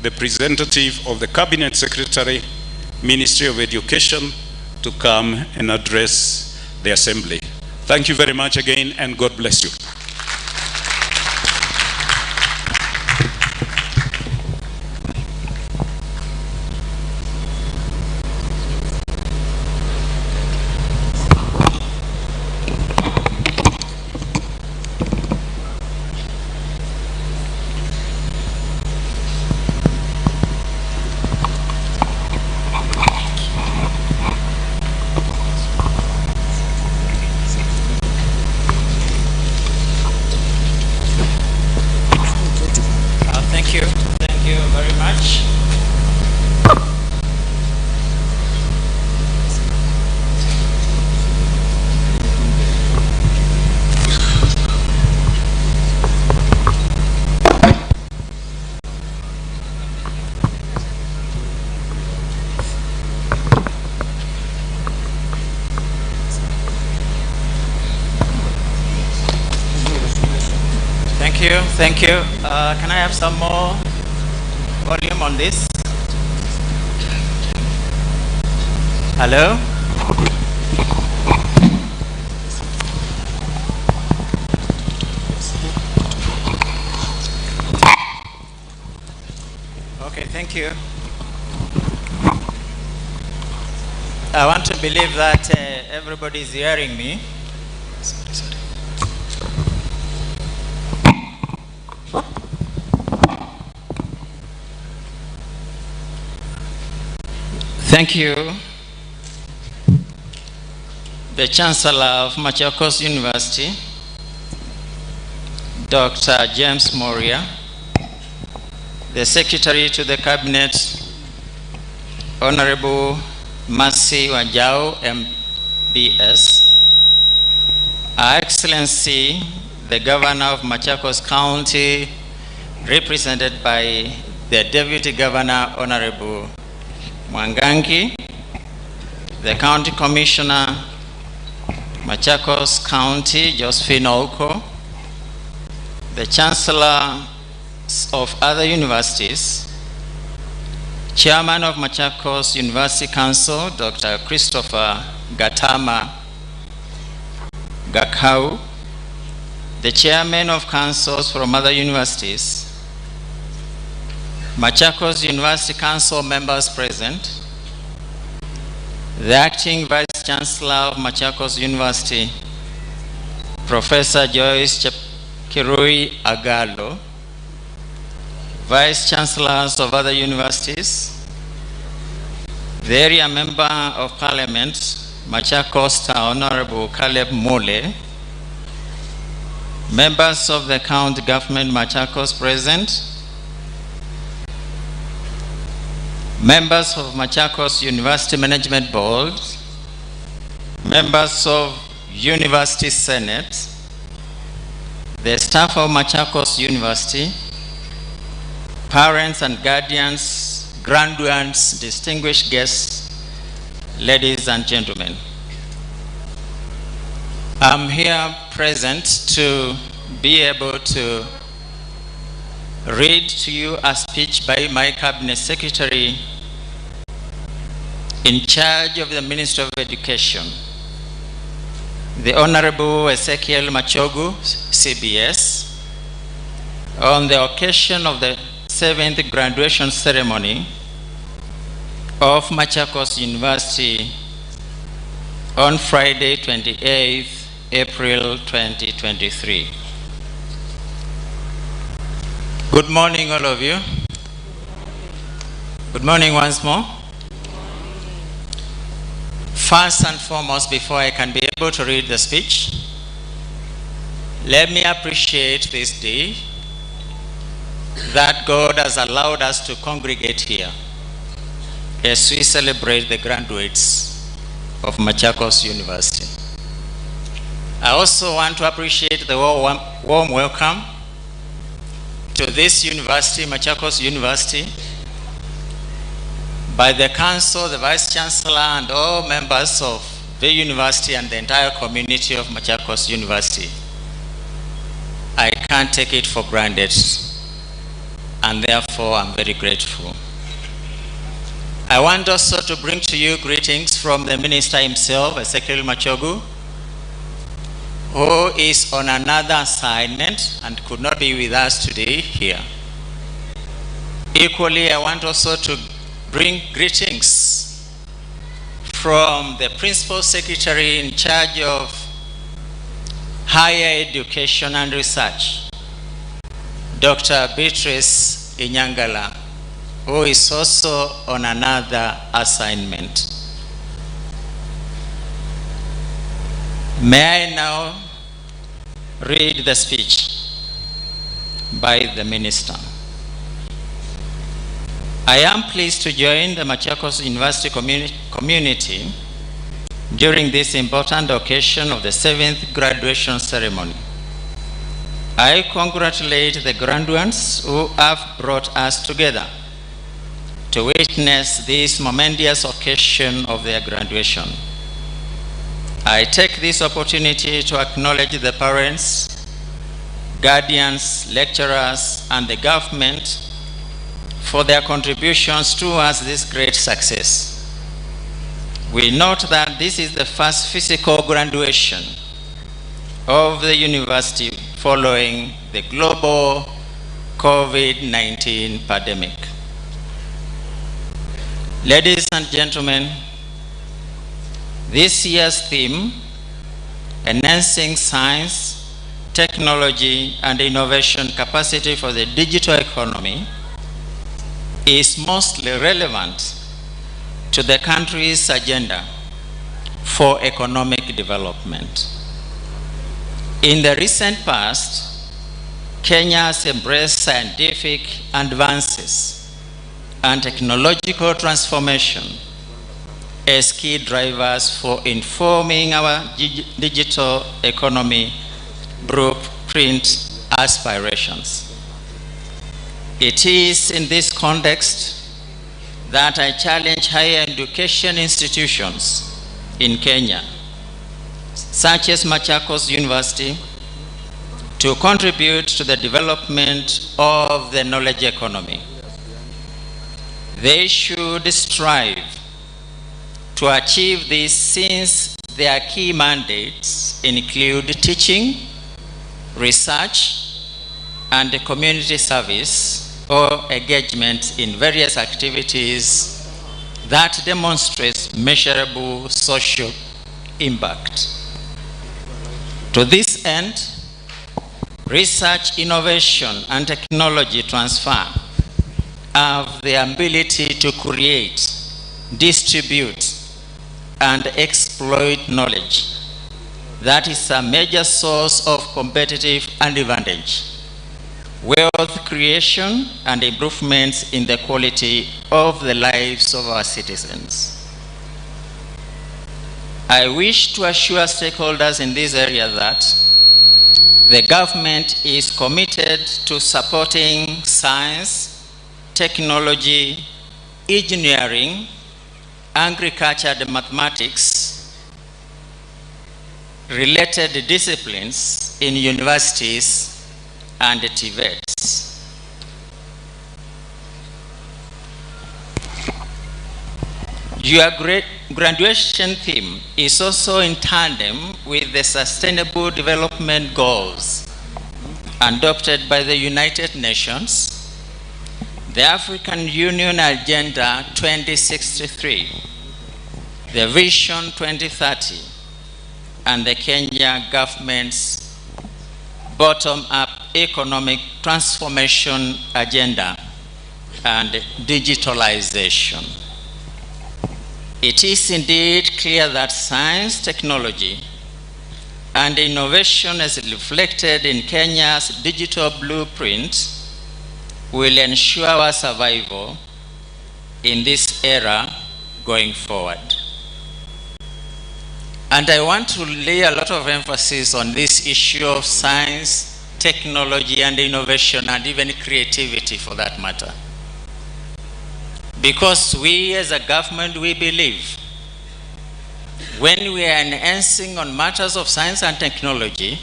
the representative of the Cabinet Secretary, Ministry of Education, to come and address the Assembly. Thank you very much again, and God bless you. Thank you very much. Thank you. Can I have some more volume on this? Hello? Okay, thank you. I want to believe that everybody is hearing me. Thank you. The Chancellor of Machakos University, Dr. James Moria, the Secretary to the Cabinet, Honorable Mercy Wajau, MBS, Her Excellency, the Governor of Machakos County, represented by the Deputy Governor, Honorable Mwangangi, the County Commissioner, Machakos County, Josephine Oko, the Chancellor of other universities, Chairman of Machakos University Council, Dr. Christopher Gatama Gakau, the Chairman of Councils from other universities, Machakos University Council members present, the Acting Vice Chancellor of Machakos University, Professor Joyce Kirui Agalo, Vice Chancellors of other universities, the Area Member of Parliament, Machakos Honorable Caleb Mole, members of the County Government Machakos present, members of Machakos University Management Board, members of University Senate, the staff of Machakos University, parents and guardians, graduates, distinguished guests, ladies and gentlemen. I'm here present to be able to read to you a speech by my Cabinet Secretary in charge of the Ministry of Education, the Honorable Ezekiel Machogu, CBS, on the occasion of the 7th graduation ceremony of Machakos University on Friday, 28th April 2023. Good morning, all of you. Good morning once more. First and foremost, before I can be able to read the speech, let me appreciate this day that God has allowed us to congregate here as we celebrate the graduates of Machakos University. I also want to appreciate the warm welcome to this university, Machakos University, by the council, the vice chancellor, and all members of the university and the entire community of Machakos University. I can't take it for granted, and therefore I'm very grateful. I want also to bring to you greetings from the minister himself, Ezekiel Machogu, who is on another assignment and could not be with us today here. Equally, I want also to bring greetings from the Principal Secretary in charge of Higher Education and Research, Dr. Beatrice Inyangala, who is also on another assignment. May I now read the speech by the minister. I am pleased to join the Machakos University community during this important occasion of the 7th graduation ceremony. I congratulate the graduates who have brought us together to witness this momentous occasion of their graduation. I take this opportunity to acknowledge the parents, guardians, lecturers, and the government for their contributions towards this great success. We note that this is the first physical graduation of the university following the global COVID-19 pandemic. Ladies and gentlemen, this year's theme, Enhancing Science, Technology, and Innovation Capacity for the Digital Economy, is mostly relevant to the country's agenda for economic development. In the recent past, Kenya has embraced scientific advances and technological transformation as key drivers for informing our digital economy blueprint aspirations. It is in this context that I challenge higher education institutions in Kenya, such as Machakos University, to contribute to the development of the knowledge economy. They should strive to achieve this since their key mandates include teaching, research, and community service or engagement in various activities that demonstrate measurable social impact. To this end, research, innovation, and technology transfer have the ability to create, distribute, and exploit knowledge. That is a major source of competitive advantage, wealth creation, and improvements in the quality of the lives of our citizens. I wish to assure stakeholders in this area that the government is committed to supporting science, technology, engineering, agriculture, and mathematics related disciplines in universities and TVETs. Your graduation theme is also in tandem with the Sustainable Development Goals adopted by the United Nations, the African Union Agenda 2063, the Vision 2030, and the Kenya government's bottom-up economic transformation agenda and digitalization. It is indeed clear that science, technology, and innovation as reflected in Kenya's digital blueprint will ensure our survival in this era going forward. And I want to lay a lot of emphasis on this issue of science, technology, and innovation, and even creativity for that matter. Because we as a government, we believe when we are enhancing on matters of science and technology,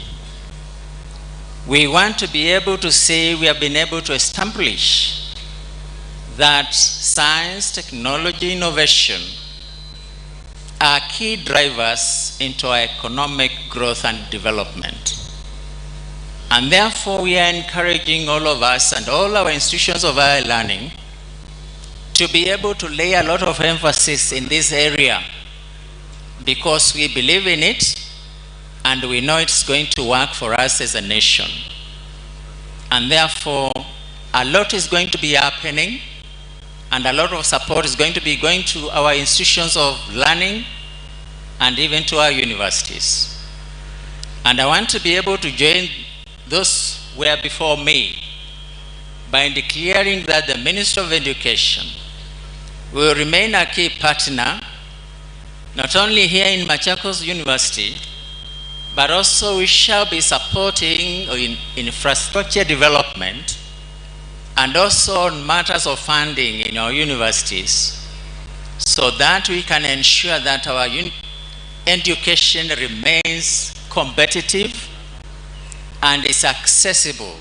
we want to be able to say we have been able to establish that science, technology, innovation are key drivers into our economic growth and development. And therefore, we are encouraging all of us and all our institutions of higher learning to be able to lay a lot of emphasis in this area because we believe in it and we know it's going to work for us as a nation. And therefore, a lot is going to be happening and a lot of support is going to be going to our institutions of learning and even to our universities. And I want to be able to join those who were before me by declaring that the Minister of Education will remain a key partner, not only here in Machakos University, but also we shall be supporting in infrastructure development and also on matters of funding in our universities so that we can ensure that our education remains competitive and is accessible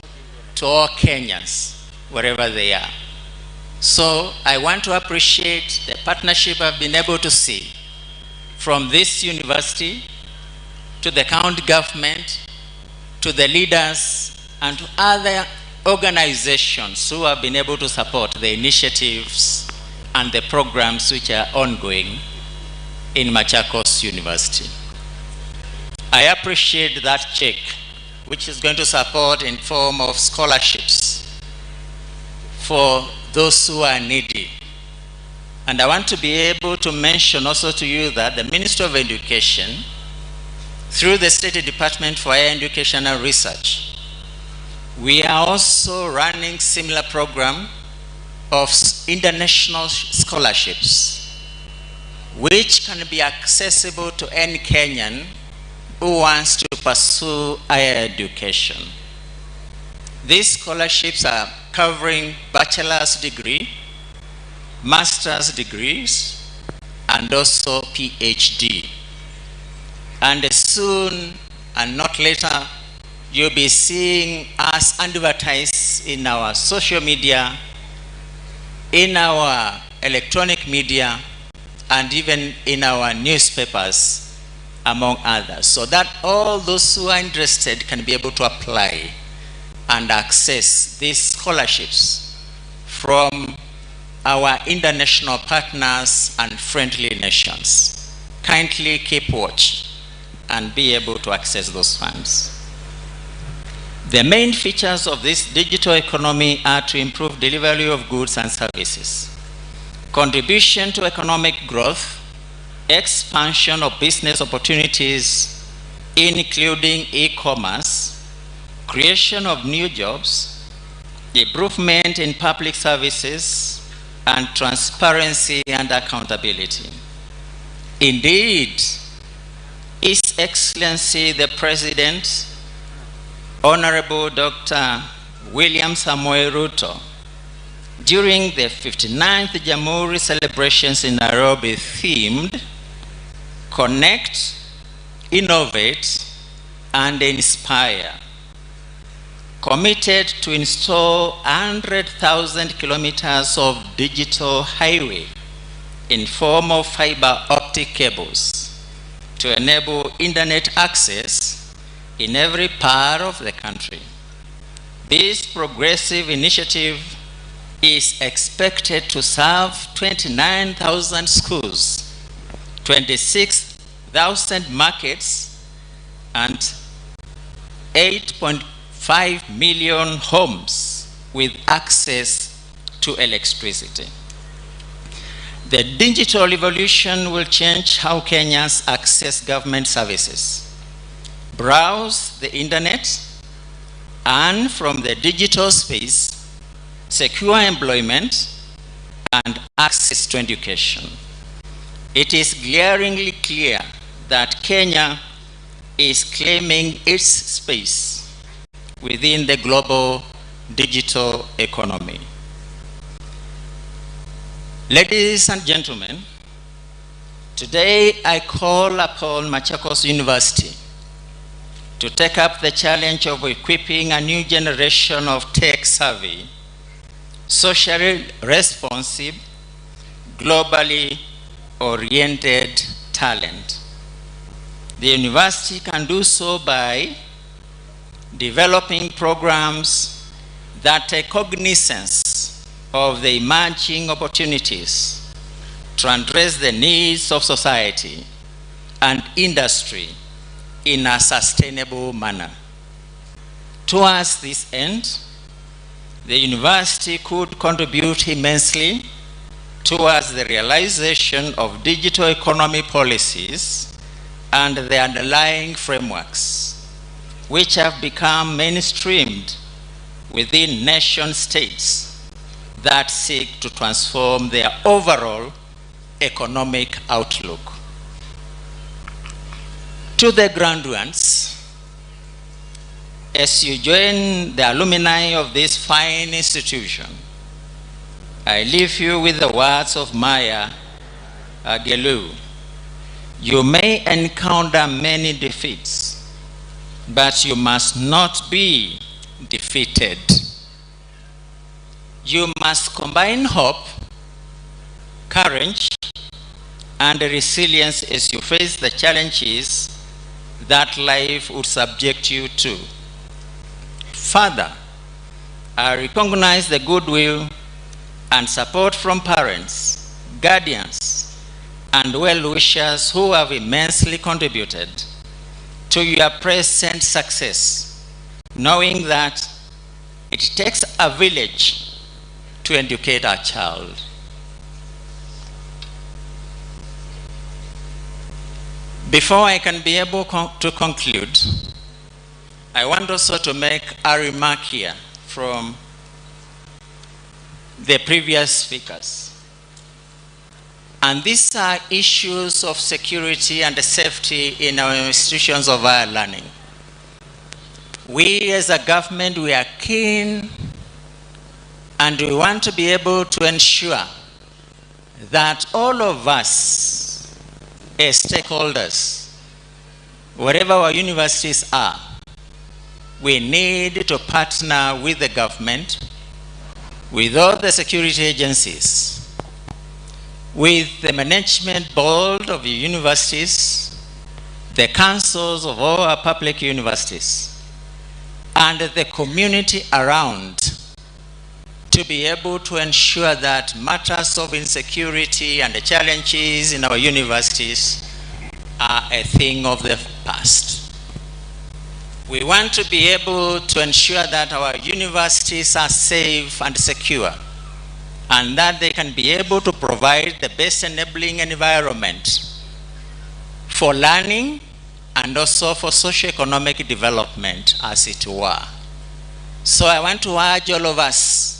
to all Kenyans wherever they are. So I want to appreciate the partnership I've been able to see from this university to the county government, to the leaders, and to other organizations who have been able to support the initiatives and the programs which are ongoing in Machakos University. I appreciate that check, which is going to support in form of scholarships for those who are needy. And I want to be able to mention also to you that the Ministry of Education, through the State Department for Higher Education and Research, we are also running similar program of international scholarships, which can be accessible to any Kenyan who wants to pursue higher education. These scholarships are covering bachelor's degree, master's degrees, and also PhD. And soon, and not later, you'll be seeing us advertise in our social media, in our electronic media, and even in our newspapers, among others, so that all those who are interested can be able to apply and access these scholarships from our international partners and friendly nations. Kindly keep watch and be able to access those funds. The main features of this digital economy are to improve delivery of goods and services, contribution to economic growth, expansion of business opportunities, including e-commerce, creation of new jobs, improvement in public services, and transparency and accountability. Indeed, His Excellency the President, Honorable Dr. William Samoei Ruto, during the 59th Jamhuri celebrations in Nairobi, themed Connect, Innovate, and Inspire, committed to install 100,000 kilometers of digital highway in form of fiber optic cables to enable internet access in every part of the country. This progressive initiative is expected to serve 29,000 schools, 26,000 markets, and 8.5 million homes with access to electricity. The digital evolution will change how Kenyans access government services, browse the internet, and from the digital space, secure employment and access to education. It is glaringly clear that Kenya is claiming its space within the global digital economy. Ladies and gentlemen, today I call upon Machakos University to take up the challenge of equipping a new generation of tech-savvy, socially responsive, globally oriented talent. The university can do so by developing programs that take cognizance of the emerging opportunities to address the needs of society and industry in a sustainable manner. Towards this end, the university could contribute immensely towards the realization of digital economy policies and the underlying frameworks, which have become mainstreamed within nation states that seek to transform their overall economic outlook. To the graduates, as you join the alumni of this fine institution, I leave you with the words of Maya Angelou. You may encounter many defeats, but you must not be defeated. You must combine hope, courage, and resilience as you face the challenges that life would subject you to. Further, I recognize the goodwill and support from parents, guardians, and well-wishers who have immensely contributed to your present success, knowing that it takes a village to educate a child. Before I can be able to conclude, I want also to make a remark here from the previous speakers. And these are issues of security and safety in our institutions of higher learning. We as a government, we are keen and we want to be able to ensure that all of us as stakeholders, wherever our universities are, we need to partner with the government, with all the security agencies, with the management board of the universities, the councils of all our public universities, and the community around, to be able to ensure that matters of insecurity and the challenges in our universities are a thing of the past. We want to be able to ensure that our universities are safe and secure, and that they can be able to provide the best enabling environment for learning and also for socio-economic development, as it were. So I want to urge all of us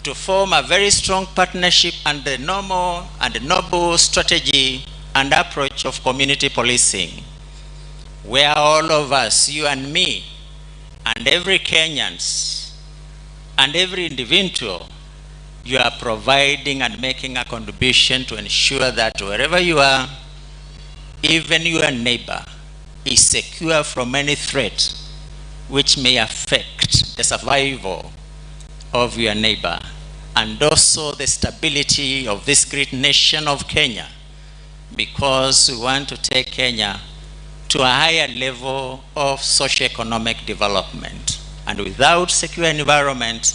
to form a very strong partnership and the normal and noble strategy and approach of community policing, where all of us, you and me, and every Kenyans, and every individual, you are providing and making a contribution to ensure that wherever you are, even your neighbor is secure from any threat which may affect the survival of your neighbor. and also the stability of this great nation of Kenya, because we want to take Kenya to a higher level of socio-economic development. And without secure environment,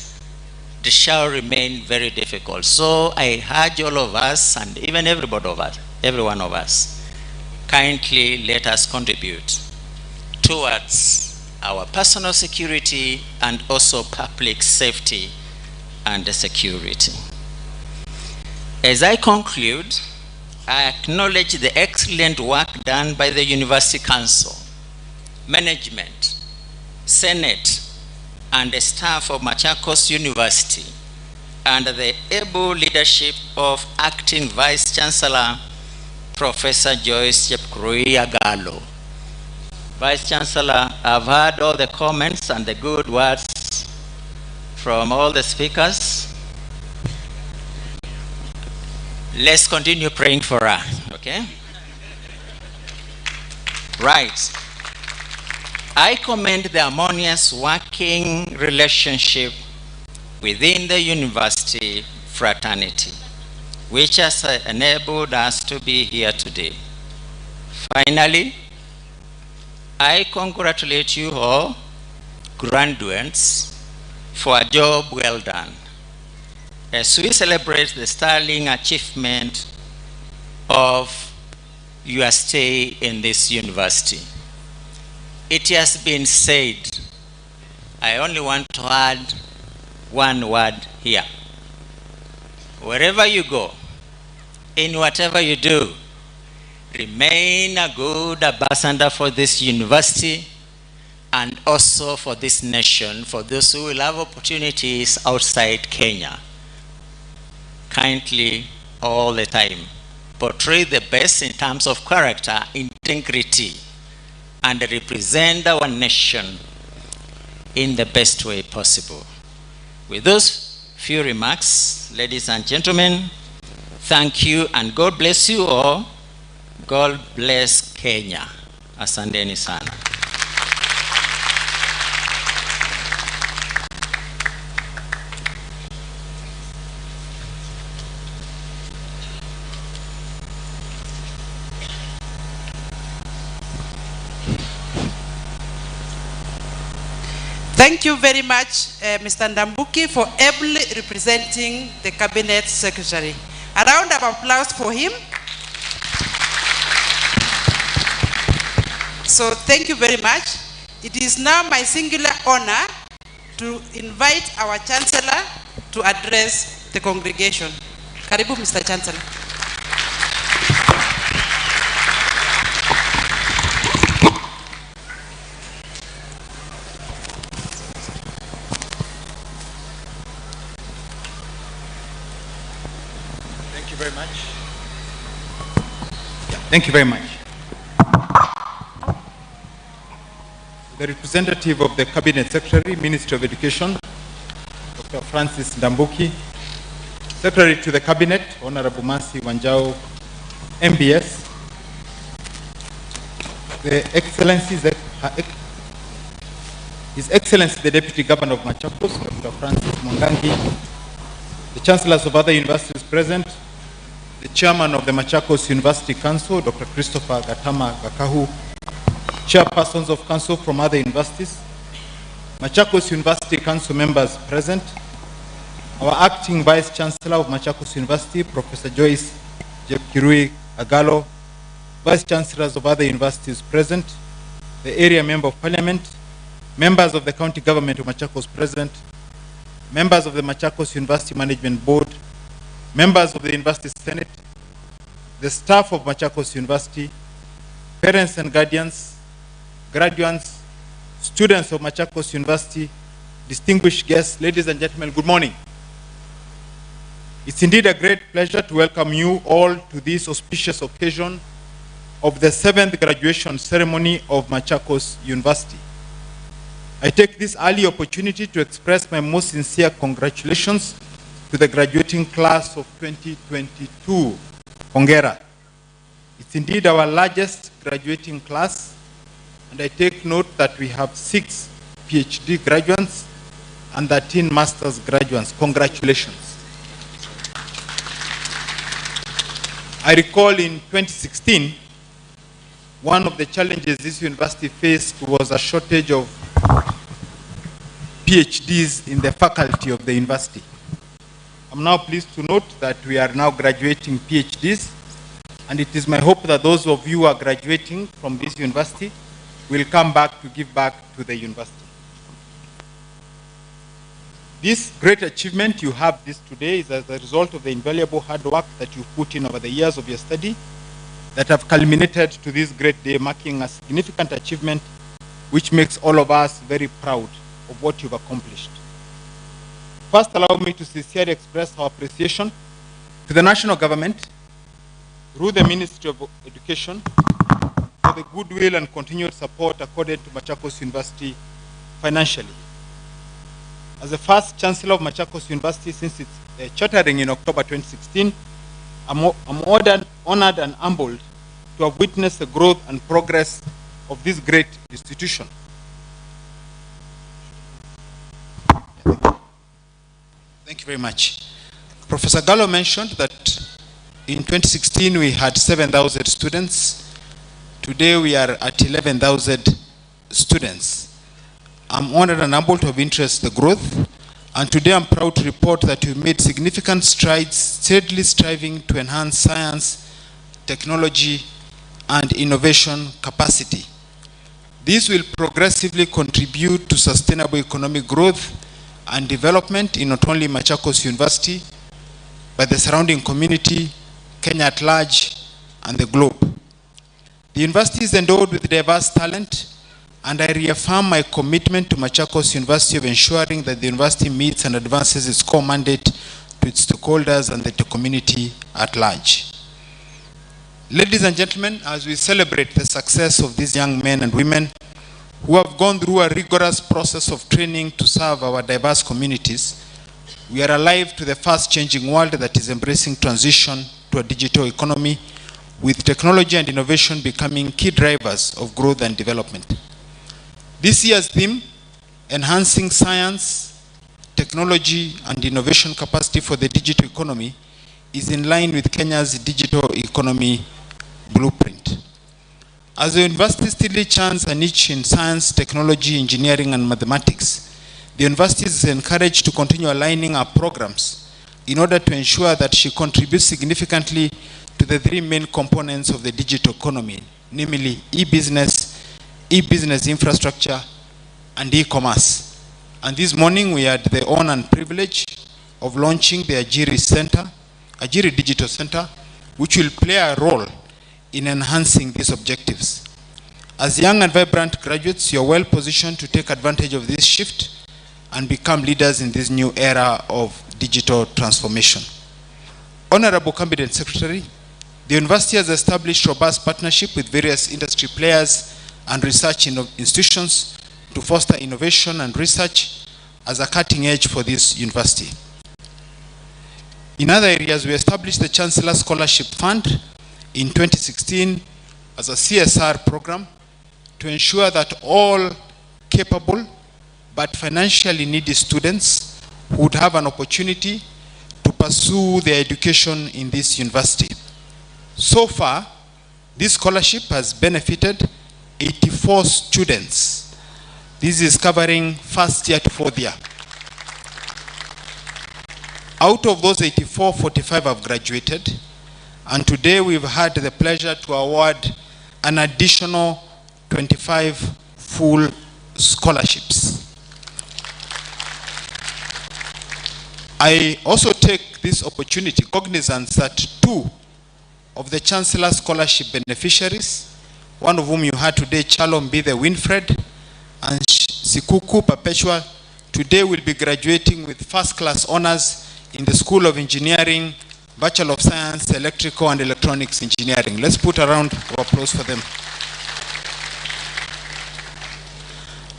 it shall remain very difficult. So I urge all of us, and even every one of us, kindly let us contribute towards our personal security and also public safety and security. As I conclude, I acknowledge the excellent work done by the University Council, management, Senate, and the staff of Machakos University, and the able leadership of Acting Vice Chancellor, Professor Joyce Chepkurui Agalo. Vice Chancellor, I've heard all the comments and the good words from all the speakers. Let's continue praying for her, okay? Right. I commend the harmonious working relationship within the university fraternity, which has enabled us to be here today. Finally, I congratulate you all, graduates, for a job well done, as we celebrate the sterling achievement of your stay in this university. It has been said, I only want to add one word here. Wherever you go, in whatever you do, remain a good ambassador for this university and also for this nation, for those who will have opportunities outside Kenya. Kindly, all the time, portray the best in terms of character, integrity, and represent our nation in the best way possible. With those few remarks, ladies and gentlemen, thank you and God bless you all. God bless Kenya. Asanteni sana. Thank you very much, Mr. Ndambuki, for ably representing the Cabinet Secretary. A round of applause for him. So thank you very much. It is now my singular honor to invite our Chancellor to address the congregation. Karibu, Mr. Chancellor. Thank you very much. Thank you very much. The representative of the Cabinet Secretary, Ministry of Education, Dr. Francis Ndambuki, Secretary to the Cabinet, Honorable Mercy Wanjao, MBS, His Excellency the Deputy Governor of Machakos, Dr. Francis Mwangangi, the Chancellors of other universities present, the Chairman of the Machakos University Council, Dr. Christopher Gatama Gakahu, Chairpersons of Council from other universities, Machakos University Council members present, our Acting Vice Chancellor of Machakos University, Professor Joyce Chepkurui Agalo, Vice Chancellors of other universities present, the Area Member of Parliament, members of the County Government of Machakos present, members of the Machakos University Management Board, members of the University Senate, the staff of Machakos University, parents and guardians, graduates, students of Machakos University, distinguished guests, ladies and gentlemen, good morning. It's indeed a great pleasure to welcome you all to this auspicious occasion of the 7th graduation ceremony of Machakos University. I take this early opportunity to express my most sincere congratulations to the graduating class of 2022. Hongera. It's indeed our largest graduating class, and I take note that we have 6 PhD graduates and 13 master's graduates. Congratulations. I recall in 2016, one of the challenges this university faced was a shortage of PhDs in the faculty of the university. I'm now pleased to note that we are now graduating PhDs, and it is my hope that those of you who are graduating from this university will come back to give back to the university. This great achievement you have this today is as a result of the invaluable hard work that you put in over the years of your study that have culminated to this great day, marking a significant achievement which makes all of us very proud of what you've accomplished. First, allow me to sincerely express our appreciation to the national government through the Ministry of Education for the goodwill and continued support accorded to Machakos University financially. As the first Chancellor of Machakos University since its chartering in October 2016, I'm honored and humbled to have witnessed the growth and progress of this great institution. Thank you very much. Professor Gallo mentioned that in 2016 we had 7,000 students. Today we are at 11,000 students. I'm honored and humbled to have witnessed the growth, and today I'm proud to report that we've made significant strides, steadily striving to enhance science, technology, and innovation capacity. This will progressively contribute to sustainable economic growth and development in not only Machakos University, but the surrounding community, Kenya at large, and the globe. The university is endowed with diverse talent, and I reaffirm my commitment to Machakos University of ensuring that the university meets and advances its core mandate to its stakeholders and the community at large. Ladies and gentlemen, as we celebrate the success of these young men and women who have gone through a rigorous process of training to serve our diverse communities, we are alive to the fast-changing world that is embracing transition to a digital economy, with technology and innovation becoming key drivers of growth and development. This year's theme, Enhancing Science, Technology and Innovation Capacity for the Digital Economy, is in line with Kenya's digital economy blueprint. As the university steadily churns a niche in science, technology, engineering, and mathematics, the university is encouraged to continue aligning our programs in order to ensure that she contributes significantly to the three main components of the digital economy, namely e-business, e-business infrastructure, and e-commerce. And this morning we had the honor and privilege of launching the Ajiri Digital Center, which will play a role in enhancing these objectives. As young and vibrant graduates, you are well positioned to take advantage of this shift and become leaders in this new era of digital transformation. Honorable Cabinet Secretary, the university has established robust partnership with various industry players and research institutions to foster innovation and research as a cutting edge for this university. In other areas, we established the Chancellor Scholarship Fund in 2016 as a CSR program to ensure that all capable but financially needy students would have an opportunity to pursue their education in this university. So far, this scholarship has benefited 84 students. This is covering first year to fourth year. Out of those 84, 45 have graduated, and today we've had the pleasure to award an additional 25 full scholarships. I also take this opportunity, cognizance that 2 of the Chancellor Scholarship beneficiaries, one of whom you heard today, Chalom Be the Winfred, and Sikuku Perpetua, today will be graduating with first-class honors in the School of Engineering, Bachelor of Science, Electrical and Electronics Engineering. Let's put a round of applause for them.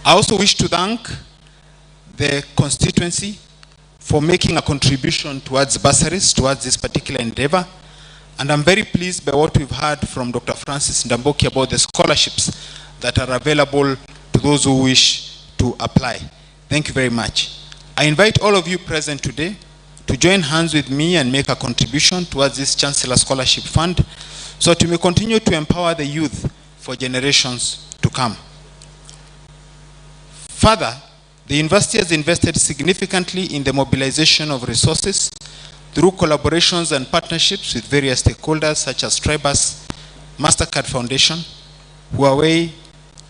I also wish to thank the constituency for making a contribution towards bursaries, towards this particular endeavor. And I'm very pleased by what we've heard from Dr. Francis Ndamboki about the scholarships that are available to those who wish to apply. Thank you very much. I invite all of you present today to join hands with me and make a contribution towards this Chancellor Scholarship Fund so that we may continue to empower the youth for generations to come. Further, the university has invested significantly in the mobilization of resources through collaborations and partnerships with various stakeholders such as Tribus, MasterCard Foundation, Huawei,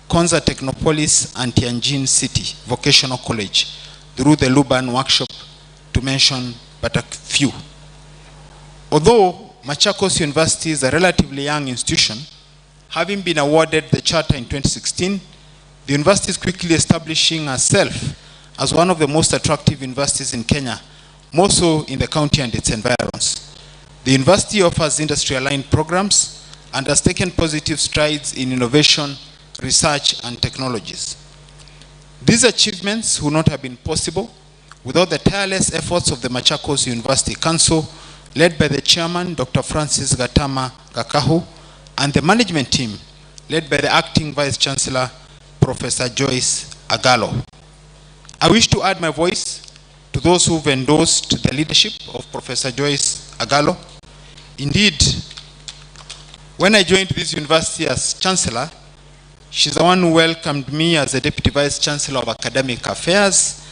Konza Technopolis, and Tianjin City Vocational College through the Luban workshop, to mention but a few. Although Machakos University is a relatively young institution, having been awarded the charter in 2016, the university is quickly establishing herself as one of the most attractive universities in Kenya, more so in the county and its environs. The university offers industry-aligned programs and has taken positive strides in innovation, research, and technologies. These achievements would not have been possible without the tireless efforts of the Machakos University Council, led by the chairman, Dr. Francis Gatama Kakahu, and the management team, led by the acting vice chancellor, Professor Joyce Agalo. I wish to add my voice to those who've endorsed the leadership of Professor Joyce Agalo. Indeed, when I joined this university as chancellor, she's the one who welcomed me as the deputy vice chancellor of academic affairs,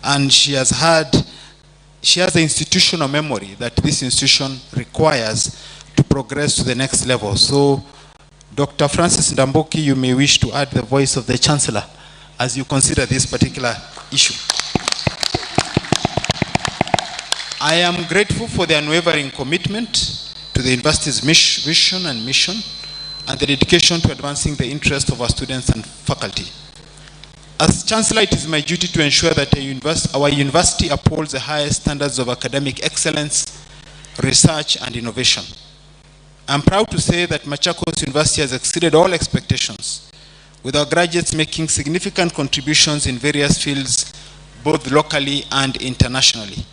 and she has the institutional memory that this institution requires to progress to the next level. So, Dr. Francis Ndamboki, you may wish to add the voice of the chancellor as you consider this particular issue. I am grateful for the unwavering commitment to the university's vision and mission, and the dedication to advancing the interests of our students and faculty. As Chancellor, it is my duty to ensure that our university upholds the highest standards of academic excellence, research, and innovation. I'm proud to say that Machakos University has exceeded all expectations, with our graduates making significant contributions in various fields, both locally and internationally.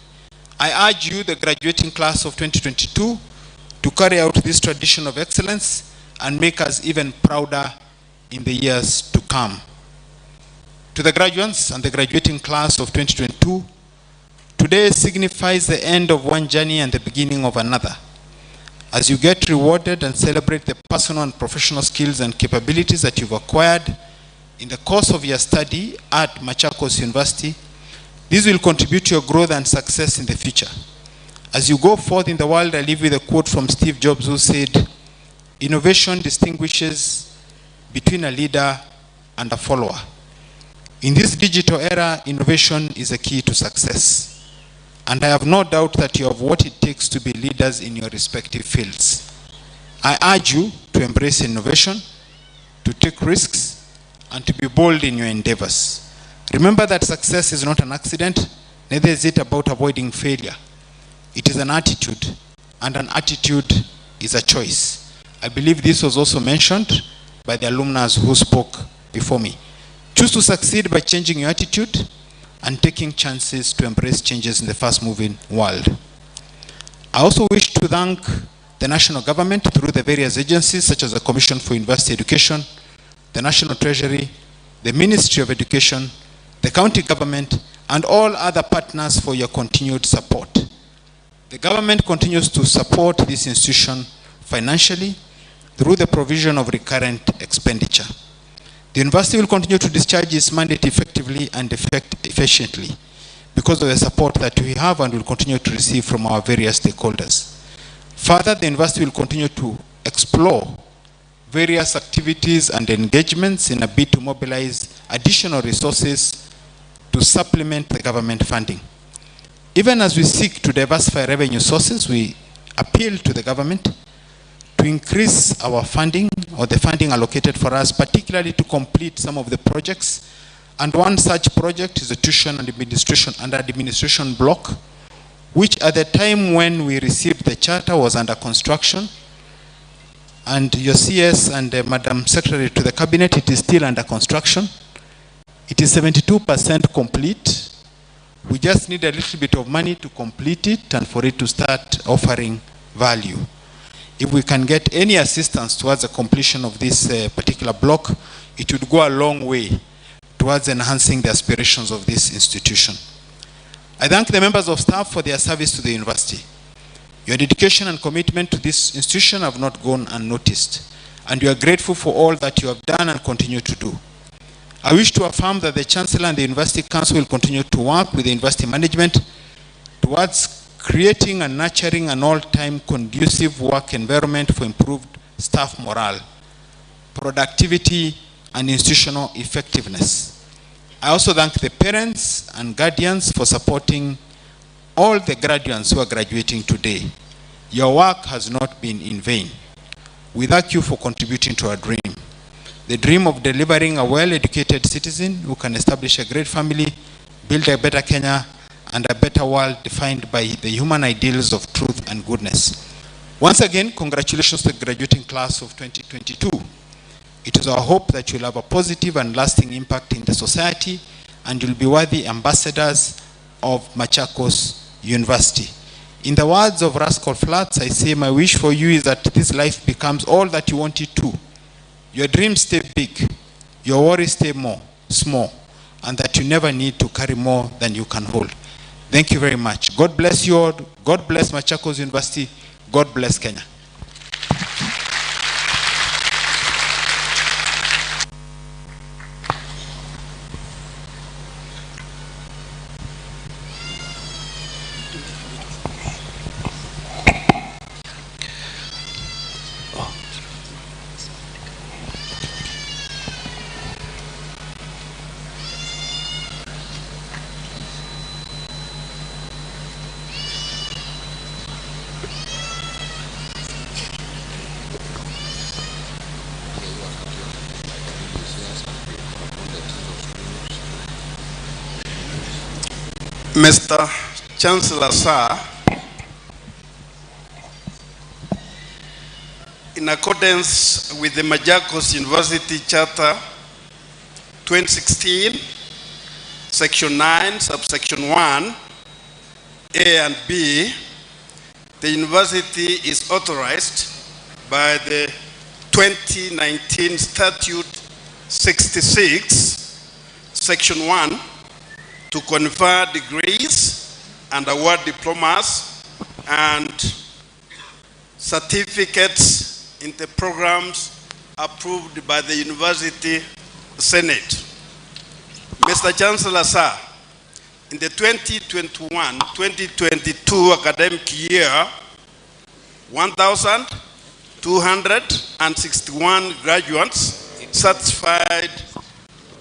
I urge you, the graduating class of 2022, to carry out this tradition of excellence and make us even prouder in the years to come. To the graduates and the graduating class of 2022, today signifies the end of one journey and the beginning of another. As you get rewarded and celebrate the personal and professional skills and capabilities that you've acquired in the course of your study at Machakos University, this will contribute to your growth and success in the future. As you go forth in the world, I leave with a quote from Steve Jobs, who said, "Innovation distinguishes between a leader and a follower." In this digital era, innovation is a key to success. And I have no doubt that you have what it takes to be leaders in your respective fields. I urge you to embrace innovation, to take risks, and to be bold in your endeavors. Remember that success is not an accident, neither is it about avoiding failure. It is an attitude, and an attitude is a choice. I believe this was also mentioned by the alumni who spoke before me. Choose to succeed by changing your attitude and taking chances to embrace changes in the fast-moving world. I also wish to thank the national government through the various agencies such as the Commission for University Education, the National Treasury, the Ministry of Education, the county government, and all other partners for your continued support. The government continues to support this institution financially through the provision of recurrent expenditure. The university will continue to discharge its mandate effectively and efficiently because of the support that we have and will continue to receive from our various stakeholders. Further, the university will continue to explore various activities and engagements in a bid to mobilize additional resources to supplement the government funding. Even as we seek to diversify revenue sources, we appeal to the government to increase our funding, or the funding allocated for us, particularly to complete some of the projects. And one such project is the tuition and administration block, which at the time when we received the charter was under construction. And your CS and Madam Secretary to the Cabinet, it is still under construction. It is 72% complete. We just need a little bit of money to complete it and for it to start offering value. If we can get any assistance towards the completion of this particular block, it would go a long way towards enhancing the aspirations of this institution. I thank the members of staff for their service to the university. Your dedication and commitment to this institution have not gone unnoticed, and we are grateful for all that you have done and continue to do. I wish to affirm that the Chancellor and the University Council will continue to work with the university management towards creating and nurturing an all-time conducive work environment for improved staff morale, productivity, and institutional effectiveness. I also thank the parents and guardians for supporting all the graduates who are graduating today. Your work has not been in vain. We thank you for contributing to our dream. The dream of delivering a well-educated citizen who can establish a great family, build a better Kenya, and a better world defined by the human ideals of truth and goodness. Once again, congratulations to the graduating class of 2022. It is our hope that you'll have a positive and lasting impact in the society, and you'll be worthy ambassadors of Machakos University. In the words of Rascal Flats, I say my wish for you is that this life becomes all that you want it to. Your dreams stay big, your worries stay small, and that you never need to carry more than you can hold. Thank you very much. God bless you all. God bless Machakos University. God bless Kenya. Mr. Chancellor, sir, in accordance with the Machakos University Charter 2016, Section 9, Subsection 1, A and B, the university is authorized by the 2019 Statute 66, Section 1, to confer degrees and award diplomas and certificates in the programs approved by the University Senate. Mr. Chancellor, sir, in the 2021-2022 academic year, 1,261 graduates satisfied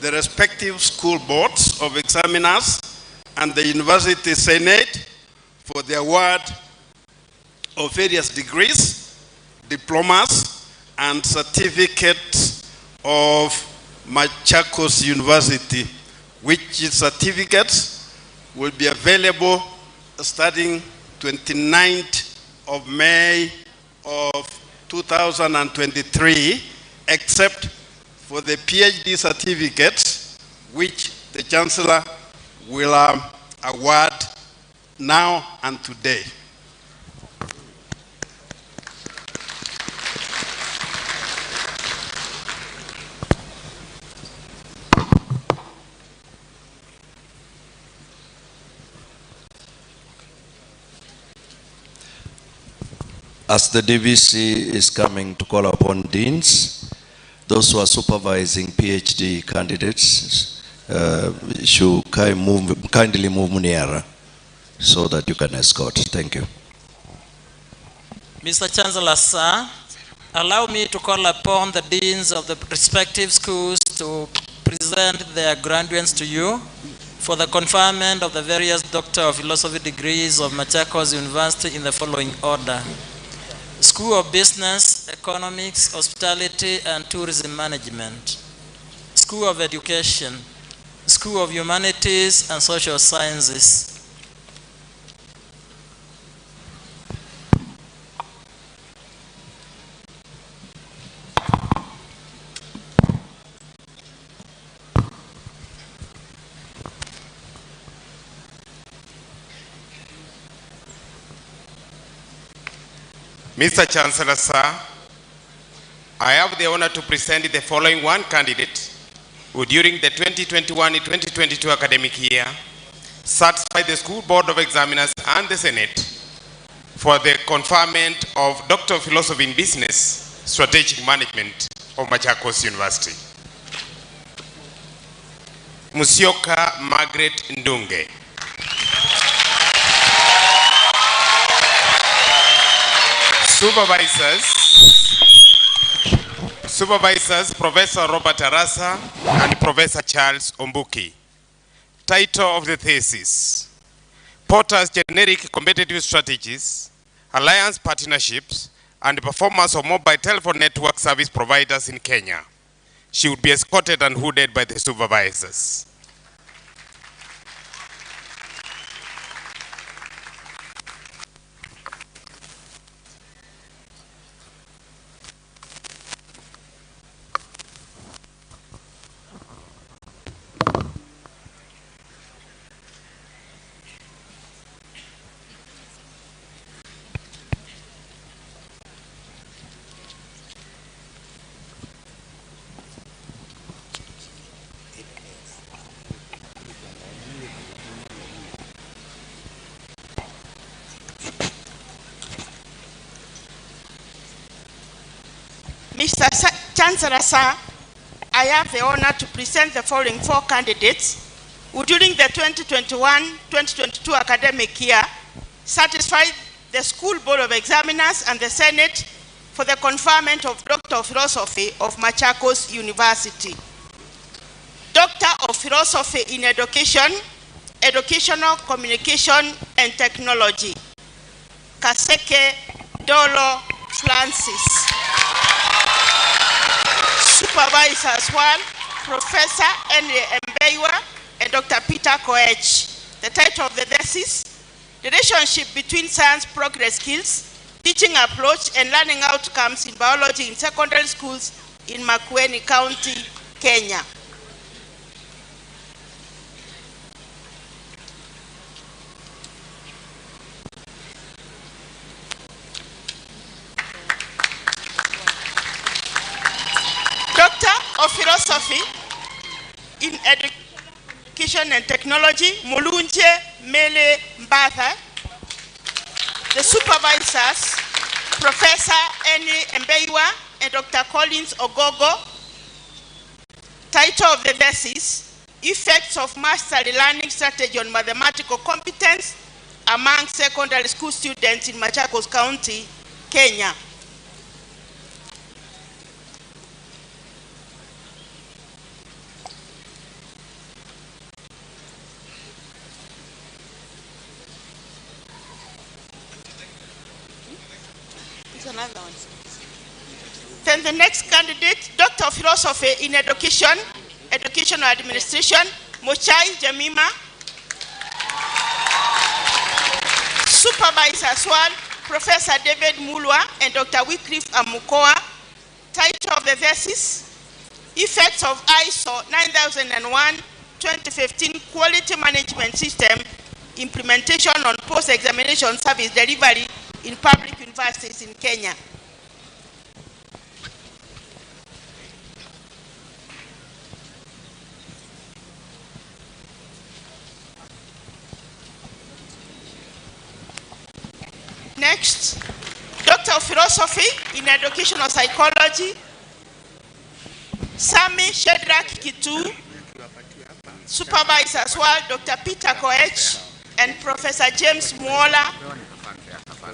the respective school boards of examiners and the University Senate for the award of various degrees, diplomas, and certificates of Machakos University, which certificates will be available starting 29th of May of 2023, except for the PhD certificates, which the Chancellor will award now and today. As the DVC is coming to call upon deans, those who are supervising PhD candidates should kindly move nearer so that you can escort. Thank you. Mr. Chancellor, sir, allow me to call upon the deans of the respective schools to present their graduates to you for the conferment of the various Doctor of Philosophy degrees of Machakos University in the following order. School of Business, Economics, Hospitality and Tourism Management. School of Education. School of Humanities and Social Sciences. Mr. Chancellor, sir, I have the honor to present the following one candidate who during the 2021-2022 academic year certify the School Board of Examiners and the Senate for the conferment of Doctor of Philosophy in Business, Strategic Management of Machakos University. Musyoka Margaret Ndunge. Supervisors, Professor Robert Arasa and Professor Charles Ombuki. Title of the thesis: Porter's Generic Competitive Strategies, Alliance Partnerships, and Performance of Mobile Telephone Network Service Providers in Kenya. She would be escorted and hooded by the supervisors. Mr. Chancellor, sir, I have the honor to present the following 4 candidates who during the 2021-2022 academic year satisfied the School Board of Examiners and the Senate for the conferment of Doctor of Philosophy of Machakos University. Doctor of Philosophy in Education, Educational Communication and Technology, Kaseke Dolo Francis. Supervisors 1, Professor Henry Mbeiwa and Dr. Peter Koech. The title of the thesis: Relationship between science progress skills, teaching approach and learning outcomes in biology in secondary schools in Makueni County, Kenya. Doctor of Philosophy in Education and Technology, Mulunje Mele Mbatha. The supervisors, Professor Eni Mbeiwa and Dr. Collins Ogogo. Title of the thesis: Effects of Mastery Learning Strategy on Mathematical Competence among Secondary School Students in Machakos County, Kenya. Another one. Then the next candidate, Doctor of Philosophy in Education, Educational Administration, Mochai Jamima. Supervisors 1, Professor David Mulwa and Dr. Wycliffe Amukoa. Title of the thesis: Effects of ISO 9001-2015 Quality Management System Implementation on Post-Examination Service Delivery in Public Universities in Kenya. Next, Doctor of Philosophy in Educational Psychology, Sami Shedrack Kitu. Supervisors were Dr. Peter Koech and Professor James Mwola.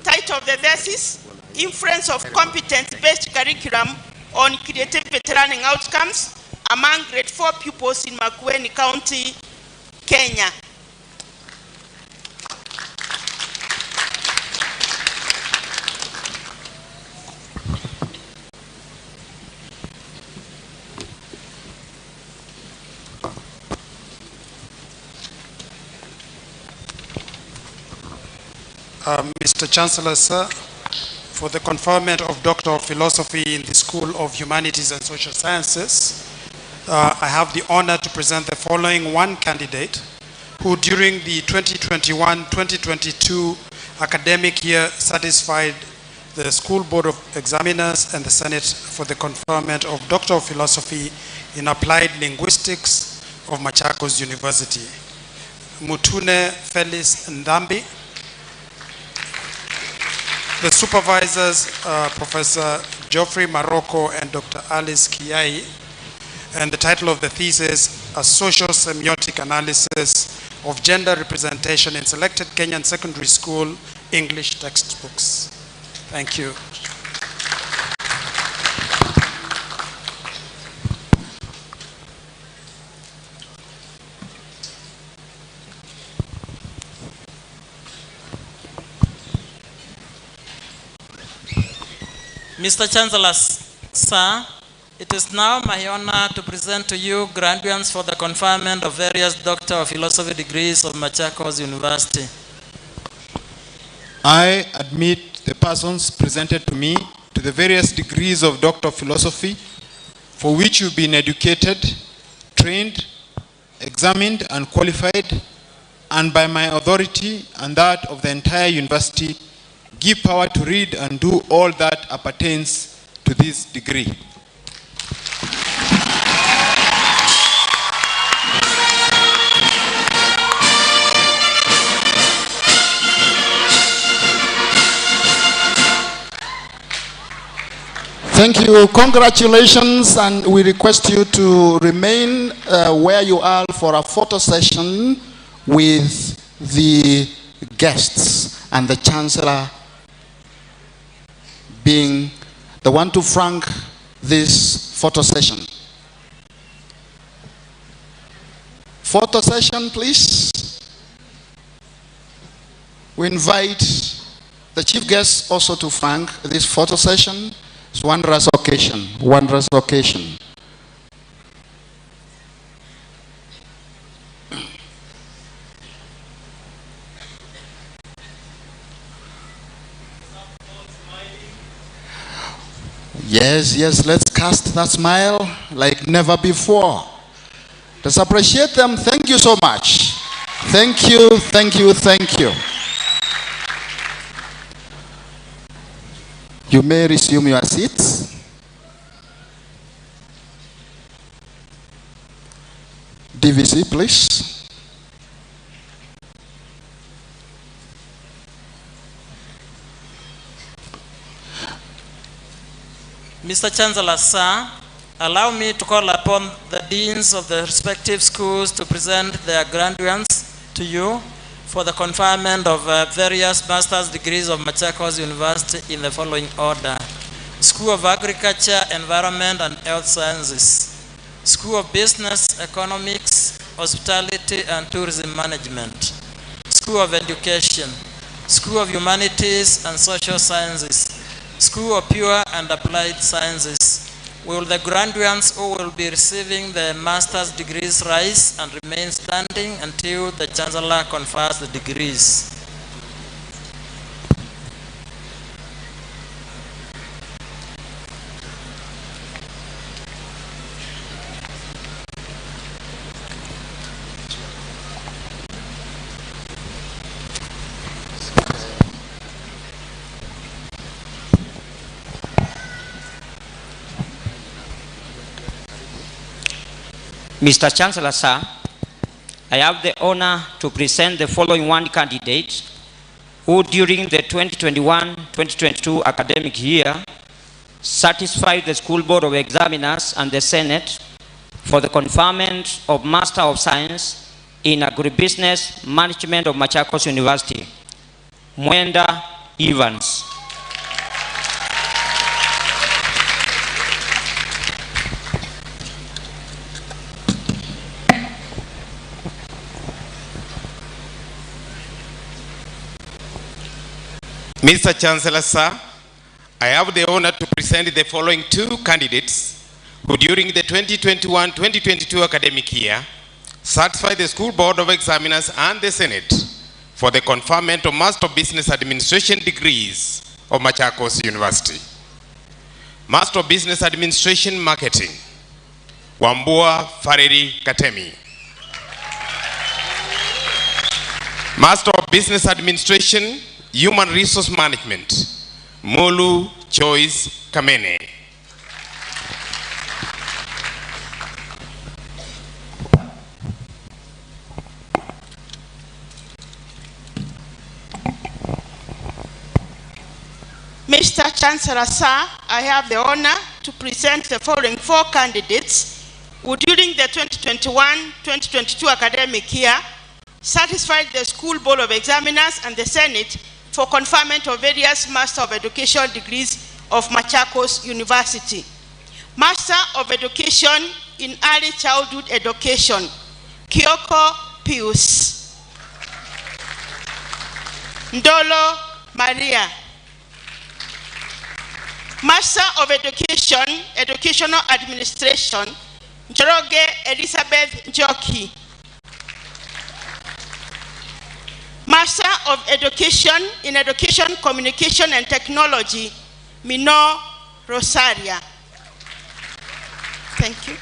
Title of the thesis: Influence of Competence-Based Curriculum on Creativity Learning Outcomes among grade 4 pupils in Makueni County, Kenya. Mr. Chancellor, sir, for the conferment of Doctor of Philosophy in the School of Humanities and Social Sciences, I have the honor to present the following 1 candidate who during the 2021-2022 academic year satisfied the School Board of Examiners and the Senate for the conferment of Doctor of Philosophy in Applied Linguistics of Machakos University. Mutune Felis Ndambi. The supervisors, Professor Geoffrey Marocco and Dr. Alice Kiai. And the title of the thesis, A Social Semiotic Analysis of Gender Representation in Selected Kenyan Secondary School English Textbooks. Thank you. Mr. Chancellor, sir, it is now my honor to present to you graduates for the conferment of various Doctor of Philosophy degrees of Machakos University. I admit the persons presented to me to the various degrees of Doctor of Philosophy for which you've been educated, trained, examined, and qualified, and by my authority and that of the entire university, give power to read and do all that appertains to this degree. Thank you. Congratulations, and we request you to remain where you are for a photo session with the guests and the Chancellor being the one to frank this photo session. Photo session, please. We invite the chief guest also to frank this photo session. It's a wondrous occasion, wondrous occasion. Yes, let's cast that smile like never before. Let's appreciate them. Thank you so much. Thank you, thank you, thank you. You may resume your seats. DVC, please. Mr. Chancellor, sir, allow me to call upon the deans of the respective schools to present their graduates to you for the conferment of various master's degrees of Machakos University in the following order. School of Agriculture, Environment and Health Sciences, School of Business, Economics, Hospitality and Tourism Management, School of Education, School of Humanities and Social Sciences, School of Pure and Applied Sciences. Will the graduates who will be receiving the master's degrees rise and remain standing until the Chancellor confers the degrees? Mr. Chancellor, sir, I have the honor to present the following one candidate who during the 2021-2022 academic year satisfied the School Board of Examiners and the Senate for the conferment of Master of Science in Agribusiness Management of Machakos University, Mwenda Evans. Mr. Chancellor, sir, I have the honor to present the following two candidates who during the 2021-2022 academic year satisfied the School Board of Examiners and the Senate for the conferment of Master of Business Administration degrees of Machakos University. Master of Business Administration Marketing, Wambua Fareri Katemi. Master of Business Administration Human Resource Management, Molu Choice Kamene. Chancellor, sir, I have the honor to present the following 4 candidates who during the 2021-2022 academic year satisfied the School Board of Examiners and the Senate for conferment of various Master of Education degrees of Machakos University. Master of Education in Early Childhood Education, Kyoko Pius. Ndolo Maria. Master of Education, Educational Administration, Njoroge Elizabeth Njoki. Master of Education in Education, Communication and Technology, Mino Rosaria. Thank you.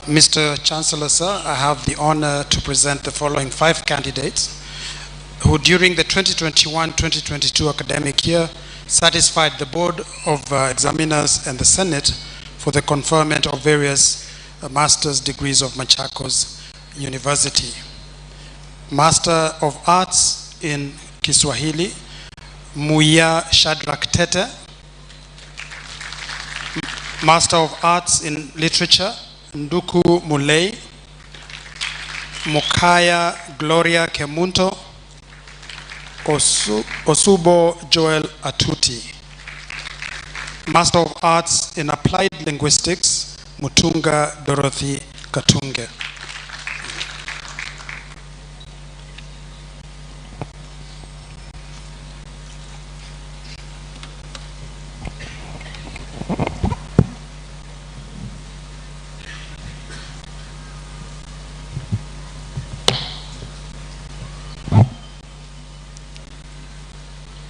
Mr. Chancellor, sir, I have the honor to present the following 5 candidates who during the 2021-2022 academic year satisfied the Board of Examiners and the Senate for the conferment of various master's degrees of Machakos University. Master of Arts in Kiswahili, Muya Shadrack Tete. Master of Arts in Literature, Nduku Mulei. Mukaya Gloria Kemunto. Osubo Joel Atuti. Master of Arts in Applied Linguistics, Mutunga Dorothy Katunge.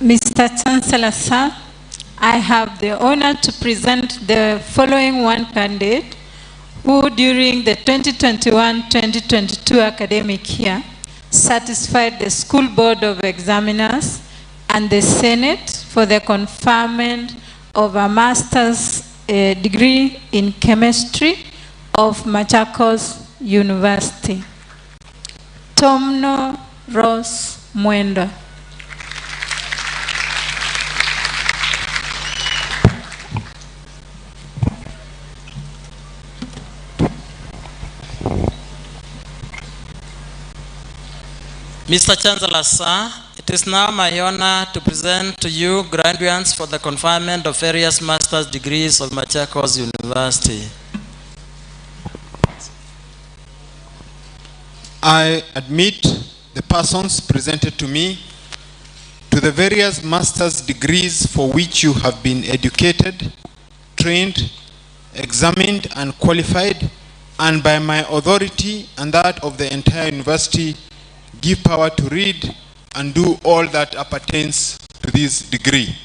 Mr. Chancellor, sir, I have the honor to present the following 1 candidate who during the 2021-2022 academic year satisfied the School Board of Examiners and the Senate for the conferment of a master's degree in chemistry of Machakos University. Tomno Rose Mwenda. Mr. Chancellor, sir, it is now my honor to present to you graduates for the conferment of various master's degrees of Machakos University. I admit the persons presented to me to the various master's degrees for which you have been educated, trained, examined, and qualified, and by my authority and that of the entire university, give power to read and do all that appertains to this degree.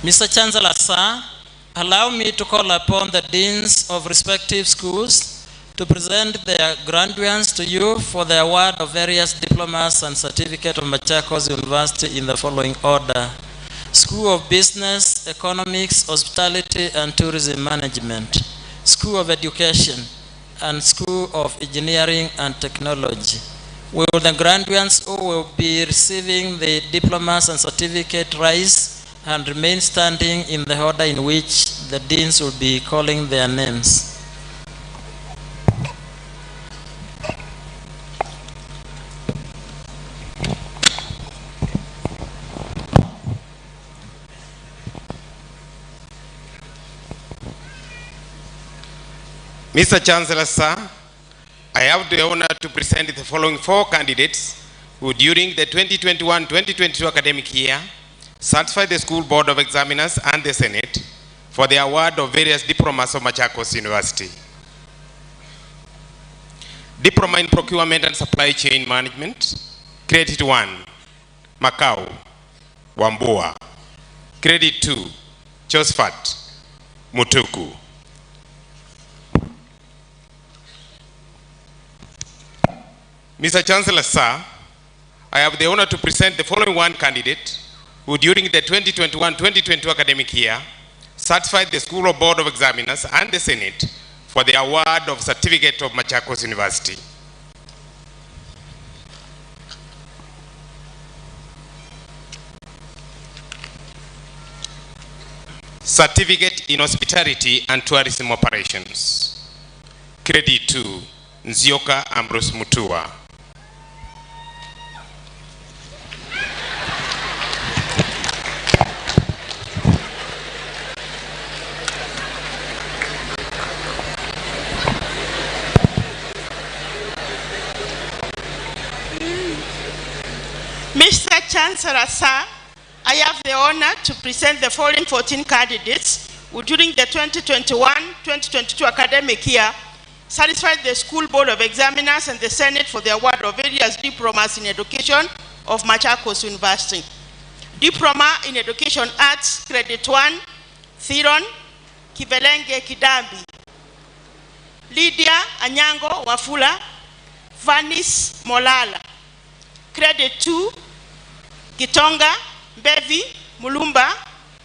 Mr. Chancellor, sir, allow me to call upon the deans of respective schools to present their graduates to you for the award of various diplomas and certificate of Machakos University in the following order: School of Business, Economics, Hospitality and Tourism Management, School of Education, and School of Engineering and Technology. Will the graduates who will be receiving the diplomas and certificate rise and remain standing in the order in which the deans will be calling their names? Mr. Chancellor, sir, I have the honor to present the following 4 candidates who during the 2021-2022 academic year certified the School Board of Examiners and the Senate for the award of various diplomas of Machakos University. Diploma in Procurement and Supply Chain Management, Credit 1, Macau, Wambua. Credit 2, Josephat Mutuku. Mr. Chancellor, sir, I have the honor to present the following one candidate who during the 2021-2022 academic year certified the School Board of Examiners and the Senate for the award of Certificate of Machakos University. Certificate in Hospitality and Tourism Operations. Credit to Nzioka Ambrose Mutua. Mr. Chancellor, sir, I have the honor to present the following 14 candidates who during the 2021-2022 academic year satisfied the School Board of Examiners and the Senate for the award of various diplomas in education of Machakos University. Diploma in Education Arts, Credit 1, Thiron Kivelenge Kidambi. Lydia Anyango Wafula, Vanis Molala. Credit 2, Gitonga, Bevi, Mulumba,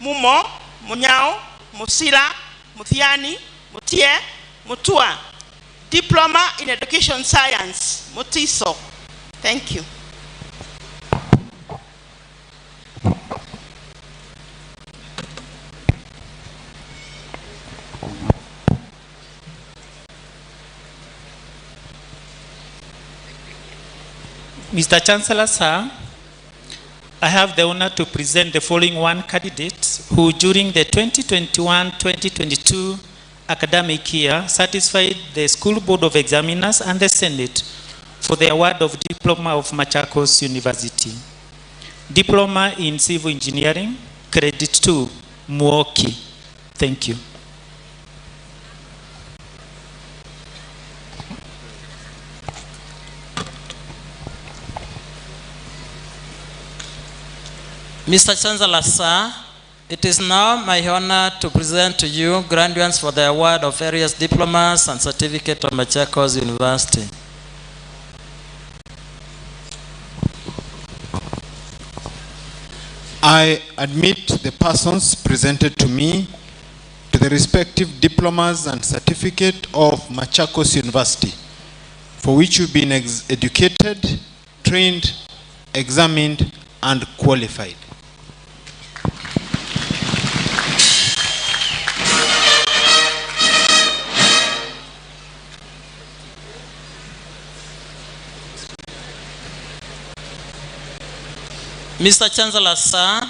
Mumo, Munyao, Musila, Muthiani, Mutie, Mutua. Diploma in Education Science, Mutiso. Thank you. Mr. Chancellor, sir, I have the honor to present the following one candidate who during the 2021-2022 academic year satisfied the School Board of Examiners and the Senate for the award of Diploma of Machakos University. Diploma in Civil Engineering, Credit 2, Muoki. Thank you. Mr. Chancellor, sir, it is now my honor to present to you graduates for the award of various diplomas and certificate of Machakos University. I admit the persons presented to me to the respective diplomas and certificate of Machakos University, for which you've been educated, trained, examined, and qualified. Mr. Chancellor, sir,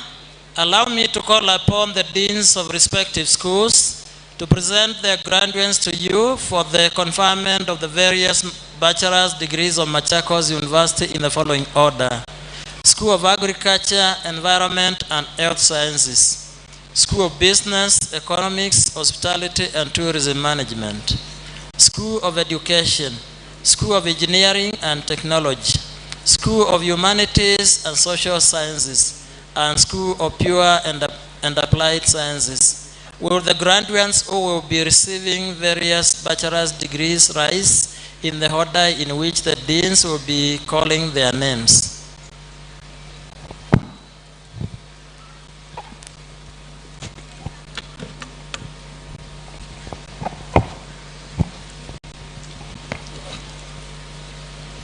allow me to call upon the deans of respective schools to present their graduates to you for the conferment of the various bachelor's degrees of Machakos University in the following order. School of Agriculture, Environment and Health Sciences. School of Business, Economics, Hospitality and Tourism Management. School of Education. School of Engineering and Technology. School of Humanities and Social Sciences, and School of Pure and Applied Sciences. Will the graduates who will be receiving various bachelor's degrees rise in the order in which the deans will be calling their names?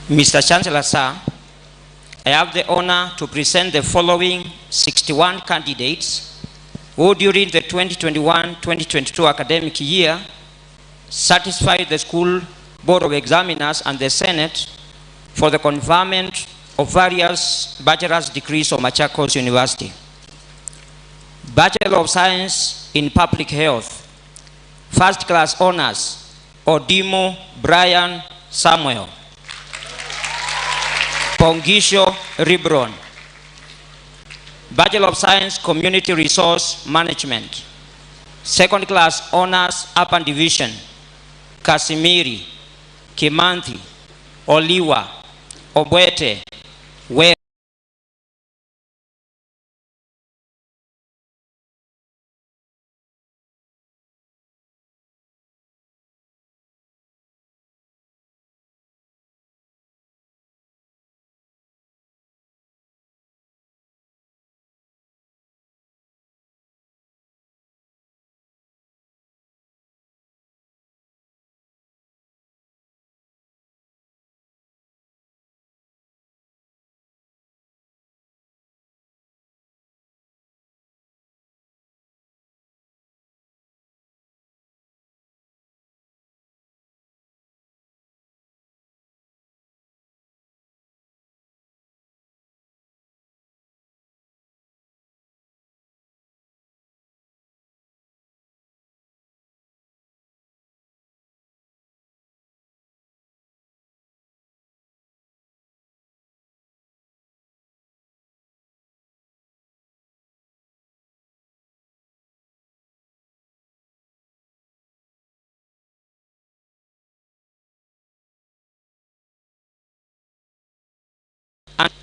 Mr. Chancellor, sir, I have the honor to present the following 61 candidates who during the 2021-2022 academic year satisfied the School Board of Examiners and the Senate for the conferment of various bachelor's degrees of Machakos University. Bachelor of Science in Public Health, First Class Honors, Odimo Brian Samuel. Pongisho Ribron. Bachelor of Science Community Resource Management. Second Class Honors Upper Division. Kasimiri, Kimanthi, Oliwa, Obwete, We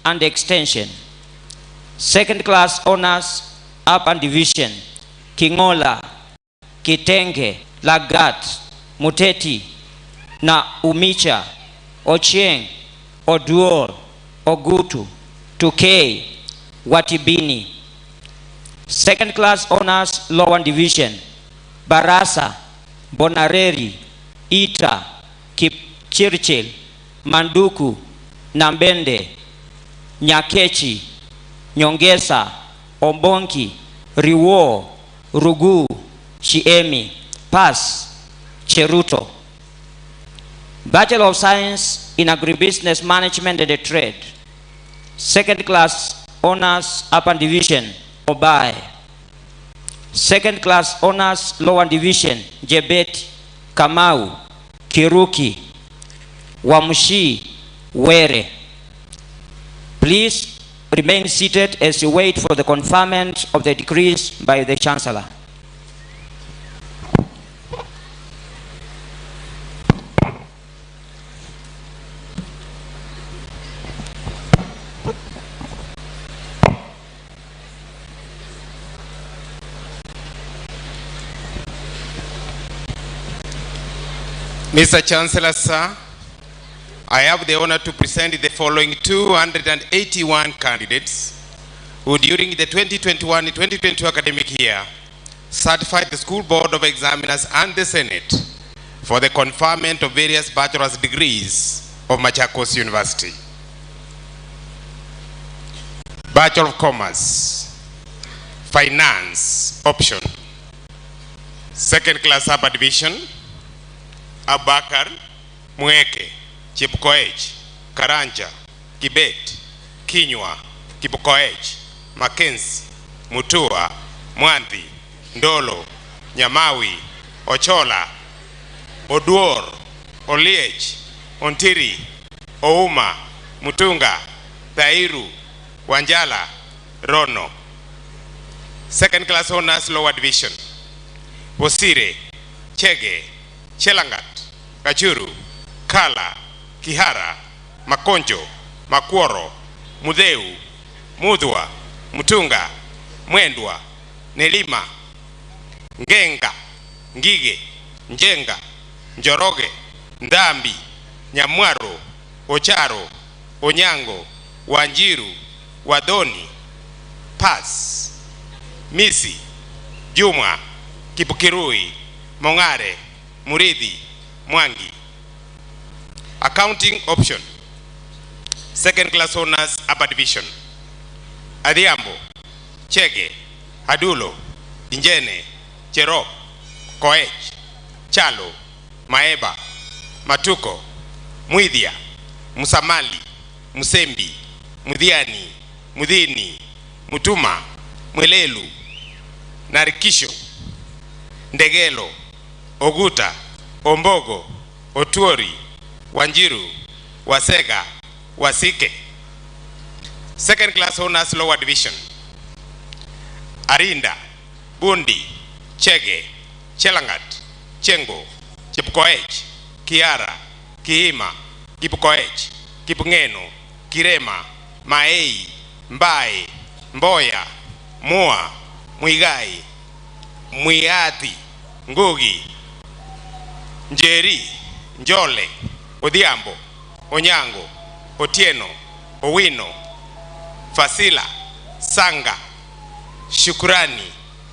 and Extension. Second class honors Upper Division, Kingola, Kitenge, Lagat, Muteti, na Umicha, Ochieng, Oduor, Ogutu, Tukei, Watibini. Second class honors Lower Division, Barasa, Bonareri, Ita, Kipchirchil, Manduku, Nambende, Nyakechi, Nyongesa, Ombonki, Riwo, Rugu, Shiemi, Pas, Cheruto. Bachelor of Science in Agribusiness Management and Trade. Second class honors Upper Division, Obai. Second class honors Lower Division, Jebet, Kamau, Kiruki, Wamushi, Were. Please remain seated as you wait for the conferment of the decrees by the Chancellor. Mr. Chancellor, sir, I have the honor to present the following 281 candidates who during the 2021-2022 academic year certified the School Board of Examiners and the Senate for the conferment of various bachelor's degrees of Machakos University. Bachelor of Commerce, Finance option, second class upper division, Abakar, Mweke, Chipkoech, Karanja, Kibet, Kinywa, Kipkoech, Mackenzie, Mutua, Mwanthi, Ndolo, Nyamawi, Ochola, Oduor, Oliech, Ontiri, Ouma, Mutunga, Thairu, Wanjala, Rono. Second class honors lower division, Bosire, Chege, Chelangat, Kachuru, Kala, Kihara, Makonjo, Makworo, Mudeu, Mudwa, Mutunga, Mwendwa, Nelima, Ngenga, Ngige, Njenga, Njoroge, Ndambi, Nyamwaro, Ocharo, Onyango, Wanjiru, Wadoni, Pass, Misi, Juma, Kipukirui, Mongare, Muridi, Mwangi. Accounting option, second class honors upper division, Adhiambo, Chege, Adulo, Injene, Cherop, Koech, Chalo, Maeba, Matuko, Muidhia, Musamali, Musembi, Mudhiani, Mudhini, Mutuma, Mwelelu, Narikisho, Ndegelo, Oguta, Ombogo, Otuori, Wanjiru, Wasega, Wasike. Second class honors lower division, Arinda, Bundi, Chege, Chelangat, Chengo, Chipkoech, Kiara, Kiima, Kipkoech, Kipngeno, Kirema, Maei, Mbae, Mboya, Mua, Muigai, Muiati, Ngugi, Njeri, Njole, Odhiambo, Onyango, Otieno, Owino, Fasila, Sanga, Shukurani,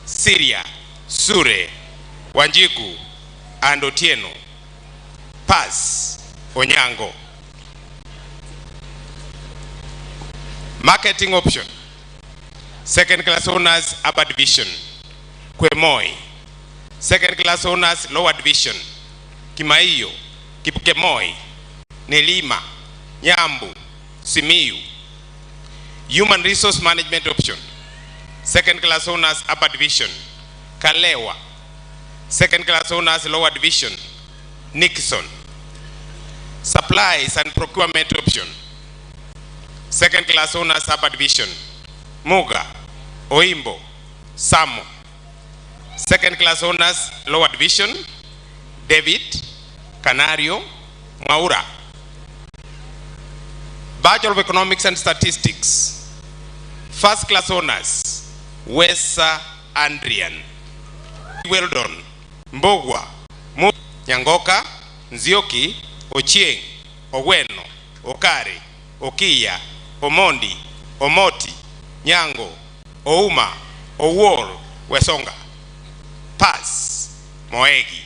Siria, Sure, Wanjiku, and Otieno. Pass, Onyango. Marketing option, second class honors upper division, Kwemoi. Second class honors lower division, Kimaiyo, Kipkemoi, Nelima, Nyambu, Simiyu. Human resource management option, second class honors upper division, Kalewa. Second class honors lower division, Nixon. Supplies and procurement option, second class honors upper division, Muga, Oimbo, Samo. Second class honors lower division, David, Canario, Maura. Bachelor of Economics and Statistics, first class honors, Wesa Andrian. Well done. Mbogwa, Nyangoka, Nzioki, Ochieng, Oweno, Okari, Okiya, Omondi, Omoti, Nyango, Ouma, Owol, Wesonga. Pass, Moegi.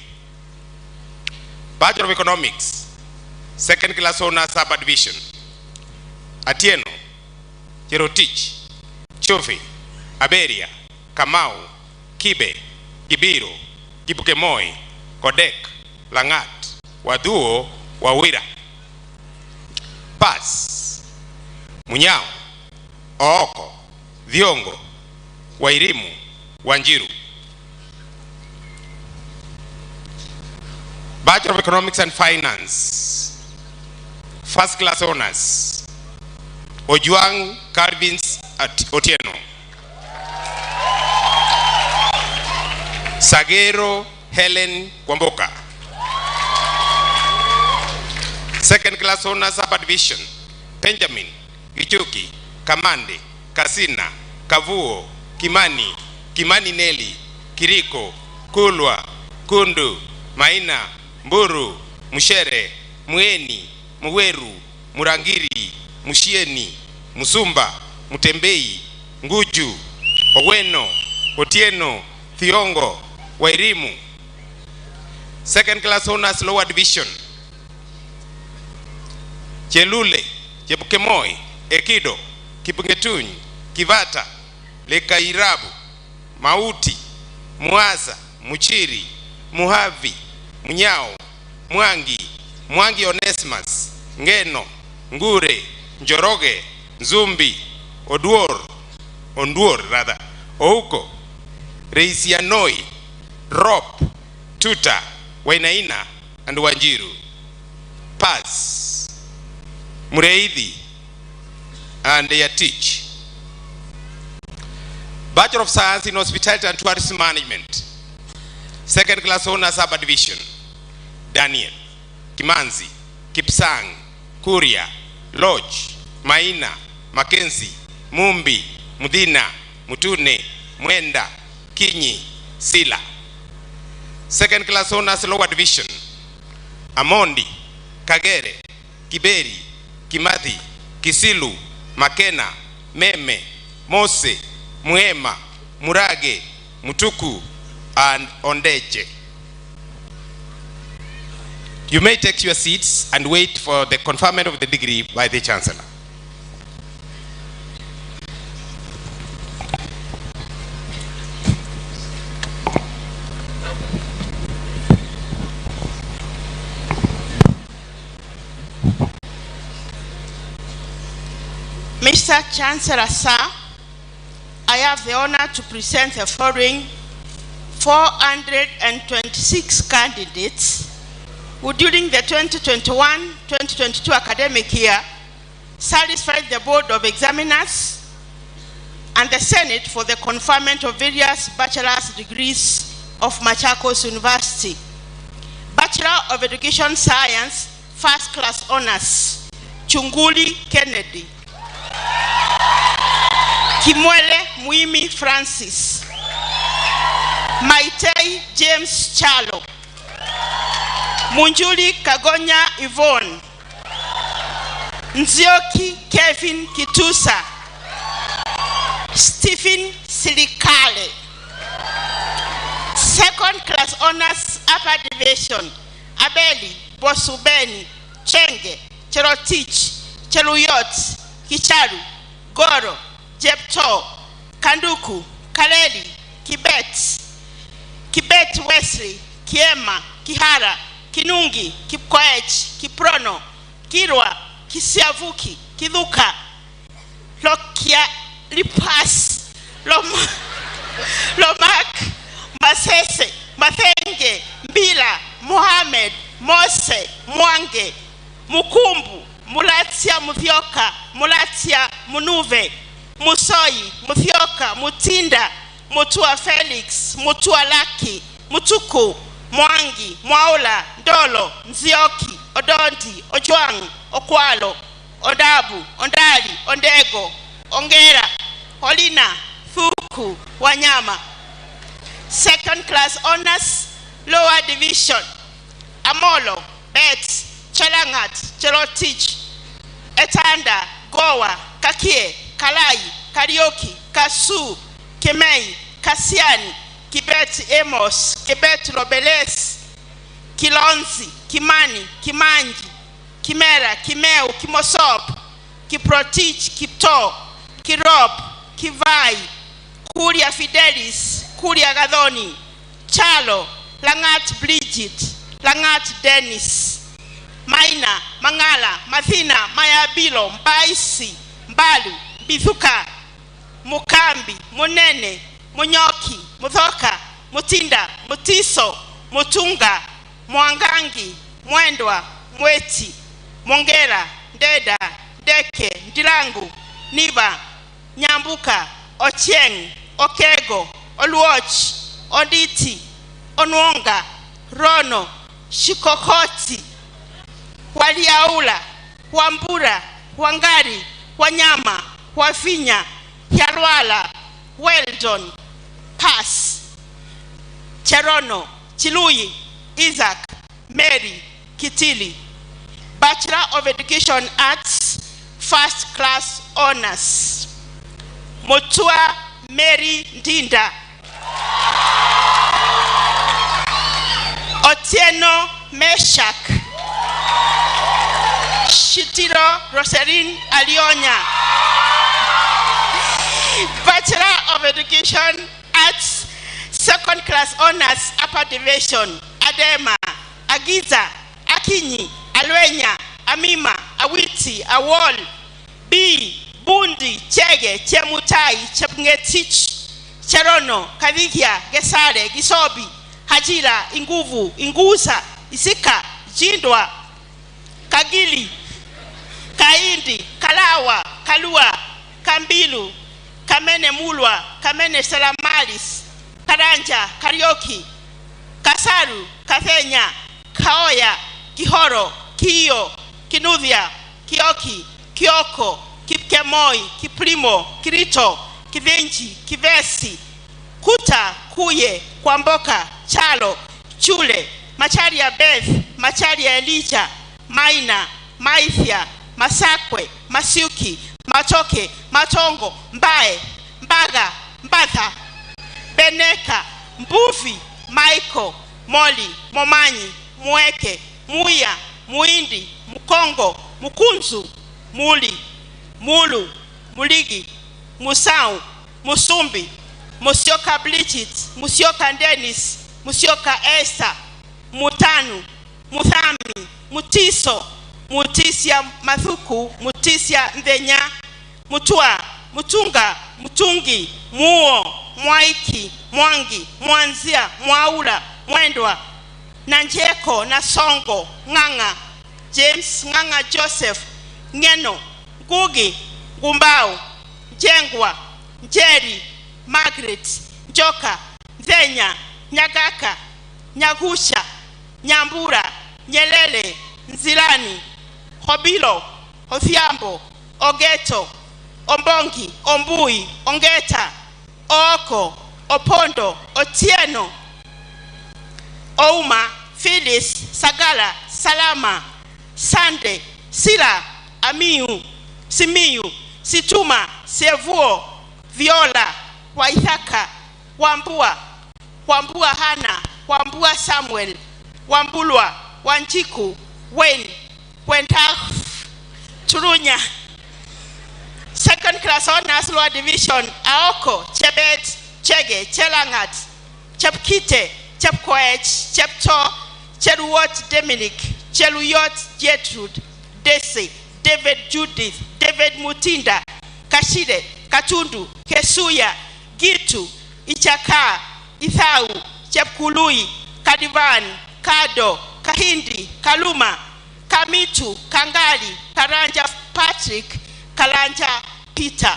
Bachelor of Economics, second class honors subdivision. Atieno, Cherotich, Chofi, Aberia, Kamau, Kibe, Gibiro, Kipukemoi, Kodek, Langat, Waduo, Wawira. Pass, Munyao, Ooko, Viongo, Wairimu, Wanjiru. Bachelor of Economics and Finance, first class honors, Ojuang Carvins at Otieno. Sagero Helen Kwamboka. Second class honors subdivision, Benjamin, Gichuki, Kamande, Kasina, Kavuo, Kimani, Kimani Neli, Kiriko, Kulwa, Kundu, Maina, Mburu, Mushere, Mueni, Muweru, Murangiri, Mushieni, Musumba, Mutembei, Nguju, Oweno, Otieno, Thiongo, Wairimu. Second class honors lower division, Chelule, Chepukemoi, Ekido, Kipungetuny, Kivata, Lekairabu, Mauti, Muaza, Muchiri, Muhavi, Munyao, Mwangi Onesimus, Ngeno, Ngure, Njoroge, Nzumbi, Onduor rather, Ouko, Reisianoi, Rop, Tuta, Wainaina, and Wanjiru. Pass, Mureithi, and Yatich. Bachelor of Science in Hospitality and Tourism Management, second class honors subdivision, Daniel, Kimanzi, Kipsang, Kuria, Lodge, Maina, Mackenzie, Mumbi, Mudina, Mutune, Mwenda, Kinyi, Sila. Second class honors lower division, Amondi, Kagere, Kiberi, Kimathi, Kisilu, Makena, Meme, Mose, Muema, Murage, Mutuku, and Ondeche. You may take your seats and wait for the conferment of the degree by the Chancellor. Mr. Chancellor, sir, I have the honor to present the following 426 candidates who during the 2021-2022 academic year satisfied the Board of Examiners and the Senate for the conferment of various bachelor's degrees of Machakos University. Bachelor of Education Science, first class honors, Chunguli Kennedy. Kimwele Muimi Francis. Maitei James Chalo. Munjuli Kagonya Yvonne. Nzioki Kevin Kitusa. Stephen Silikale. Second class honors upper division, Abeli Bosubeni, Chenge, Cherotich, Cheruyot, Kicharu, Goro, Jepto, Kanduku, Kaleli, Kibet, Kibet Wesley, Kiema, Kihara, Kinungi, Kipkoech, Kiprono, Kirwa, Kisiavuki, Kiduka, Lokia Lipas, Lomak, Masese, Mathenge, Mbila, Mohamed, Mose, Mwange, Mukumbu, Mulatia Muthioka, Mulatia Munuve, Musoi, Muthioka, Mutinda, Mutua Felix, Mutua Laki, Mutuku, Mwangi, Mwaula, Ndolo, Nzioki, Odondi, Ojwang, Okwalo, Odabu, Ondali, Ondego, Ongera, Olina, Thuku, Wanyama. Second class honors, lower division, Amolo, Bet, Chalangat, Cherotich, Etanda, Goa, Kakie, Kalai, Karioki, Kasu, Kemei, Kasiani, Kibet Amos, Kibet Robeles, Kilonzi, Kimani, Kimanji, Kimera, Kimeu, Kimosop, Kiprotich, Kipto, Kirob, Kivai, Kuria Fidelis, Kuria Gadoni, Chalo, Langat Bridget, Langat Dennis, Maina, Mangala, Mathina, Mayabilo, Mbaisi, Mbalu, Bithuka, Mukambi, Munene, Munyoki, Muthoka, Mutinda, Mutiso, Mutunga, Mwangangi, Mwendwa, Mweti, Mongera, Ndeda, Ndeke, Ndilangu, Niba, Nyambuka, Ochieng, Okego, Oluoch, Oditi, Onwonga, Rono, Shikokoti, Waliaula, Wambura, Wangari, Wanyama, Wafinya, Yarwala, Weldon, Pass, Cherono, Chiluyi, Isaac, Mary, Kitili. Bachelor of Education Arts, First Class Honors. Mutua Mary Ndinda. Otieno Meshak. Shitiro Rosaline Alionya. Bachelor of Education Arts, Second Class Honors, Upper Division, Adema, Agiza, Akinyi, Alwenya, Amima, Awiti, Awol, B, Bundi, Chege, Chemutai, Chepngetich, Cherono, Kadikia, Gesare, Gisobi, Hajira, Inguvu, Ingusa, Isika, Jindwa, Kagili, Kaindi, Kalawa, Kalua, Kambilu, Kamene Mulwa, Kamene Salamalis, Karanja, Karioki, Kasaru, Kathenya, Kaoya, Kihoro, Kiyo, Kinudhia, Kioki, Kioko, Kipkemoi, Kiprimo, Kirito, Kivenji, Kivesi, Kuta, Kuye, Kwamboka, Chalo, Chule, Macharia Beth, Macharia Elijah, Maina, Maithia, Masakwe, Masiuki, Matoke, Matongo, Mbae, Mbaga, Mbatha, Beneka, Mbuvi, Maiko, Moli, Momanyi, Mweke, Muya, Muindi, Mukongo, Mukunzu, Muli, Mulu, Muligi, Musau, Musumbi, Musioka Bridget, Musioka Dennis, Musioka Esther, Mutanu, Muthami, Mutiso, Mutisia Mathuku, Mutisia Ndenya, Mutua, Mutunga, Mutungi, Muo, Mwaiki, Mwangi, Mwanzia, Mwaula, Mwendwa, Nanjeko, Nasongo, Nganga, James, Nganga Joseph, Ngeno, Ngugi, Gumbau, Jengwa, Njeri, Margaret, Njoka, Ndenya, Nyagaka, Nyagusha, Nyambura, Nyelele, Nzilani, Hobilo, Othiambo, Ogeto, Ombongi, Ombui, Ongeta, Oko, Opondo, Otieno, Ouma, Phyllis, Sagala, Salama, Sande, Sila, Amiu, Simiu, Situma, Sevuo, Viola, Waithaka, Wambua, Wambua Hana, Wambua Samuel, Wambulwa, Wanjiku, Wayne, Wentach, Turunya. Second Class Honors, Lower Division, Aoko, Chebet, Chege, Chelangat, Chepkite, Chepkoech, Chepto, Cheruot Dominic, Cheluyot Gertrude, Desi, David Judith, David Mutinda, Kashide, Katundu, Kesuya, Gitu, Ichaka, Ithau, Chepkului, Kadivan, Kado, Kahindi, Kaluma, Kamitu, Kangali, Karanja Patrick, Kalanja Peter.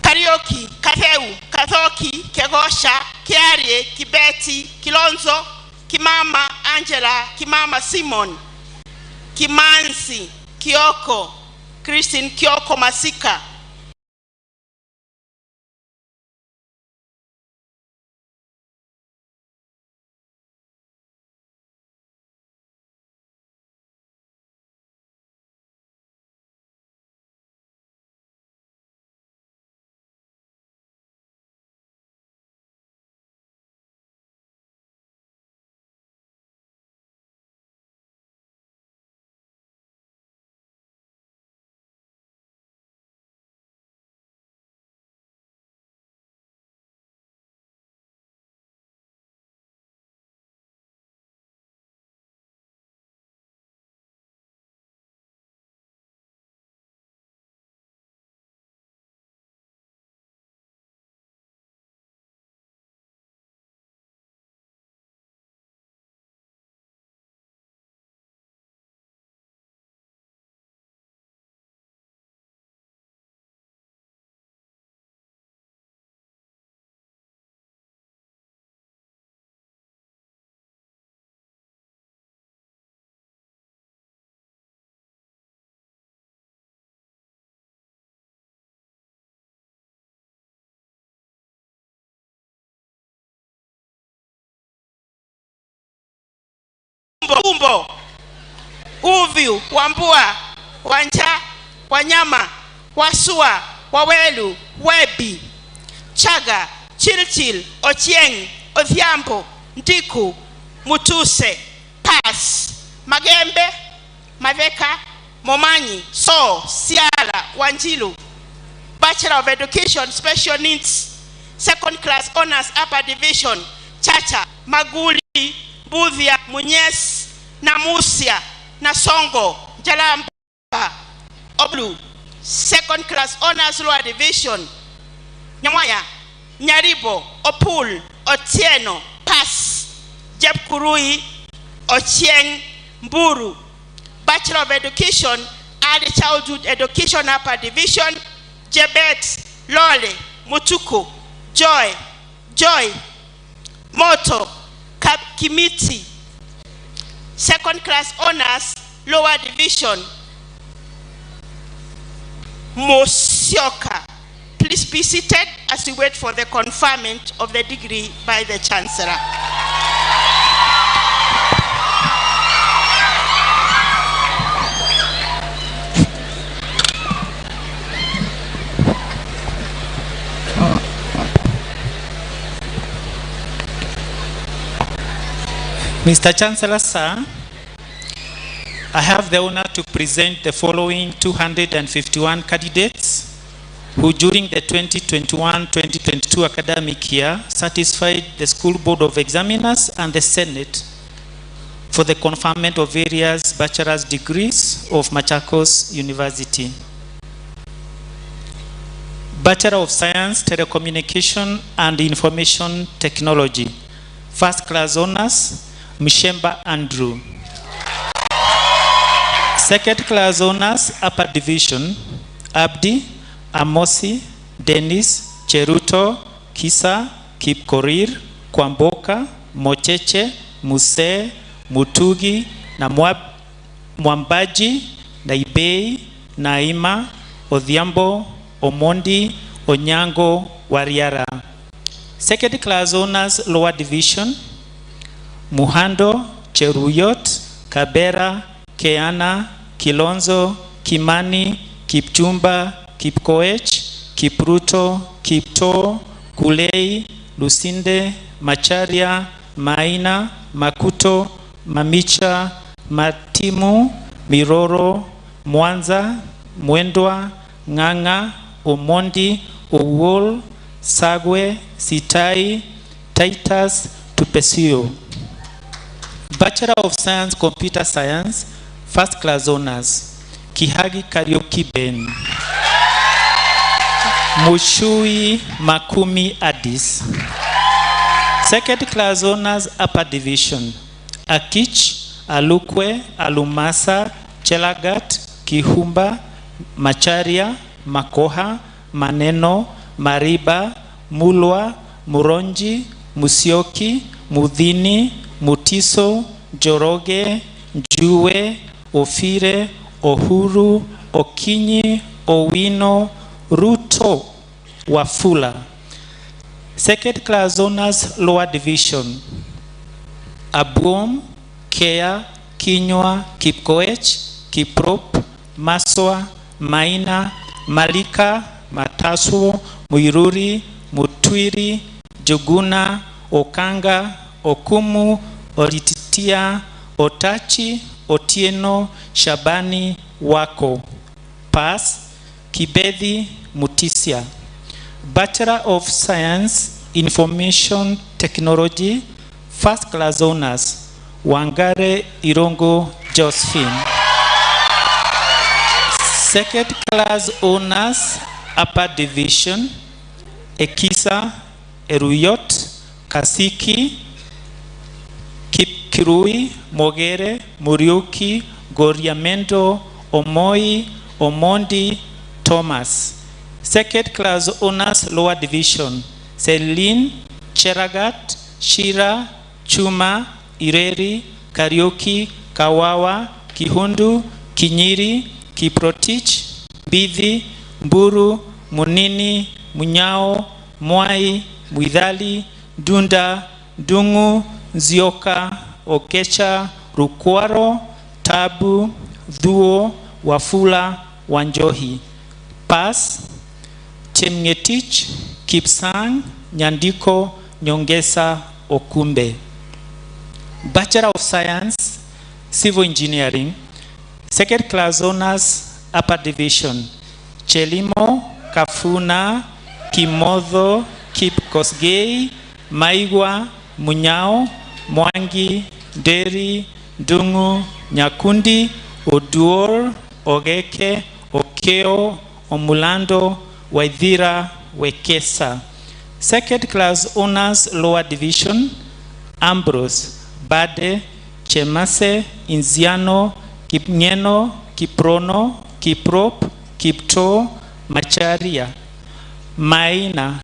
Karioki, Katheu, Kathoki, Kegosha, Kiarie, Kibeti, Kilonzo, Kimama Angela, Kimama Simon, Kimansi Kioko, Christine Kioko Masika. Umbo, Uviu, Wambua, Wanja, Wanyama, Wasua, Wawelu, Webi, Chaga, Chilchil, Ochieng, Odhiambo, Ndiku, Mutuse, Pass, Magembe, Maveka, Momanyi, So, Siala, Wanjilu. Bachelor of Education, Special Needs, Second Class Honors, Upper Division, Chacha, Maguli, Budhia, Munyes, Namusia, Nasongo, Jalamba, Oblu, Second Class Honors Lower Division, Nyamwaya, Nyaribo, Opul, Otieno, Pass, Jepkurui, Ochieng, Mburu. Bachelor of Education, Early Childhood Education Upper Division, Jebet, Lole, Mutuku, Joy, Moto, Kimiti. Second Class Honors Lower Division, Mosioka. Please be seated as we wait for the conferment of the degree by the Chancellor. Mr. Chancellor, sir, I have the honor to present the following 251 candidates who during the 2021-2022 academic year satisfied the School Board of Examiners and the Senate for the conferment of various bachelor's degrees of Machakos University. Bachelor of Science, Telecommunication and Information Technology. First Class Honors, Mshemba Andrew. Second Class Honors, Upper Division, Abdi, Amosi, Dennis, Cheruto, Kisa, Kipkorir, Kwamboka, Mocheche, Muse, Mutugi, na Mwambaji, Naibei, Naima, Odhiambo, Omondi, Onyango, Wariara. Second Class Honors, Lower Division, Muhando, Cheruyot, Kabera, Keana, Kilonzo, Kimani, Kipchumba, Kipkoech, Kipruto, Kipto, Kulei, Lusinde, Macharia, Maina, Makuto, Mamicha, Matimu, Miroro, Mwanza, Mwendwa, Nganga, Omondi, Owol, Sagwe, Sitai, Titus, Tupesio. Bachelor of Science, Computer Science, First Class Honors, Kihagi Karaoke Ben. Mushui Makumi Addis. Second Class Honors, Upper Division, Akich, Alukwe, Alumasa, Chelagat, Kihumba, Macharia, Makoha, Maneno, Mariba, Mulwa, Muronji, Musioki, Mudhini, Mutiso, Joroge, Njue, Ofire, Ohuru, Okinyi, Owino, Ruto, Wafula. Second class honors lower division. Abuom, Kea, Kinywa, Kipkoech, Kiprop, Maswa, Maina, Malika, Mataswo, Muiruri, Mutwiri, Juguna, Okanga, Okumu, Orititia, Otachi, Otieno, Shabani, Wako. Pass, Kibedi, Mutisia. Bachelor of Science, Information Technology, first class honors, Wangare Irongo Josephine. Second class honors, upper division, Ekisa, Eruyot, Kasiki, Kipkirui, Mogere, Muriuki, Goriamendo, Omoi, Omondi, Thomas. Second class honors lower division, Celine, Cheragat, Shira, Chuma, Ireri, Karaoke, Kawawa, Kihundu, Kinyiri, Kiprotich, Bidhi, Mburu, Munini, Munyao, Mwai, Mwidhali, Dunda, Dungu, Zioka, Okecha, Rukwaro, Tabu, Dhuo, Wafula, Wanjohi. Pass, Chemngetich, Kipsang, Nyandiko, Nyongesa, Okumbe. Bachelor of Science, Civil Engineering, second class honors, upper division, Chelimo, Kafuna, Kimodho, Kipkosgei, Maigwa, Munyao, Mwangi, Deri, Dungu, Nyakundi, Oduor, Ogeke, Okeo, Omulando, Waithira, Wekesa. Second class honors lower division, Ambrose, Bade, Chemase, Inziano, Kipngeno, Kiprono, Kiprop, Kipto, Macharia. Maina,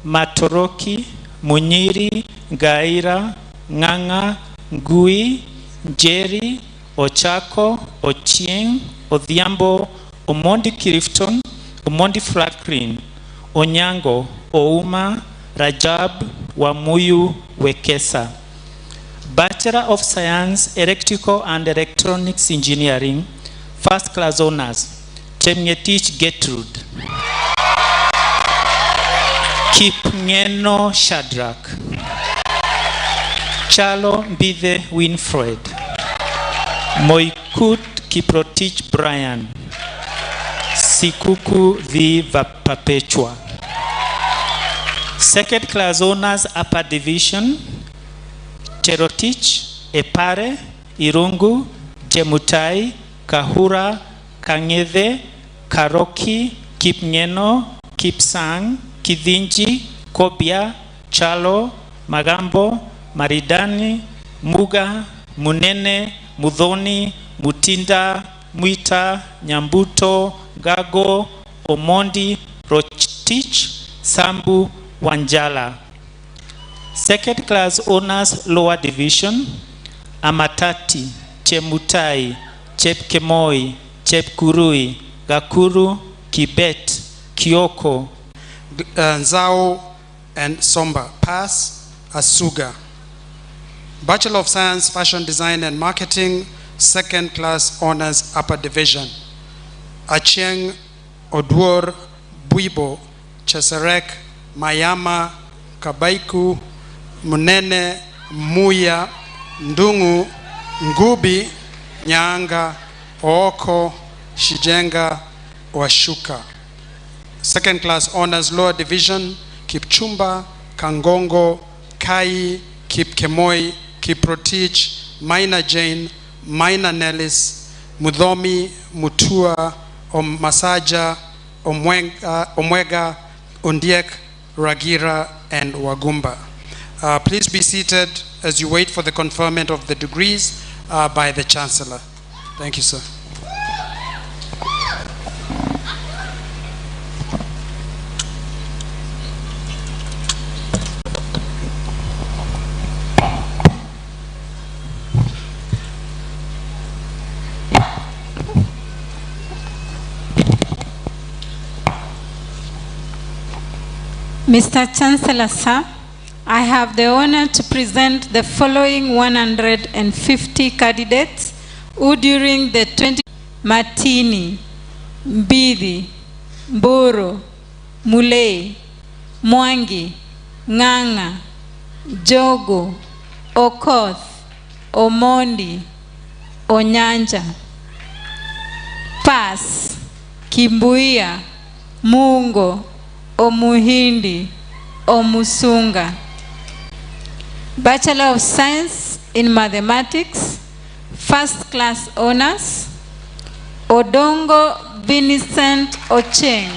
Matoroki, Munyiri, Gaira, Nganga, Ngui, Njeri, Ochako, Ochieng, Odhiambo, Omondi Clifton, Omondi Franklin, Onyango, Ouma, Rajab, Wamuyu, Wekesa. Bachelor of Science, Electrical and Electronics Engineering, first class honors, Chemngetich Gertrude. Kipngeno Shadrach. Chalo Mbithe Winfred. Moikut Kiprotich Brian. Sikuku V. Perpetua. Second class honors, upper division, Cherotich, Epare, Irungu, Jemutai, Kahura, Kang'ethe, Karoki, Kipngeno, Kipsang, Kidhinji, Kobia, Chalo, Magambo, Maridani, Muga, Munene, Mudhoni, Mutinda, Mwita, Nyambuto, Gago, Omondi, Rochtich, Sambu, Wanjala. Second class honors lower division, Amatati, Chemutai, Chepkemoi, Chepkurui, Gakuru, Kibet, Kioko, Nzao, and Somba. Pass, Asuga. Bachelor of Science, Fashion Design and Marketing, second class honors, upper division, Achieng, Oduor, Buibo, Cheserek, Mayama, Kabaiku, Munene, Muya, Ndungu, Ngubi, Nyanga, Ooko, Shijenga, Washuka. Second class honors lower division, Kipchumba, Kangongo, Kai, Kipkemoi, Kiprotich, Maina Jane, Maina Nellis, Mudhomi, Mutua, Masaja, Omwega, Ondiek, Ragira, and Wagumba. Please be seated as you wait for the conferment of the degrees by the Chancellor. Thank you, sir. Mr. Chancellor, sir, I have the honor to present the following 150 candidates who during the 20 Matini, Mbidi, Mburu, Mulei, Mwangi, Nganga, Jogo, Okoth, Omondi, Onyanja, Pass, Kimbuia, Mungo, Omuhindi, Omusunga. Bachelor of Science in Mathematics, First Class Honors, Odongo Vincent Ocheng.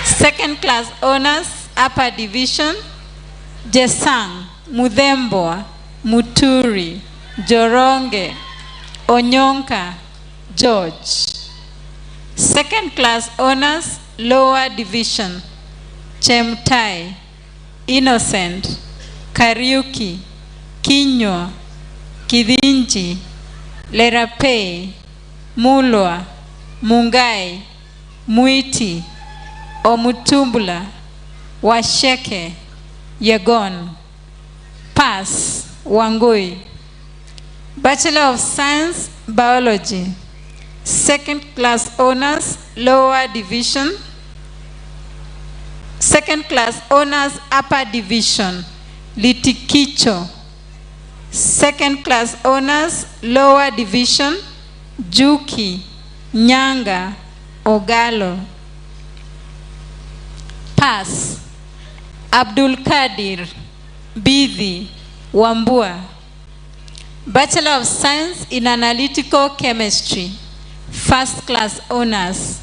Second Class Honors, Upper Division, Jesang, Mudhemboa, Muturi, Joronge, Onyonka, George. Second Class Honors, Lower Division, Chemtai, Innocent, Kariuki, Kinywa, Kidinji, Lerapei, Mulwa, Mungai, Muiti, Omutumbula, Washeke, Yegon. Pass, Wangui. Bachelor of Science, Biology. Second Class Honors, Lower Division. Second Class Honors, Upper Division, Litikicho. Second Class Honors, Lower Division, Juki, Nyanga, Ogalo. Pass, Abdul Kadir, Bidhi, Wambua. Bachelor of Science in Analytical Chemistry, First Class Honors,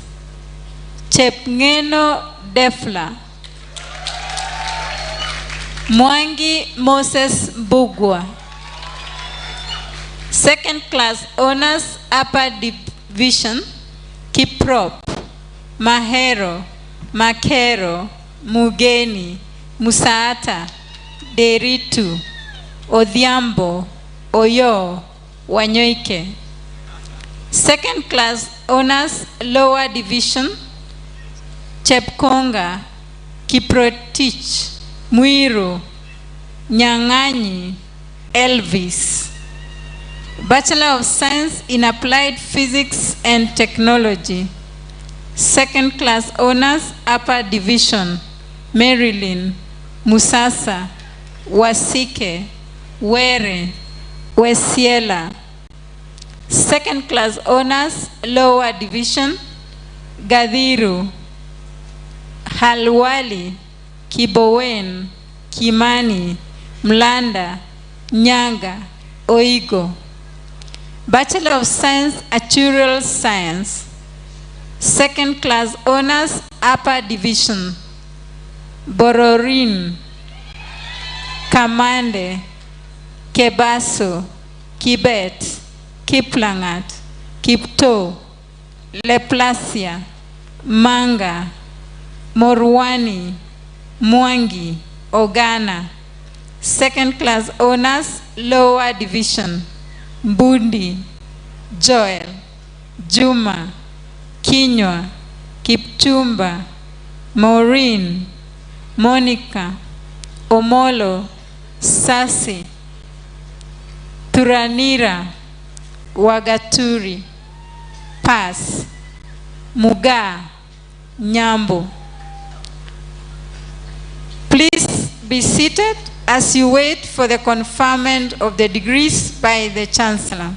Chepngeno Defla. Mwangi Moses Bugwa. Second Class Honors, Upper Division, Kiprop, Mahero, Makero, Mugeni, Musaata, Deritu, Odhiambo, Oyo, Wanyoike. Second Class Honors, Lower Division, Chepkonga, Kiprotich, Muiru, Nyanganyi, Elvis. Bachelor of Science in Applied Physics and Technology. Second Class Honors, Upper Division, Marilyn, Musasa, Wasike, Were, Wesiela. Second Class Honors, Lower Division, Gadhiru, Halwali, Kibowen, Kimani, Mlanda, Nyaga, Oigo. Bachelor of Science, Actuarial Science. Second Class Honors, Upper Division, Bororin, Kamande, Kebaso, Kibet, Kiplangat, Kipto, Leplasia, Manga, Morwani, Mwangi, Ogana. Second Class Honors, Lower Division, Mbundi, Joel, Juma, Kinywa, Kipchumba, Maureen, Monica, Omolo, Sasi, Turanira, Wagaturi. Pass, Muga, Nyambo. Please be seated as you wait for the conferment of the degrees by the Chancellor.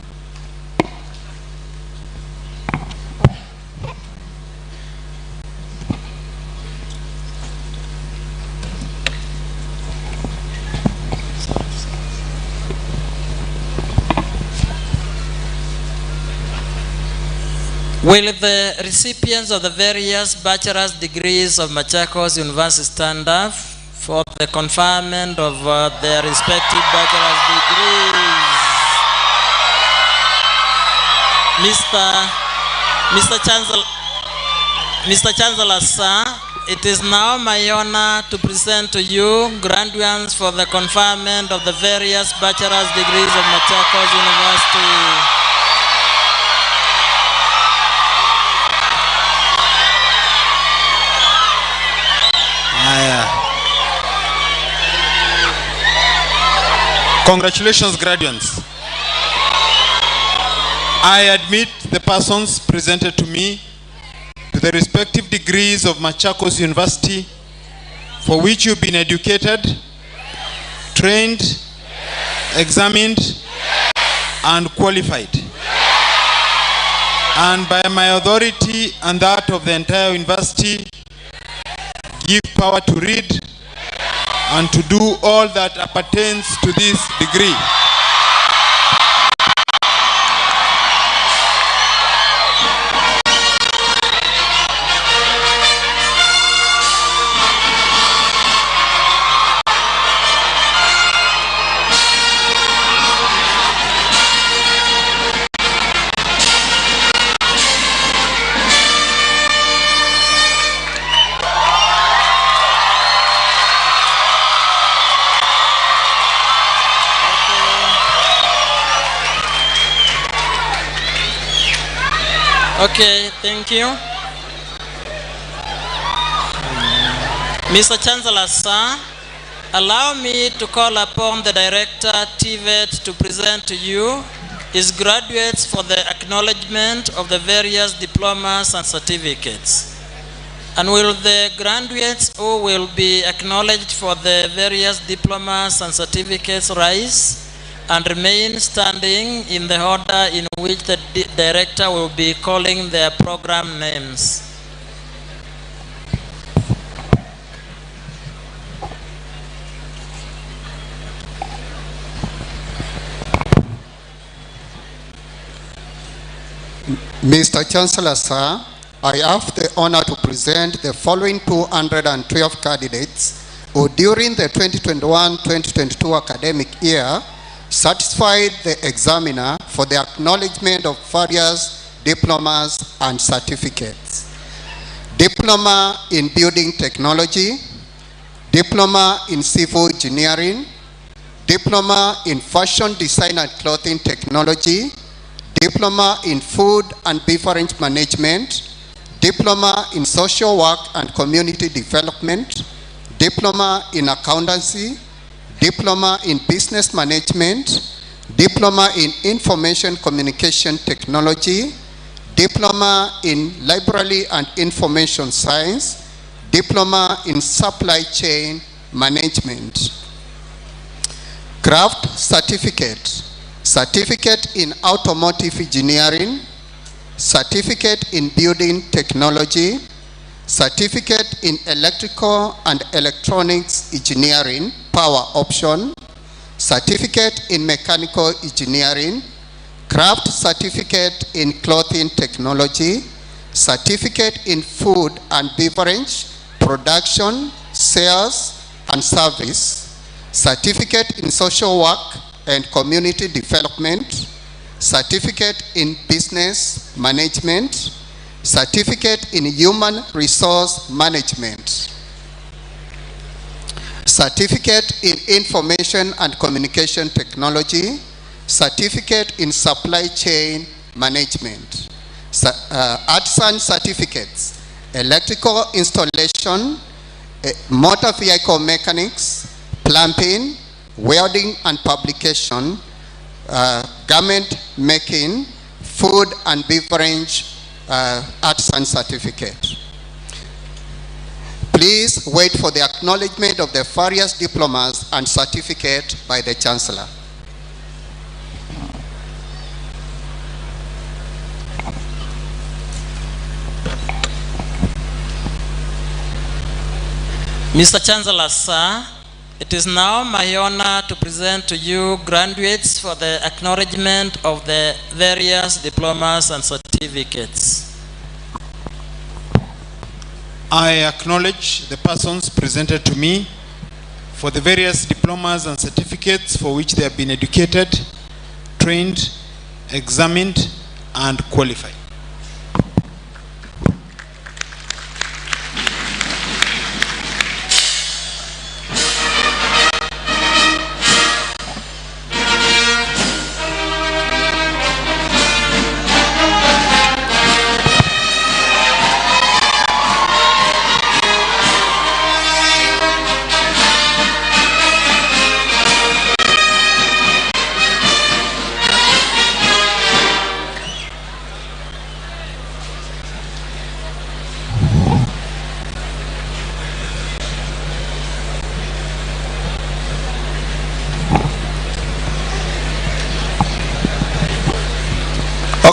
Will the recipients of the various bachelor's degrees of Machakos University stand up for the conferment of their respective bachelor's degrees? Mr. Chancellor, sir, it is now my honor to present to you graduates for the conferment of the various bachelor's degrees of Machakos University. Congratulations, graduates. I admit the persons presented to me to the respective degrees of Machakos University for which you've been educated, trained, examined, and qualified. And by my authority and that of the entire university, give power to read and to do all that appertains to this degree. Okay, thank you. Mr. Chancellor, sir, allow me to call upon the Director, TVET, to present to you his graduates for the acknowledgement of the various diplomas and certificates. And will the graduates who will be acknowledged for the various diplomas and certificates rise and remain standing in the order in which the director will be calling their program names. Mr. Chancellor, sir, I have the honor to present the following 212 candidates who during the 2021-2022 academic year satisfied the examiner for the acknowledgement of various diplomas and certificates. Diploma in Building Technology, Diploma in Civil Engineering, Diploma in Fashion Design and Clothing Technology, Diploma in Food and Beverage Management, Diploma in Social Work and Community Development, Diploma in Accountancy, Diploma in Business Management, Diploma in Information Communication Technology, Diploma in Library and Information Science, Diploma in Supply Chain Management. Craft Certificate, Certificate in Automotive Engineering, Certificate in Building Technology, Certificate in Electrical and Electronics Engineering, Power Option, Certificate in Mechanical Engineering, Craft Certificate in Clothing Technology, Certificate in Food and Beverage, Production, Sales and Service, Certificate in Social Work and Community Development, Certificate in Business Management, Certificate in Human Resource Management, Certificate in Information and Communication Technology, Certificate in Supply Chain Management, Artisan Certificates, Electrical Installation, Motor Vehicle Mechanics, Plumbing, Welding and Publication, Garment Making, Food and Beverage Artisan Certificate. Please wait for the acknowledgement of the various diplomas and certificate by the Chancellor. Mr. Chancellor, sir, it is now my honor to present to you graduates for the acknowledgement of the various diplomas and certificates. I acknowledge the persons presented to me for the various diplomas and certificates for which they have been educated, trained, examined, and qualified.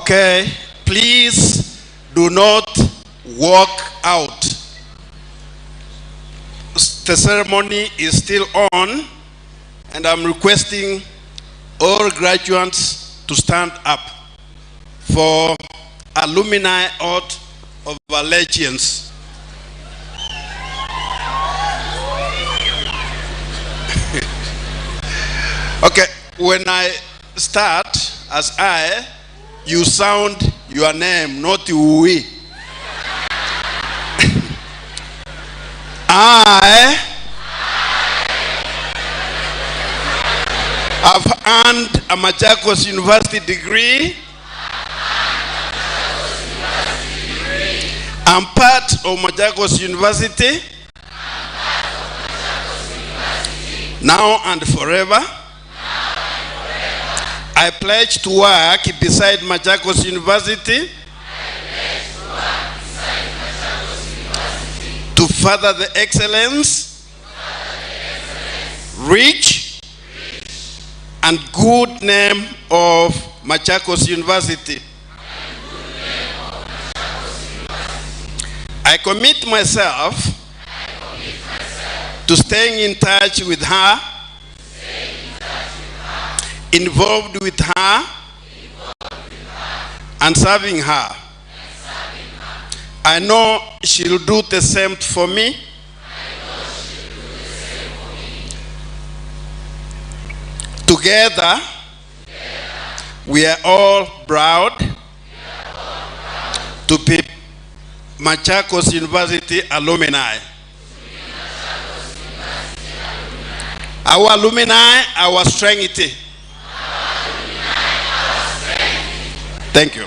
Okay, please do not walk out. The ceremony is still on, and I'm requesting all graduates to stand up for alumni oath of allegiance. Okay, when I start as I, you sound your name, not we. I have earned a Machakos University degree. I'm part of Machakos University now and forever. I pledge to work beside Machakos University to further the excellence, reach, and good name of Machakos University. I commit myself to staying in touch with her, involved with her, and serving her. I know she'll do the same for me. Together, we are all proud to be Machakos University alumni. Our alumni, our strength. Thank you.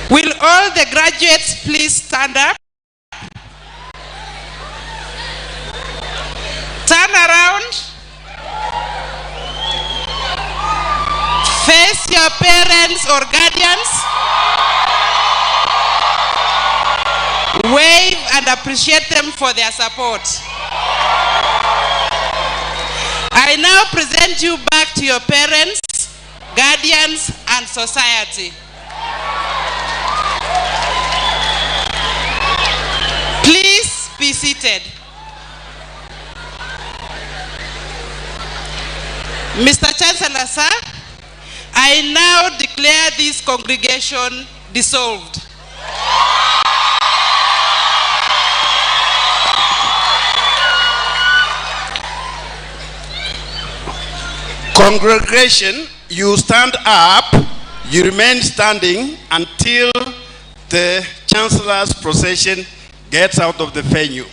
Will all the graduates please stand up? Turn around. Face your parents or guardians. Wave and appreciate them for their support. I now present you back to your parents, guardians, and society. Please be seated. Mr. Chancellor, sir, I now declare this congregation dissolved. Congregation, you stand up, you remain standing until the Chancellor's procession gets out of the venue.